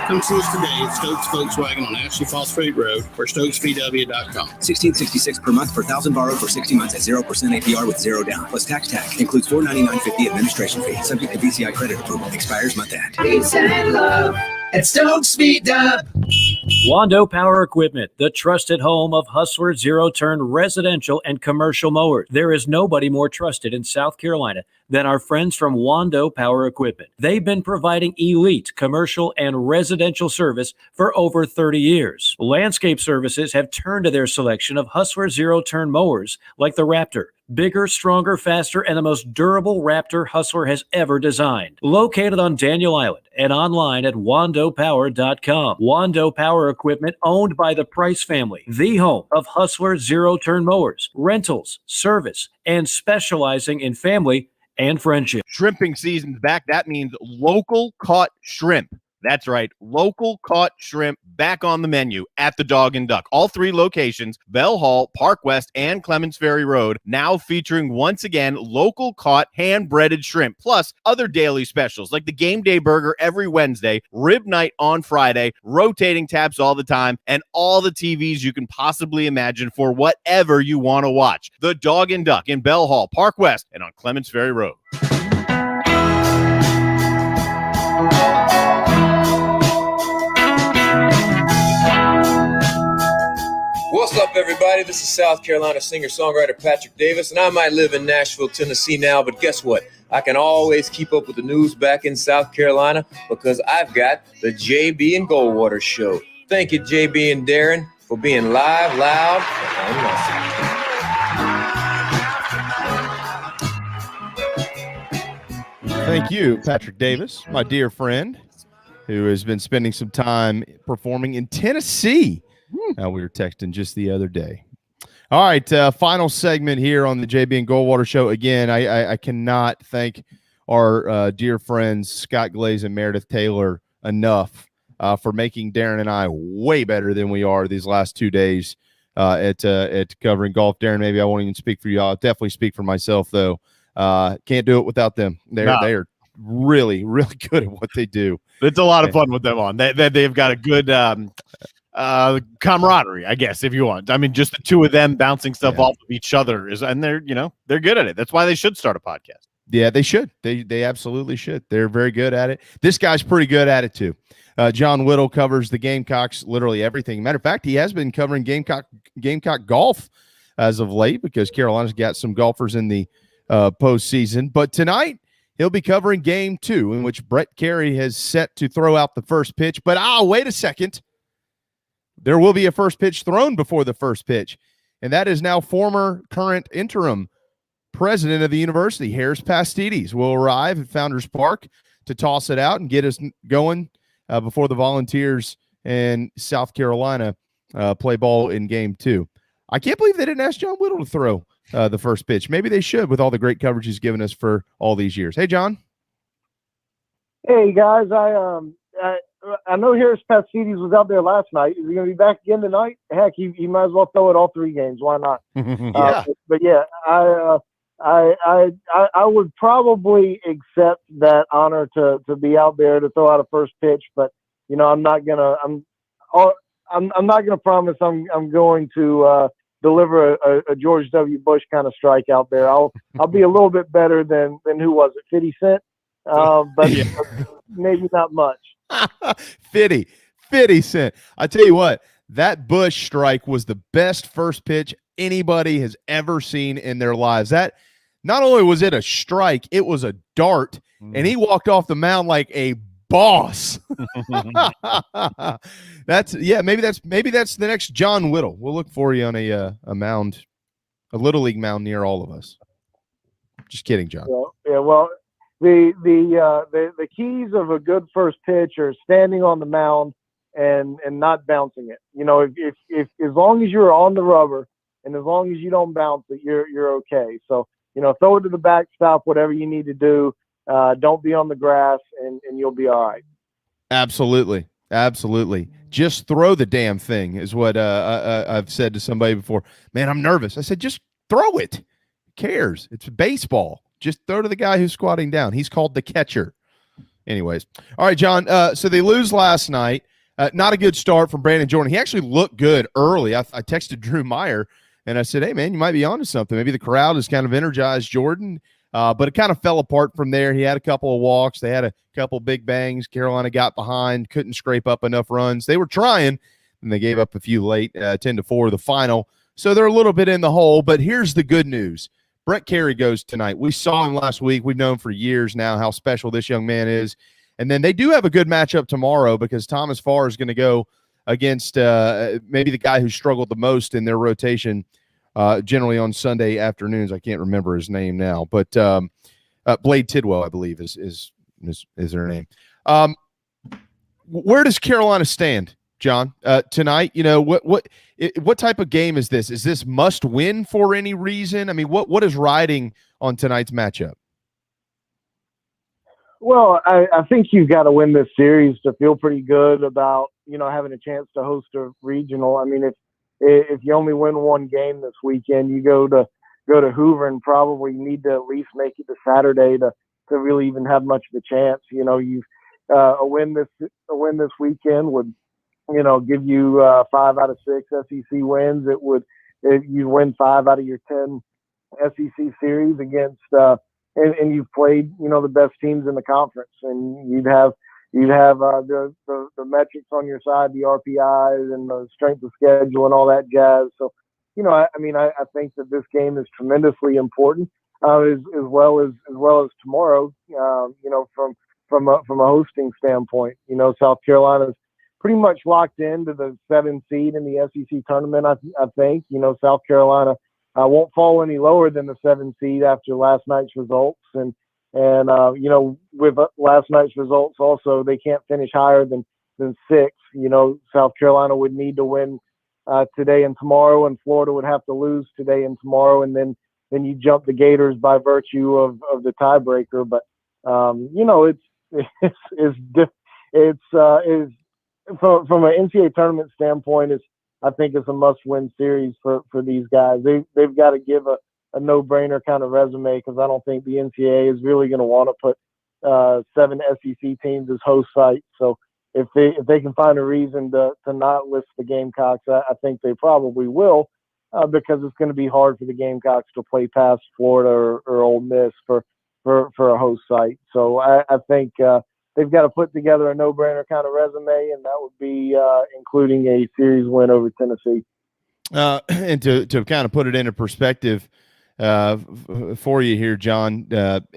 come see us today at Stokes Volkswagen on Ashley Phosphate Road or StokesVW.com. $1,666 per month per $1,000 borrowed for 60 months at 0% APR with zero down. Plus tax tag. Includes $499.50 administration fee. Subject to DCI credit approval. Expires month end. Peace and love at Stokes Speed Up. Wando Power Equipment, the trusted home of Hustler zero-turn residential and commercial mowers. There is nobody more trusted in South Carolina than our friends from Wando Power Equipment. They've been providing elite commercial and residential service for over 30 years. Landscape Services have turned to their selection of Hustler zero-turn mowers like the Raptor. Bigger, stronger, faster, and the most durable Raptor Hustler has ever designed. Located on Daniel Island and online at wandopower.com. Wando Power Equipment, owned by the Price family, the home of Hustler zero-turn mowers, rentals, service, and specializing in family and friendship. Shrimping season's back. That means local caught shrimp. That's right. Local caught shrimp back on the menu at the Dog and Duck. All 3 locations, Bell Hall, Park West, and Clements Ferry Road, now featuring once again local caught hand-breaded shrimp, plus other daily specials like the Game Day Burger every Wednesday, Rib Night on Friday, rotating taps all the time, and all the TVs you can possibly imagine for whatever you want to watch. The Dog and Duck in Bell Hall, Park West, and on Clements Ferry Road. What's up, everybody? This is South Carolina singer-songwriter Patrick Davis, and I might live in Nashville, Tennessee now, but guess what? I can always keep up with the news back in South Carolina because I've got the JB and Goldwater Show. Thank you, JB and Darren, for being live, loud, and unmuffled. Thank you, Patrick Davis, my dear friend, who has been spending some time performing in Tennessee. We were texting just the other day. All right, final segment here on the JB and Goldwater Show. Again, I cannot thank our dear friends Scott Glaze and Meredith Taylor enough for making Darren and I way better than we are these last 2 days at covering golf. Darren, maybe I won't even speak for you. I'll definitely speak for myself, though. Can't do it without them. They are really, really good at what they do. It's a lot of fun with them on. They've got a good camaraderie, I guess, if you want. I mean, just the 2 of them bouncing stuff off of each other and they're good at it. That's why they should start a podcast. Yeah, they should. They absolutely should. They're very good at it. This guy's pretty good at it too. John Whittle covers the Gamecocks, literally everything. Matter of fact, he has been covering Gamecock golf as of late because Carolina's got some golfers in the postseason. But tonight he'll be covering Game 2, in which Brett Carey has set to throw out the first pitch. But wait a second. There will be a first pitch thrown before the first pitch, and that is now former, current, interim president of the university, Harris Pastides, will arrive at Founders Park to toss it out and get us going before the Volunteers and South Carolina play ball in Game 2. I can't believe they didn't ask John Whittle to throw the first pitch. Maybe they should with all the great coverage he's given us for all these years. Hey, John. Hey, guys. I know Harris Patsides was out there last night. Is he going to be back again tonight? Heck, he might as well throw it all 3 games. Why not? Yeah. But yeah, I would probably accept that honor to be out there to throw out a first pitch, but I'm not gonna promise I'm going to deliver a George W. Bush kind of strike out there. I'll be a little bit better than who was it, 50 Cent, but maybe not much. 50 Cent. I tell you what, that Bush strike was the best first pitch anybody has ever seen in their lives. That not only was it a strike, it was a dart, and he walked off the mound like a boss. Maybe that's the next John Whittle. We'll look for you on a mound, a little league mound near all of us. Just kidding, John. Well, the keys of a good first pitch are standing on the mound and not bouncing it. If as long as you're on the rubber and as long as you don't bounce it, you're okay. So throw it to the backstop, whatever you need to do. Don't be on the grass, and you'll be all right. Absolutely. Just throw the damn thing is what I've said to somebody before. Man, I'm nervous. I said, just throw it. Who cares? It's baseball. Just throw to the guy who's squatting down. He's called the catcher. Anyways. All right, John. So they lose last night. Not a good start from Brandon Jordan. He actually looked good early. I texted Drew Meyer, and I said, hey, man, you might be onto something. Maybe the crowd has kind of energized Jordan. But it kind of fell apart from there. He had a couple of walks. They had a couple big bangs. Carolina got behind, couldn't scrape up enough runs. They were trying, and they gave up a few late, 10-4 the final. So they're a little bit in the hole. But here's the good news. Brett Carey goes tonight. We saw him last week. We've known for years now how special this young man is. And then they do have a good matchup tomorrow because Thomas Farr is going to go against maybe the guy who struggled the most in their rotation generally on Sunday afternoons. I can't remember his name now, but Blade Tidwell, I believe, is their name. Where does Carolina stand, John, tonight? What type of game is this? Is this must win for any reason? I mean, what is riding on tonight's matchup? Well, I think you've got to win this series to feel pretty good about, having a chance to host a regional. I mean, if you only win one game this weekend, you go to Hoover and probably need to at least make it to Saturday to really even have much of a chance. A win this weekend would, give you 5 out of 6 SEC wins. You win 5 out of your 10 SEC series against, and you've played, the best teams in the conference, and you'd have the metrics on your side, the RPIs and the strength of schedule and all that jazz. So, I think that this game is tremendously important, as well as tomorrow. From a hosting standpoint, South Carolina's pretty much locked into the 7th seed in the SEC tournament. I think South Carolina won't fall any lower than the 7th seed after last night's results, and with last night's results also, they can't finish higher than 6. South Carolina would need to win today and tomorrow, and Florida would have to lose today and tomorrow, and then you jump the Gators by virtue of the tiebreaker. But it's from an NCAA tournament standpoint, I think it's a must-win series for these guys. They've got to give a no-brainer kind of resume, because I don't think the NCAA is really going to want to put 7 SEC teams as host sites. So if they can find a reason to not list the Gamecocks, I think they probably will, because it's going to be hard for the Gamecocks to play past Florida or Ole Miss for a host site. So I think they've got to put together a no-brainer kind of resume, and that would be including a series win over Tennessee. And to kind of put it into perspective for you here, John,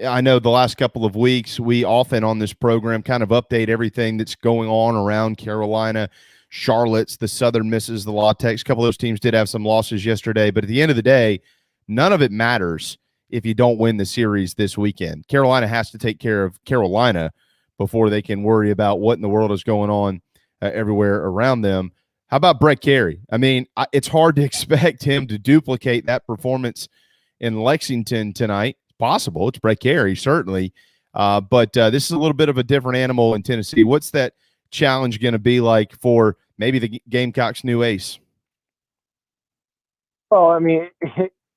I know the last couple of weeks we often on this program kind of update everything that's going on around Carolina, Charlotte's, the Southern Misses, the La Techs. A couple of those teams did have some losses yesterday, but at the end of the day, none of it matters if you don't win the series this weekend. Carolina has to take care of Carolina before they can worry about what in the world is going on everywhere around them. How about Brett Carey? I mean, it's hard to expect him to duplicate that performance in Lexington tonight. It's possible. It's Brett Carey, certainly. But this is a little bit of a different animal in Tennessee. What's that challenge going to be like for maybe the Gamecocks' new ace? Well, I mean,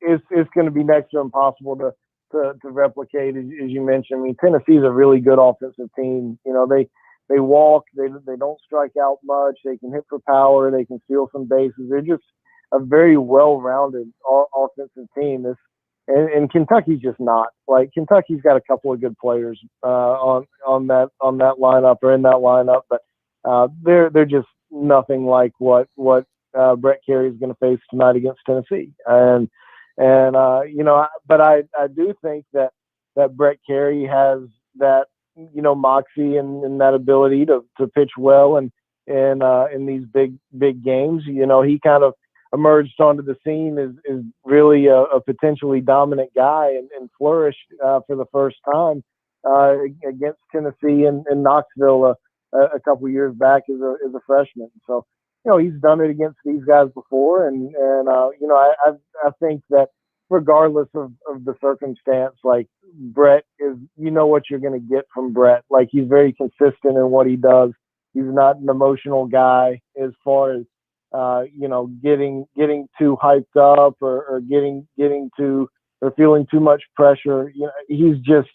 it's going to be next to impossible to replicate, as you mentioned. I mean, Tennessee's a really good offensive team. You know, they walk, they don't strike out much, they can hit for power, they can steal some bases. They're just a very well-rounded offensive team. And Kentucky's just not. Like, Kentucky's got a couple of good players on that lineup or in that lineup, but they're just nothing like what Brett Carey is going to face tonight against Tennessee. And you know, but I do think that Brett Carey has that, you know, moxie and that ability to pitch well and in these big games. You know, he kind of emerged onto the scene is really a potentially dominant guy and flourished for the first time against Tennessee and Knoxville a couple of years back as a freshman. So, you know, he's done it against these guys before, and you know, I think that regardless of the circumstance, like, Brett is, you know what you're going to get from Brett. Like, he's very consistent in what he does. He's not an emotional guy as far as you know, getting too hyped up or getting to or feeling too much pressure. You know, he's just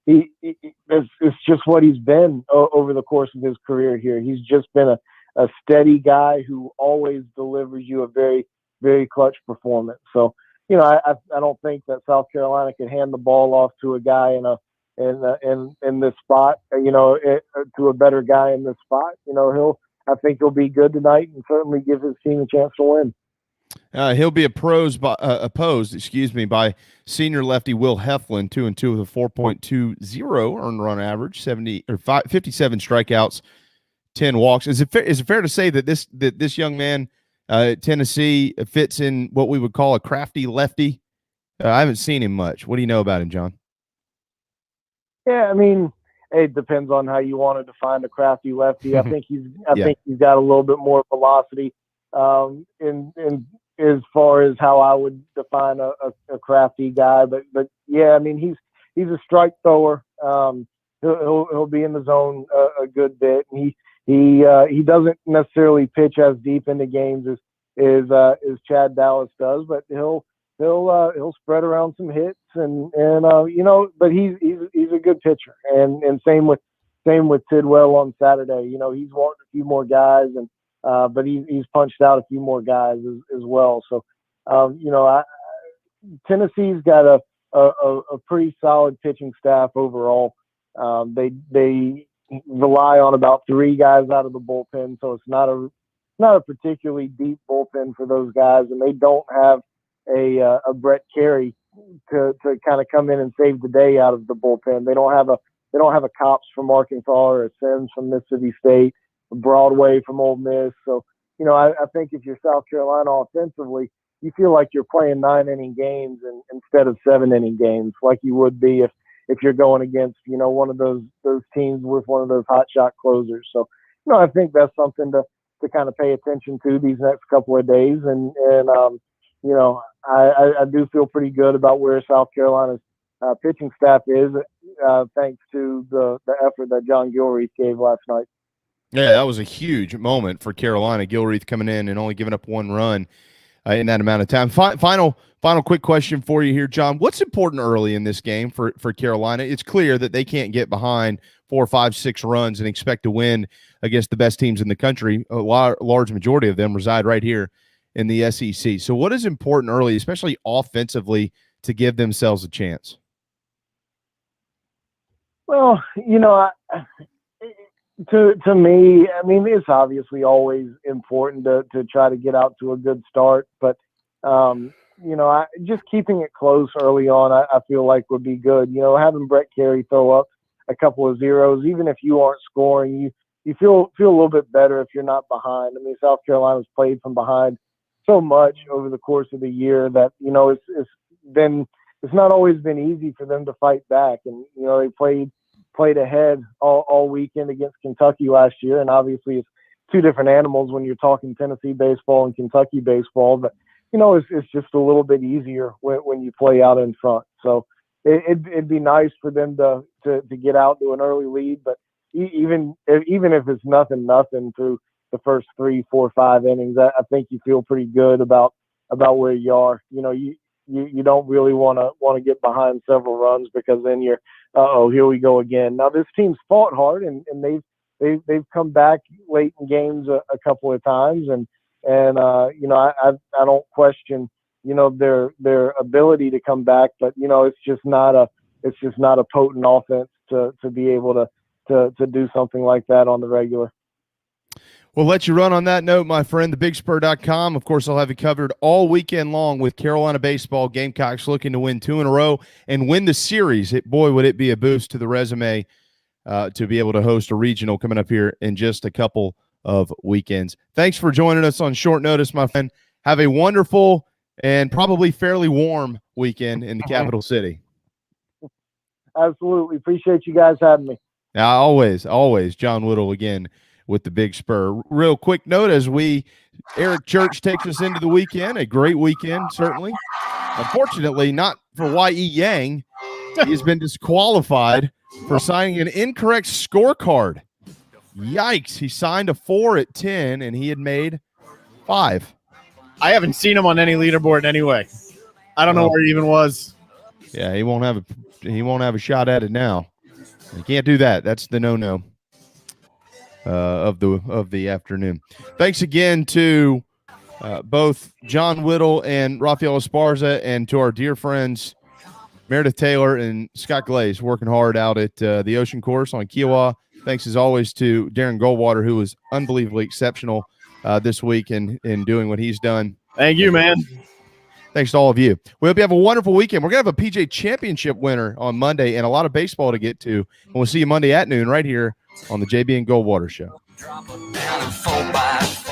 it's just what he's been over the course of his career here. He's just been a steady guy who always delivers you a very, very clutch performance. So, you know, I don't think that South Carolina can hand the ball off to a guy in this spot, you know, to a better guy in this spot. You know, I think he'll be good tonight and certainly give his team a chance to win. He'll be opposed by senior lefty Will Hovland, 2-2 with a 4.20 earned run average, 57 strikeouts, 10 walks. Is it fair to say that this young man, Tennessee, fits in what we would call a crafty lefty? I haven't seen him much. What do you know about him, John? Yeah, I mean, it depends on how you want to define a crafty lefty. I think he's got a little bit more velocity in as far as how I would define a crafty guy. But yeah, I mean, he's a strike thrower. He'll be in the zone a good bit. And he doesn't necessarily pitch as deep into games as Chad Dallas does, but he'll spread around some hits and you know, but he's a good pitcher, and same with Tidwell on Saturday. You know, he's walked a few more guys, and but he's punched out a few more guys as well. So you know, Tennessee's got a pretty solid pitching staff overall. They rely on about 3 guys out of the bullpen, so it's not a particularly deep bullpen for those guys, and they don't have a Brett Carey to kind of come in and save the day out of the bullpen. They don't have a Cops from Arkansas or a Sims from Mississippi State, a Broadway from Ole Miss. So, you know, I think if you're South Carolina offensively, you feel like you're playing 9-inning games instead of 7-inning games, like you would be if you're going against, you know, one of those teams with one of those hot shot closers. So, you know, I think that's something to kind of pay attention to these next couple of days. And you know, I do feel pretty good about where South Carolina's pitching staff is, thanks to the effort that John Gilreath gave last night. Yeah, that was a huge moment for Carolina. Gilreath coming in and only giving up 1 run in that amount of time. Final quick question for you here, John. What's important early in this game for Carolina? It's clear that they can't get behind 4, 5, 6 runs and expect to win against the best teams in the country. A large majority of them reside right here in the SEC. So what is important early, especially offensively, to give themselves a chance? Well, you know, to me, I mean, it's obviously always important to try to get out to a good start, but you know, just keeping it close early on, I feel like would be good. You know, having Brett Carey throw up a couple of zeros, even if you aren't scoring, you feel a little bit better if you're not behind. I mean, South Carolina's played from behind so much over the course of the year that, you know, it's not always been easy for them to fight back. And, you know, they played ahead all weekend against Kentucky last year. And obviously it's 2 different animals when you're talking Tennessee baseball and Kentucky baseball, but, you know, it's just a little bit easier when you play out in front. So it'd be nice for them to get out to an early lead, but even if it's nothing through the first 3, 4, 5 innings, I think you feel pretty good about where you are. You don't really want to get behind several runs, because then you're, here we go again. Now this team's fought hard, and they've come back late in games a couple of times, and I don't question their ability to come back, but it's just not a potent offense to be able to do something like that on the regular. We'll let you run on that note, my friend. TheBigSpur.com. Of course, I'll have you covered all weekend long with Carolina baseball. Gamecocks looking to win 2 in a row and win the series. Boy, would it be a boost to the resume to be able to host a regional coming up here in just a couple of weekends. Thanks for joining us on short notice, my friend. Have a wonderful and probably fairly warm weekend in the capital city. Absolutely. Appreciate you guys having me. Always. John Whittle again with the Big Spur. Real quick note, as Eric Church takes us into the weekend, a great weekend, certainly. Unfortunately, not for Y.E. Yang. He has been disqualified for signing an incorrect scorecard. Yikes. He signed a 4 at 10, and he had made 5. I haven't seen him on any leaderboard anyway. I don't know where he even was. Yeah, he won't have a shot at it now. You can't do that. That's the no-no of the afternoon. Thanks again to both John Whittle and Raphael Esparza, and to our dear friends Meredith Taylor and Scott Glaze, working hard out at the Ocean Course on Kiowa. Thanks as always to Darren Goldwater, who was unbelievably exceptional this week in doing what he's done. Thank you, man. Thanks to all of you. We hope you have a wonderful weekend. We're going to have a PJ Championship winner on Monday and a lot of baseball to get to. And we'll see you Monday at noon right here on the JB and Goldwater Show. Drop 'em down in 4x4.